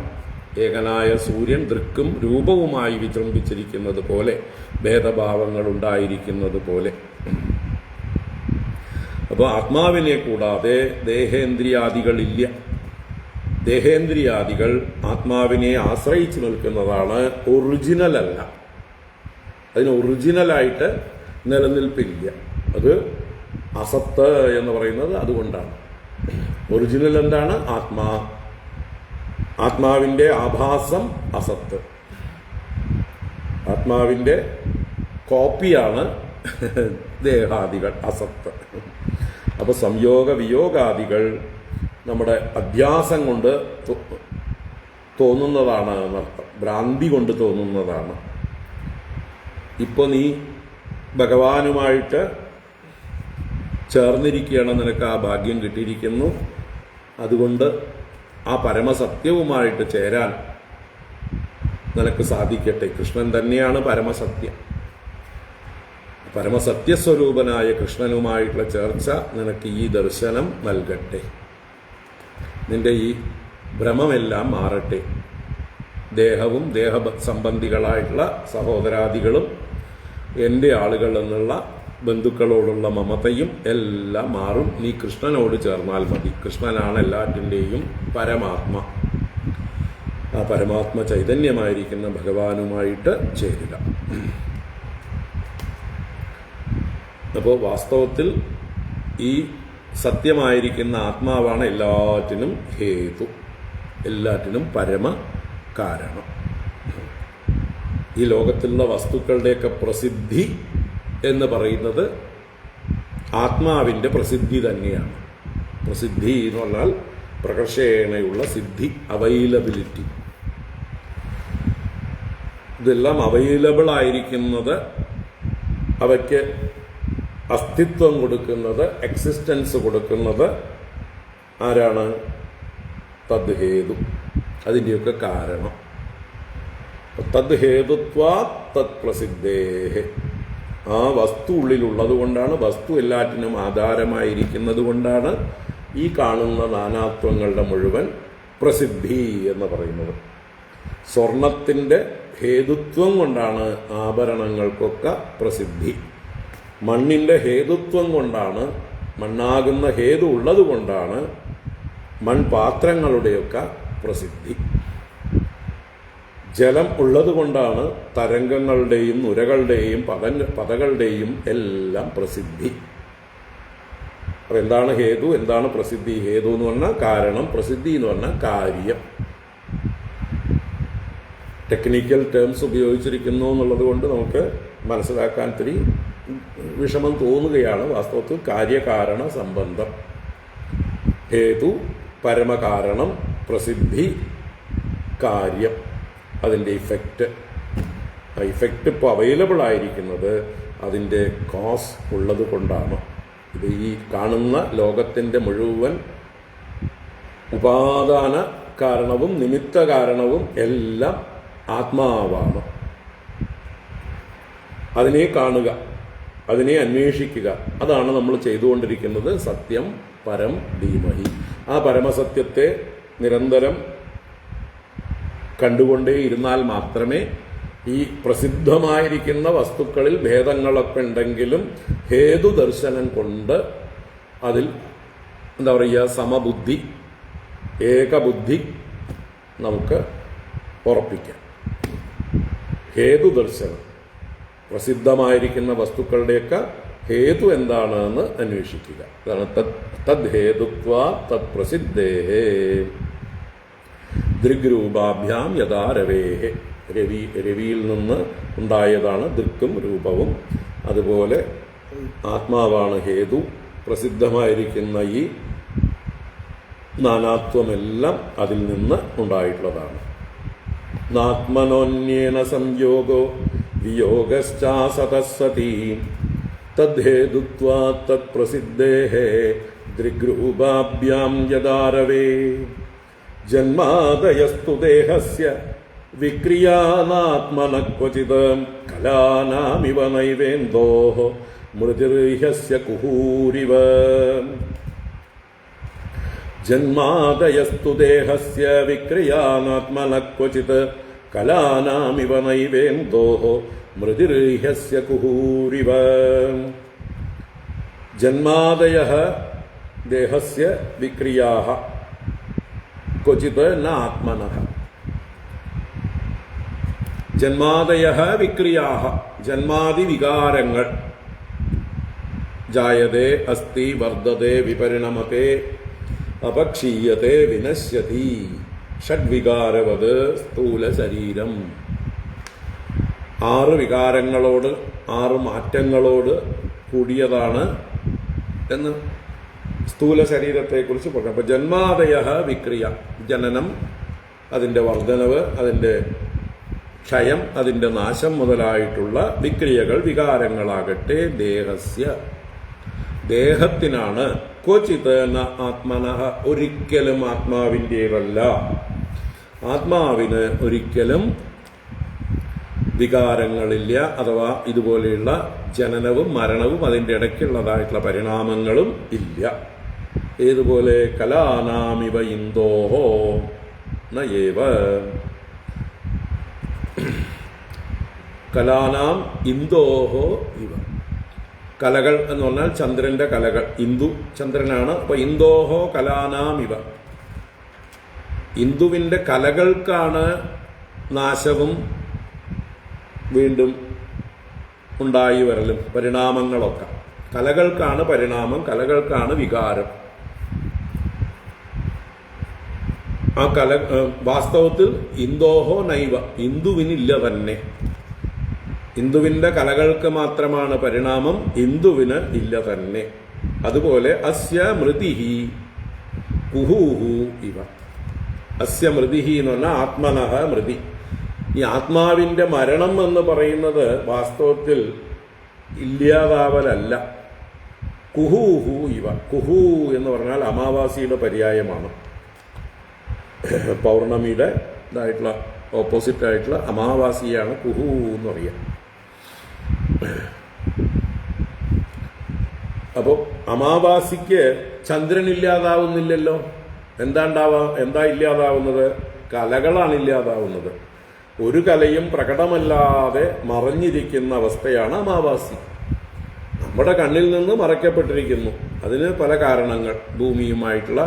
ഏകനായ സൂര്യൻ ദൃക്കും രൂപവുമായി വിജൃംഭിച്ചിരിക്കുന്നത് പോലെ, ഭേദഭാവങ്ങൾ ഉണ്ടായിരിക്കുന്നത് പോലെ. അപ്പോൾ ആത്മാവിനെ കൂടാതെ ദേഹേന്ദ്രിയാദികളില്ല. ദേഹേന്ദ്രിയാദികൾ ആത്മാവിനെ ആശ്രയിച്ചു നിൽക്കുന്നതാണ്, ഒറിജിനൽ അല്ല. അതിന് ഒറിജിനലായിട്ട് നിലനിൽപ്പില്ല. അത് അസത്ത് എന്ന് പറയുന്നത് അതുകൊണ്ടാണ്. ഒറിജിനൽ എന്താണ്? ആത്മാവിൻ്റെ ആഭാസം അസത്ത്. ആത്മാവിൻ്റെ കോപ്പിയാണ് ദേഹാദികൾ, അസത്ത്. അപ്പോൾ സംയോഗ വിയോഗാദികൾ നമ്മുടെ അഭ്യാസം കൊണ്ട് തോന്നുന്നതാണ് എന്നർത്ഥം, ഭ്രാന്തി കൊണ്ട് തോന്നുന്നതാണ്. ഇപ്പോൾ നീ ഭഗവാനുമായിട്ട് ചേർന്നിരിക്കുകയാണ്, നിനക്ക് ആ ഭാഗ്യം കിട്ടിയിരിക്കുന്നു. അതുകൊണ്ട് ആ പരമസത്യവുമായിട്ട് ചേരാൻ നിനക്ക് സാധിക്കട്ടെ. കൃഷ്ണൻ തന്നെയാണ് പരമസത്യം. പരമസത്യസ്വരൂപനായ കൃഷ്ണനുമായിട്ടുള്ള ചേർച്ച നിനക്ക് ഈ ദർശനം നൽകട്ടെ. നിന്റെ ഈ ഭ്രമമെല്ലാം മാറട്ടെ. ദേഹവും ദേഹ സംബന്ധികളായിട്ടുള്ള സഹോദരാദികളും എൻ്റെ ആളുകൾ എന്നുള്ള ബന്ധുക്കളോടുള്ള മമതയും എല്ലാം മാറും. നീ കൃഷ്ണനോട് ചേർന്നാൽ മതി. കൃഷ്ണനാണ് എല്ലാറ്റിൻ്റെയും പരമാത്മ. ആ പരമാത്മ ചൈതന്യമായിരിക്കുന്ന ഭഗവാനുമായിട്ട് ചേരുക. അപ്പോൾ വാസ്തവത്തിൽ ഈ സത്യമായിരിക്കുന്ന ആത്മാവാണ് എല്ലാറ്റിനും ഹേതു, എല്ലാറ്റിനും പരമ കാരണം. ഈ ലോകത്തിലുള്ള വസ്തുക്കളുടെയൊക്കെ പ്രസിദ്ധി എന്ന് പറയുന്നത് ആത്മാവിൻ്റെ പ്രസിദ്ധി തന്നെയാണ്. പ്രസിദ്ധി എന്ന് പറഞ്ഞാൽ പ്രകർഷേണയുള്ള സിദ്ധി, അവൈലബിലിറ്റി. ഇതെല്ലാം അവൈലബിൾ ആയിരിക്കുന്നത്, അവയ്ക്ക് അസ്തിത്വം കൊടുക്കുന്നത്, എക്സിസ്റ്റൻസ് കൊടുക്കുന്നത് ആരാണ്? തദ് ഹേതു, അതിൻ്റെയൊക്കെ കാരണം. തദ് ഹേതുത്വാ തത് പ്രസിദ്ധേഹേ. ആ വസ്തു ഉള്ളിലുള്ളത് കൊണ്ടാണ്, വസ്തു എല്ലാറ്റിനും ആധാരമായിരിക്കുന്നത് കൊണ്ടാണ് ഈ കാണുന്ന നാനാത്വങ്ങളുടെ മുഴുവൻ പ്രസിദ്ധി എന്ന് പറയുന്നത്. സ്വർണത്തിൻ്റെ ഹേതുത്വം കൊണ്ടാണ് ആഭരണങ്ങൾക്കൊക്കെ പ്രസിദ്ധി. മണ്ണിൻ്റെ ഹേതുത്വം കൊണ്ടാണ്, മണ്ണാകുന്ന ഹേതു ഉള്ളത് കൊണ്ടാണ് മൺപാത്രങ്ങളുടെയൊക്കെ പ്രസിദ്ധി. ജലം ഉള്ളത് കൊണ്ടാണ് തരംഗങ്ങളുടെയും നുരകളുടെയും പതകളുടെയും എല്ലാം പ്രസിദ്ധി. അപ്പോൾ എന്താണ് ഹേതു, എന്താണ് പ്രസിദ്ധി? ഹേതു എന്ന് പറഞ്ഞാൽ കാരണം, പ്രസിദ്ധി എന്ന് പറഞ്ഞാൽ കാര്യം. ടെക്നിക്കൽ ടേംസ് ഉപയോഗിച്ചിരിക്കുന്നു എന്നുള്ളത് കൊണ്ട് നമുക്ക് മനസ്സിലാക്കാൻ ഇത്തിരി വിഷമം തോന്നുകയാണ്. വാസ്തവത്തിൽ കാര്യകാരണ സംബന്ധം. ഹേതു പരമകാരണം, പ്രസിദ്ധി കാര്യം, അതിൻ്റെ ഇഫക്റ്റ്. ആ ഇഫക്റ്റ് ഇപ്പോൾ അവൈലബിൾ ആയിരിക്കുന്നത് അതിൻ്റെ കോസ് ഉള്ളത് കൊണ്ടാണ്. ഇത് ഈ കാണുന്ന ലോകത്തിൻ്റെ മുഴുവൻ ഉപാദാന കാരണവും നിമിത്ത കാരണവും എല്ലാം ആത്മാവാണ്. അതിനെ കാണുക, അതിനെ അന്വേഷിക്കുക, അതാണ് നമ്മൾ ചെയ്തുകൊണ്ടിരിക്കുന്നത്. സത്യം പരം ധീമഹി. ആ പരമസത്യത്തെ നിരന്തരം കണ്ടുകൊണ്ടേ ഇരുന്നാൽ മാത്രമേ ഈ പ്രസിദ്ധമായിരിക്കുന്ന വസ്തുക്കളിൽ ഭേദങ്ങളൊക്കെ ഉണ്ടെങ്കിലും ഹേതു ദർശനം കൊണ്ട് അതിൽ എന്താ പറയുക, സമബുദ്ധി, ഏകബുദ്ധി നമുക്ക് ഉറപ്പിക്കാം. ഹേതു ദർശനം, പ്രസിദ്ധമായിരിക്കുന്ന വസ്തുക്കളുടെയൊക്കെ ഹേതു എന്താണെന്ന് അന്വേഷിക്കുക. അതാണ് തദ് ഹേതുത്വാ തത് പ്രസിദ്ധേഹേ. ദൃഗ്രൂപാഭ്യാം യഥാ രവേഹേ. രവിയിൽ നിന്ന് ഉണ്ടായതാണ് ദൃക്കും രൂപവും. അതുപോലെ ആത്മാവാണ് ഹേതു. പ്രസിദ്ധമായിരിക്കുന്ന ഈ നാനാത്വമെല്ലാം അതിൽ നിന്ന് ഉണ്ടായിട്ടുള്ളതാണ്. നാത്മനോന്യേന സംയോഗോ വിയോഗശ്ചാസതഃസതി തദ്ഹേതുത്വാ തത് പ്രസിദ്ധേഹേ ദൃഗ്രൂപാഭ്യാം യഥാ രവേ. ജന്മാദയസ്തു ദേഹസ്യ വിക്രിയാനാത്മനഃ ക്വചിത് കലാനാമിവ നൈവേന്ദോഃ മൃതിർഹ്യസ്യ കുഹൂരിവ. ജന്മാദയസ്തു ദേഹസ്യ വിക്രിയാനാത്മനഃ ക്വചിത് കലാനാമിവ നൈവേന്ദോഃ മൃതിർഹ്യസ്യ കുഹൂരിവ. ജന്മാദയഃ ദേഹസ്യ വിക്രിയാഃ ക്വചിത് ന ആത്മനഃ. ജന്മാദയഃ വിക്രിയാഃ, ജന്മാദി വികാരങ്ങൾ. ജായതേ അസ്തി വർദ്ധതേ വിപരിണമതേ അപക്ഷീയതേ വിനശ്യതി ഷഡ്വികാരവത് സ്ഥൂല ശരീരം. 6 വികാരങ്ങളോട് 6 മാറ്റങ്ങളോട് കൂടിയതാണ് എന്ന് സ്ഥൂല ശരീരത്തെക്കുറിച്ച് പറഞ്ഞു. അപ്പോൾ ജന്മാദയഃ വിക്രിയ, ജനനം, അതിൻ്റെ വർധനവ്, അതിൻ്റെ ക്ഷയം, അതിൻ്റെ നാശം മുതലായിട്ടുള്ള വിക്രിയകൾ, വികാരങ്ങളാകട്ടെ ദേഹസ്യ, ദേഹത്തിനാണ്. ക്വചിത് ന ആത്മനഃ, ഒരിക്കലും ആത്മാവിൻ്റേതല്ല. ആത്മാവിന് ഒരിക്കലും വികാരങ്ങളില്ല, അഥവാ ഇതുപോലെയുള്ള ജനനവും മരണവും അതിൻ്റെ ഇടയ്ക്കുള്ളതായിട്ടുള്ള പരിണാമങ്ങളും ഇല്ല. ഏതുപോലെ കലാനാമിവ ഇന്തോഹോ നയേവ. കലാനാം ഇന്തോഹോ ഇവ. കലകൾ എന്ന് പറഞ്ഞാൽ ചന്ദ്രന്റെ കലകൾ. ഇന്ദു ചന്ദ്രനാണ്. അപ്പൊ ഇന്ദോഹോ കലാനാം ഇവ, ഇന്ദുവിന്റെ കലകൾക്കാണ് നാശവും വീണ്ടും ഉണ്ടായി വരലും പരിണാമങ്ങളൊക്കെ. കലകൾക്കാണ് പരിണാമം, കലകൾക്കാണ് വികാരം. ആ വാസ്തവത്തിൽ ഇന്ദോഹോ നൈവ, ഇന്ദുവിനില്ല തന്നെ. ഇന്ദുവിന്റെ കലകൾക്ക് മാത്രമാണ് പരിണാമം, ഇന്ദുവിന് ഇല്ല തന്നെ. അതുപോലെ അസ്യ മൃതിഹി കുഹൂഹു ഇവ. അസ്യ മൃതിഹി എന്ന് പറഞ്ഞാൽ ആത്മനഃ മൃതി. ഈ ആത്മാവിന്റെ മരണം എന്ന് പറയുന്നത് വാസ്തവത്തിൽ ഇല്ലാതാവലല്ല. കുഹൂഹു ഇവ. കുഹു എന്ന് പറഞ്ഞാൽ അമാവാസിയുടെ പര്യായമാണ്. പൗർണമിയുടെ ഇതായിട്ടുള്ള ഓപ്പോസിറ്റ് ആയിട്ടുള്ള അമാവാസിയാണ് കുഹു എന്ന് പറയുക. അപ്പോൾ അമാവാസിക്ക് ചന്ദ്രൻ ഇല്ലാതാവുന്നില്ലല്ലോ. എന്താ ഇല്ലാതാവുന്നത്? കലകളാണ് ഇല്ലാതാവുന്നത്. ഒരു കലയും പ്രകടമല്ലാതെ മറഞ്ഞിരിക്കുന്ന അവസ്ഥയാണ് അമാവാസി. നമ്മുടെ കണ്ണിൽ നിന്ന് മറയ്ക്കപ്പെട്ടിരിക്കുന്നു. അതിന് പല കാരണങ്ങൾ, ഭൂമിയുമായിട്ടുള്ള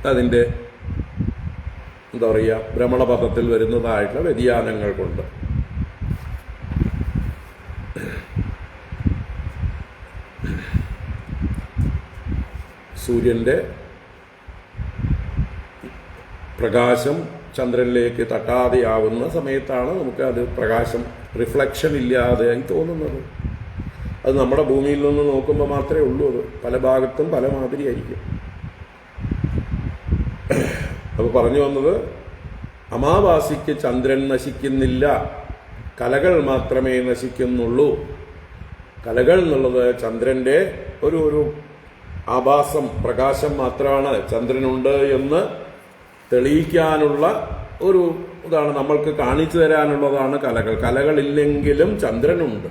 അതിൻ്റെ എന്താ പറയുക, ഭ്രമണപഥത്തിൽ വരുന്നതായിട്ടുള്ള വ്യതിയാനങ്ങൾ കൊണ്ട്. സൂര്യന്റെ പ്രകാശം ചന്ദ്രനിലേക്ക് തട്ടാതെയാവുന്ന സമയത്താണ് നമുക്ക് അത് പ്രകാശം റിഫ്ലക്ഷൻ ഇല്ലാതെയായി തോന്നുന്നത്. അത് നമ്മുടെ ഭൂമിയിൽ നിന്ന് നോക്കുമ്പോൾ മാത്രമേ ഉള്ളൂ. അത് പല ഭാഗത്തും പല മാതിരിയായിരിക്കും. അപ്പോൾ പറഞ്ഞു വന്നത്, അമാവാസിക്ക് ചന്ദ്രൻ നശിക്കുന്നില്ല, കലകൾ മാത്രമേ നശിക്കുന്നുള്ളൂ. കലകൾ എന്നുള്ളത് ചന്ദ്രന്റെ ഒരു ആഭാസം, പ്രകാശം മാത്രമാണ്. ചന്ദ്രനുണ്ട് എന്ന് തെളിയിക്കാനുള്ള ഒരു ഇതാണ്, നമ്മൾക്ക് കാണിച്ചു തരാനുള്ളതാണ് കലകൾ. കലകളില്ലെങ്കിലും ചന്ദ്രനുണ്ട്.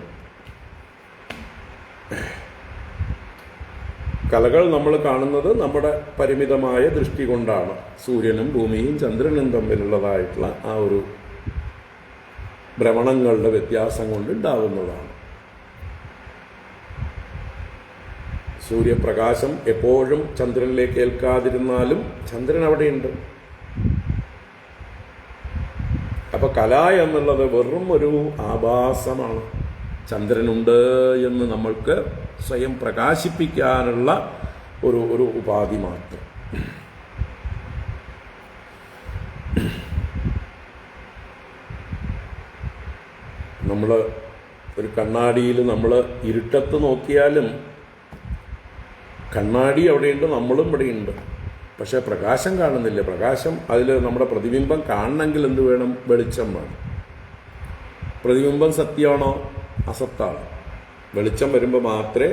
കലകൾ നമ്മൾ കാണുന്നത് നമ്മുടെ പരിമിതമായ ദൃഷ്ടി കൊണ്ടാണ്. സൂര്യനും ഭൂമിയും ചന്ദ്രനും തമ്മിലുള്ളതായിട്ടുള്ള ആ ഒരു ഭ്രമണങ്ങളുടെ വ്യത്യാസം കൊണ്ട് ഉണ്ടാവുന്നതാണ്. സൂര്യപ്രകാശം എപ്പോഴും ചന്ദ്രനിലേക്ക് ഏൽക്കാതിരുന്നാലും ചന്ദ്രൻ അവിടെയുണ്ട്. അപ്പൊ കല എന്നുള്ളത് വെറും ഒരു ആഭാസമാണ്. ചന്ദ്രനുണ്ട് എന്ന് നമ്മൾക്ക് സ്വയം പ്രകാശിപ്പിക്കാനുള്ള ഒരു ഉപാധി മാത്രം. നമ്മൾ ഒരു കണ്ണാടിയിൽ നമ്മൾ ഇരുട്ടത്ത് നോക്കിയാലും കണ്ണാടി അവിടെയുണ്ട്, നമ്മളും ഇവിടെയുണ്ട്. പക്ഷെ പ്രകാശം കാണുന്നില്ല. പ്രകാശം അതിൽ നമ്മുടെ പ്രതിബിംബം കാണണമെങ്കിൽ എന്ത് വേണം? വെളിച്ചം വേണം. പ്രതിബിംബം സത്യമാണോ? അസത്താണ്. വെളിച്ചം വരുമ്പോൾ മാത്രമേ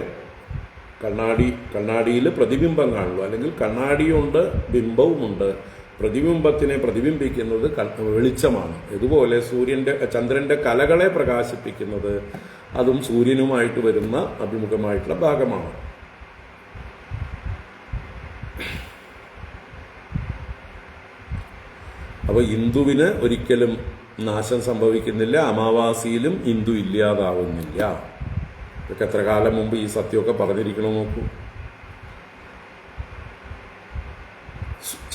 കണ്ണാടിയിൽ പ്രതിബിംബം കാണുള്ളൂ. അല്ലെങ്കിൽ കണ്ണാടിയുണ്ട്, ബിംബവുമുണ്ട്. പ്രതിബിംബത്തിനെ പ്രതിബിംബിക്കുന്നത് വെളിച്ചമാണ്. ഇതുപോലെ ചന്ദ്രന്റെ കലകളെ പ്രകാശിപ്പിക്കുന്നത് അതും സൂര്യനുമായിട്ട് വരുന്ന അഭിമുഖമായിട്ടുള്ള ഭാഗമാണ്. അപ്പോൾ ഇന്ദുവിന് ഒരിക്കലും നാശം സംഭവിക്കുന്നില്ല. അമാവാസിയിലും ഇന്ദു ഇല്ലാതാവുന്നില്ല. ഇതൊക്കെ എത്ര കാലം മുമ്പ് ഈ സത്യമൊക്കെ പറഞ്ഞിരിക്കണോ നോക്കൂ.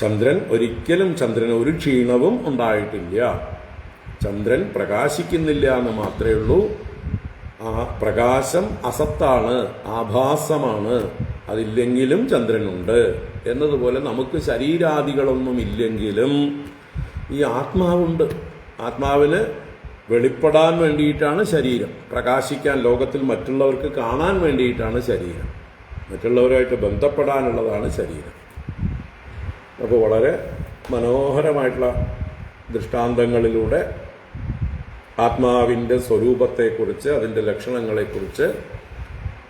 ചന്ദ്രന് ഒരു ക്ഷീണവും ഉണ്ടായിട്ടില്ല. ചന്ദ്രൻ പ്രകാശിക്കുന്നില്ല എന്ന് മാത്രമേ ഉള്ളൂ. ആ പ്രകാശം അസത്താണ്, ആഭാസമാണ്. അതില്ലെങ്കിലും ചന്ദ്രനുണ്ട് എന്നതുപോലെ നമുക്ക് ശരീരാദികളൊന്നും ഇല്ലെങ്കിലും ഈ ആത്മാവുണ്ട്. ആത്മാവിന് വെളിപ്പെടാൻ വേണ്ടിയിട്ടാണ് ശരീരം, പ്രകാശിക്കാൻ, ലോകത്തിൽ മറ്റുള്ളവർക്ക് കാണാൻ വേണ്ടിയിട്ടാണ് ശരീരം, മറ്റുള്ളവരുമായിട്ട് ബന്ധപ്പെടാനുള്ളതാണ് ശരീരം. അപ്പോൾ വളരെ മനോഹരമായിട്ടുള്ള ദൃഷ്ടാന്തങ്ങളിലൂടെ ആത്മാവിൻ്റെ സ്വരൂപത്തെക്കുറിച്ച്, അതിൻ്റെ ലക്ഷണങ്ങളെക്കുറിച്ച്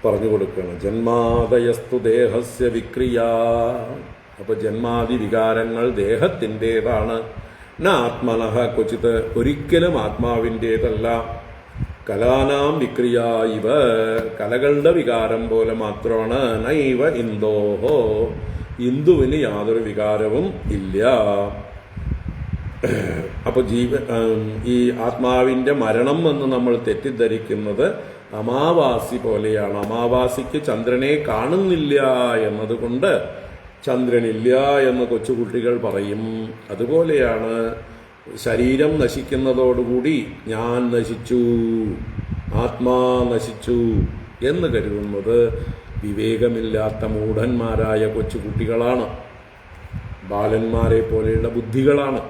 പറഞ്ഞു കൊടുക്കുകയാണ്. ജന്മാദയസ്തു ദേഹസ്യ വിക്രിയ. അപ്പോൾ ജന്മാദി വികാരങ്ങൾ ദേഹത്തിൻ്റേതാണ്. ആത്മനഃ ക്വചിത്, ഒരിക്കലും ആത്മാവിൻ്റേതല്ല. കലാനാം വിക്രിയ ഇവ, കലകളുടെ വികാരം പോലെ മാത്രമാണ്. നൈവ ഇന്ദോഹോ, ഇന്ദുവിന് യാതൊരു വികാരവും ഇല്ല. അപ്പോൾ ഈ ആത്മാവിൻ്റെ മരണം എന്ന് നമ്മൾ തെറ്റിദ്ധരിക്കുന്നത് അമാവാസി പോലെയാണ്. അമാവാസിക്ക് ചന്ദ്രനെ കാണുന്നില്ല എന്നതുകൊണ്ട് ചന്ദ്രനില്ല എന്ന് കൊച്ചുകുട്ടികൾ പറയും. അതുപോലെയാണ് ശരീരം നശിക്കുന്നതോടുകൂടി ഞാൻ നശിച്ചു, ആത്മാ നശിച്ചു എന്ന് കരുതുന്നത് വിവേകമില്ലാത്ത മൂഢന്മാരായ കൊച്ചുകുട്ടികളാണ്, ബാലന്മാരെ പോലെയുള്ള ബുദ്ധികളാണ്.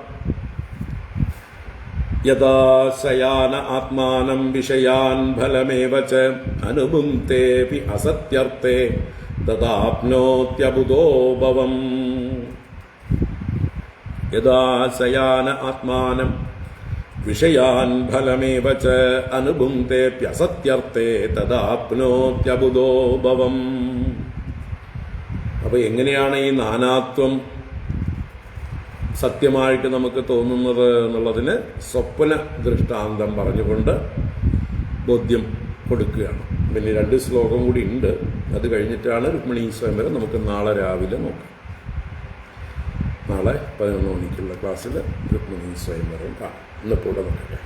യഥാ ശയാന ആത്മാനം വിഷയാൻ ഫലമേവ ച അനുഭുങ്ക്തേപി അസത്യർത്ഥേ തദാപ്നോത്യബുധോ ഭവം. യഥാ ശയാന ആത്മാനം വിഷയാൻ ഫലമേവ ച അനുഭുങ്ക്തേപ്യസത്യർത്ഥേ തദാപ്നോത്യബുധോ ഭവം. അപ്പോൾ എങ്ങനെയാണ് ഈ നാനാത്വം സത്യമായിട്ട് നമുക്ക് തോന്നുന്നത് എന്നുള്ളതിന് സ്വപ്ന ദൃഷ്ടാന്തം പറഞ്ഞുകൊണ്ട് ബോധ്യം കൊടുക്കുകയാണ്. പിന്നെ 2 ശ്ലോകം കൂടി ഉണ്ട്. അത് കഴിഞ്ഞിട്ടാണ് രുക്മിണീ സ്വയംവരം നമുക്ക് നാളെ രാവിലെ നോക്കാം. നാളെ 11 മണിക്കുള്ള ക്ലാസ്സിൽ രുക്മിണീ സ്വയംവരം കാണാം. ഇന്നിപ്പോൾ ഇവിടെ നോക്കട്ടെ.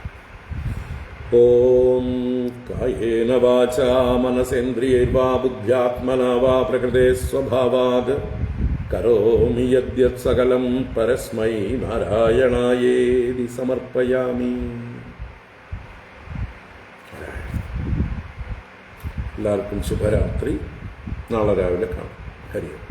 ഓം കായേന വാചാ മനസേന്ദ്രിയൈർവാ ബുദ്ധ്യാത്മനാ വാ പ്രകൃതേ സ്വഭാവാത് കരോമി യദ്യത് സകലം പരസ്മൈ നാരായണായേതി സമർപ്പയാമി. എല്ലാവർക്കും ശുഭരാത്രി. നാളെ രാവിലെ കാണാം. ഹരി ഓം.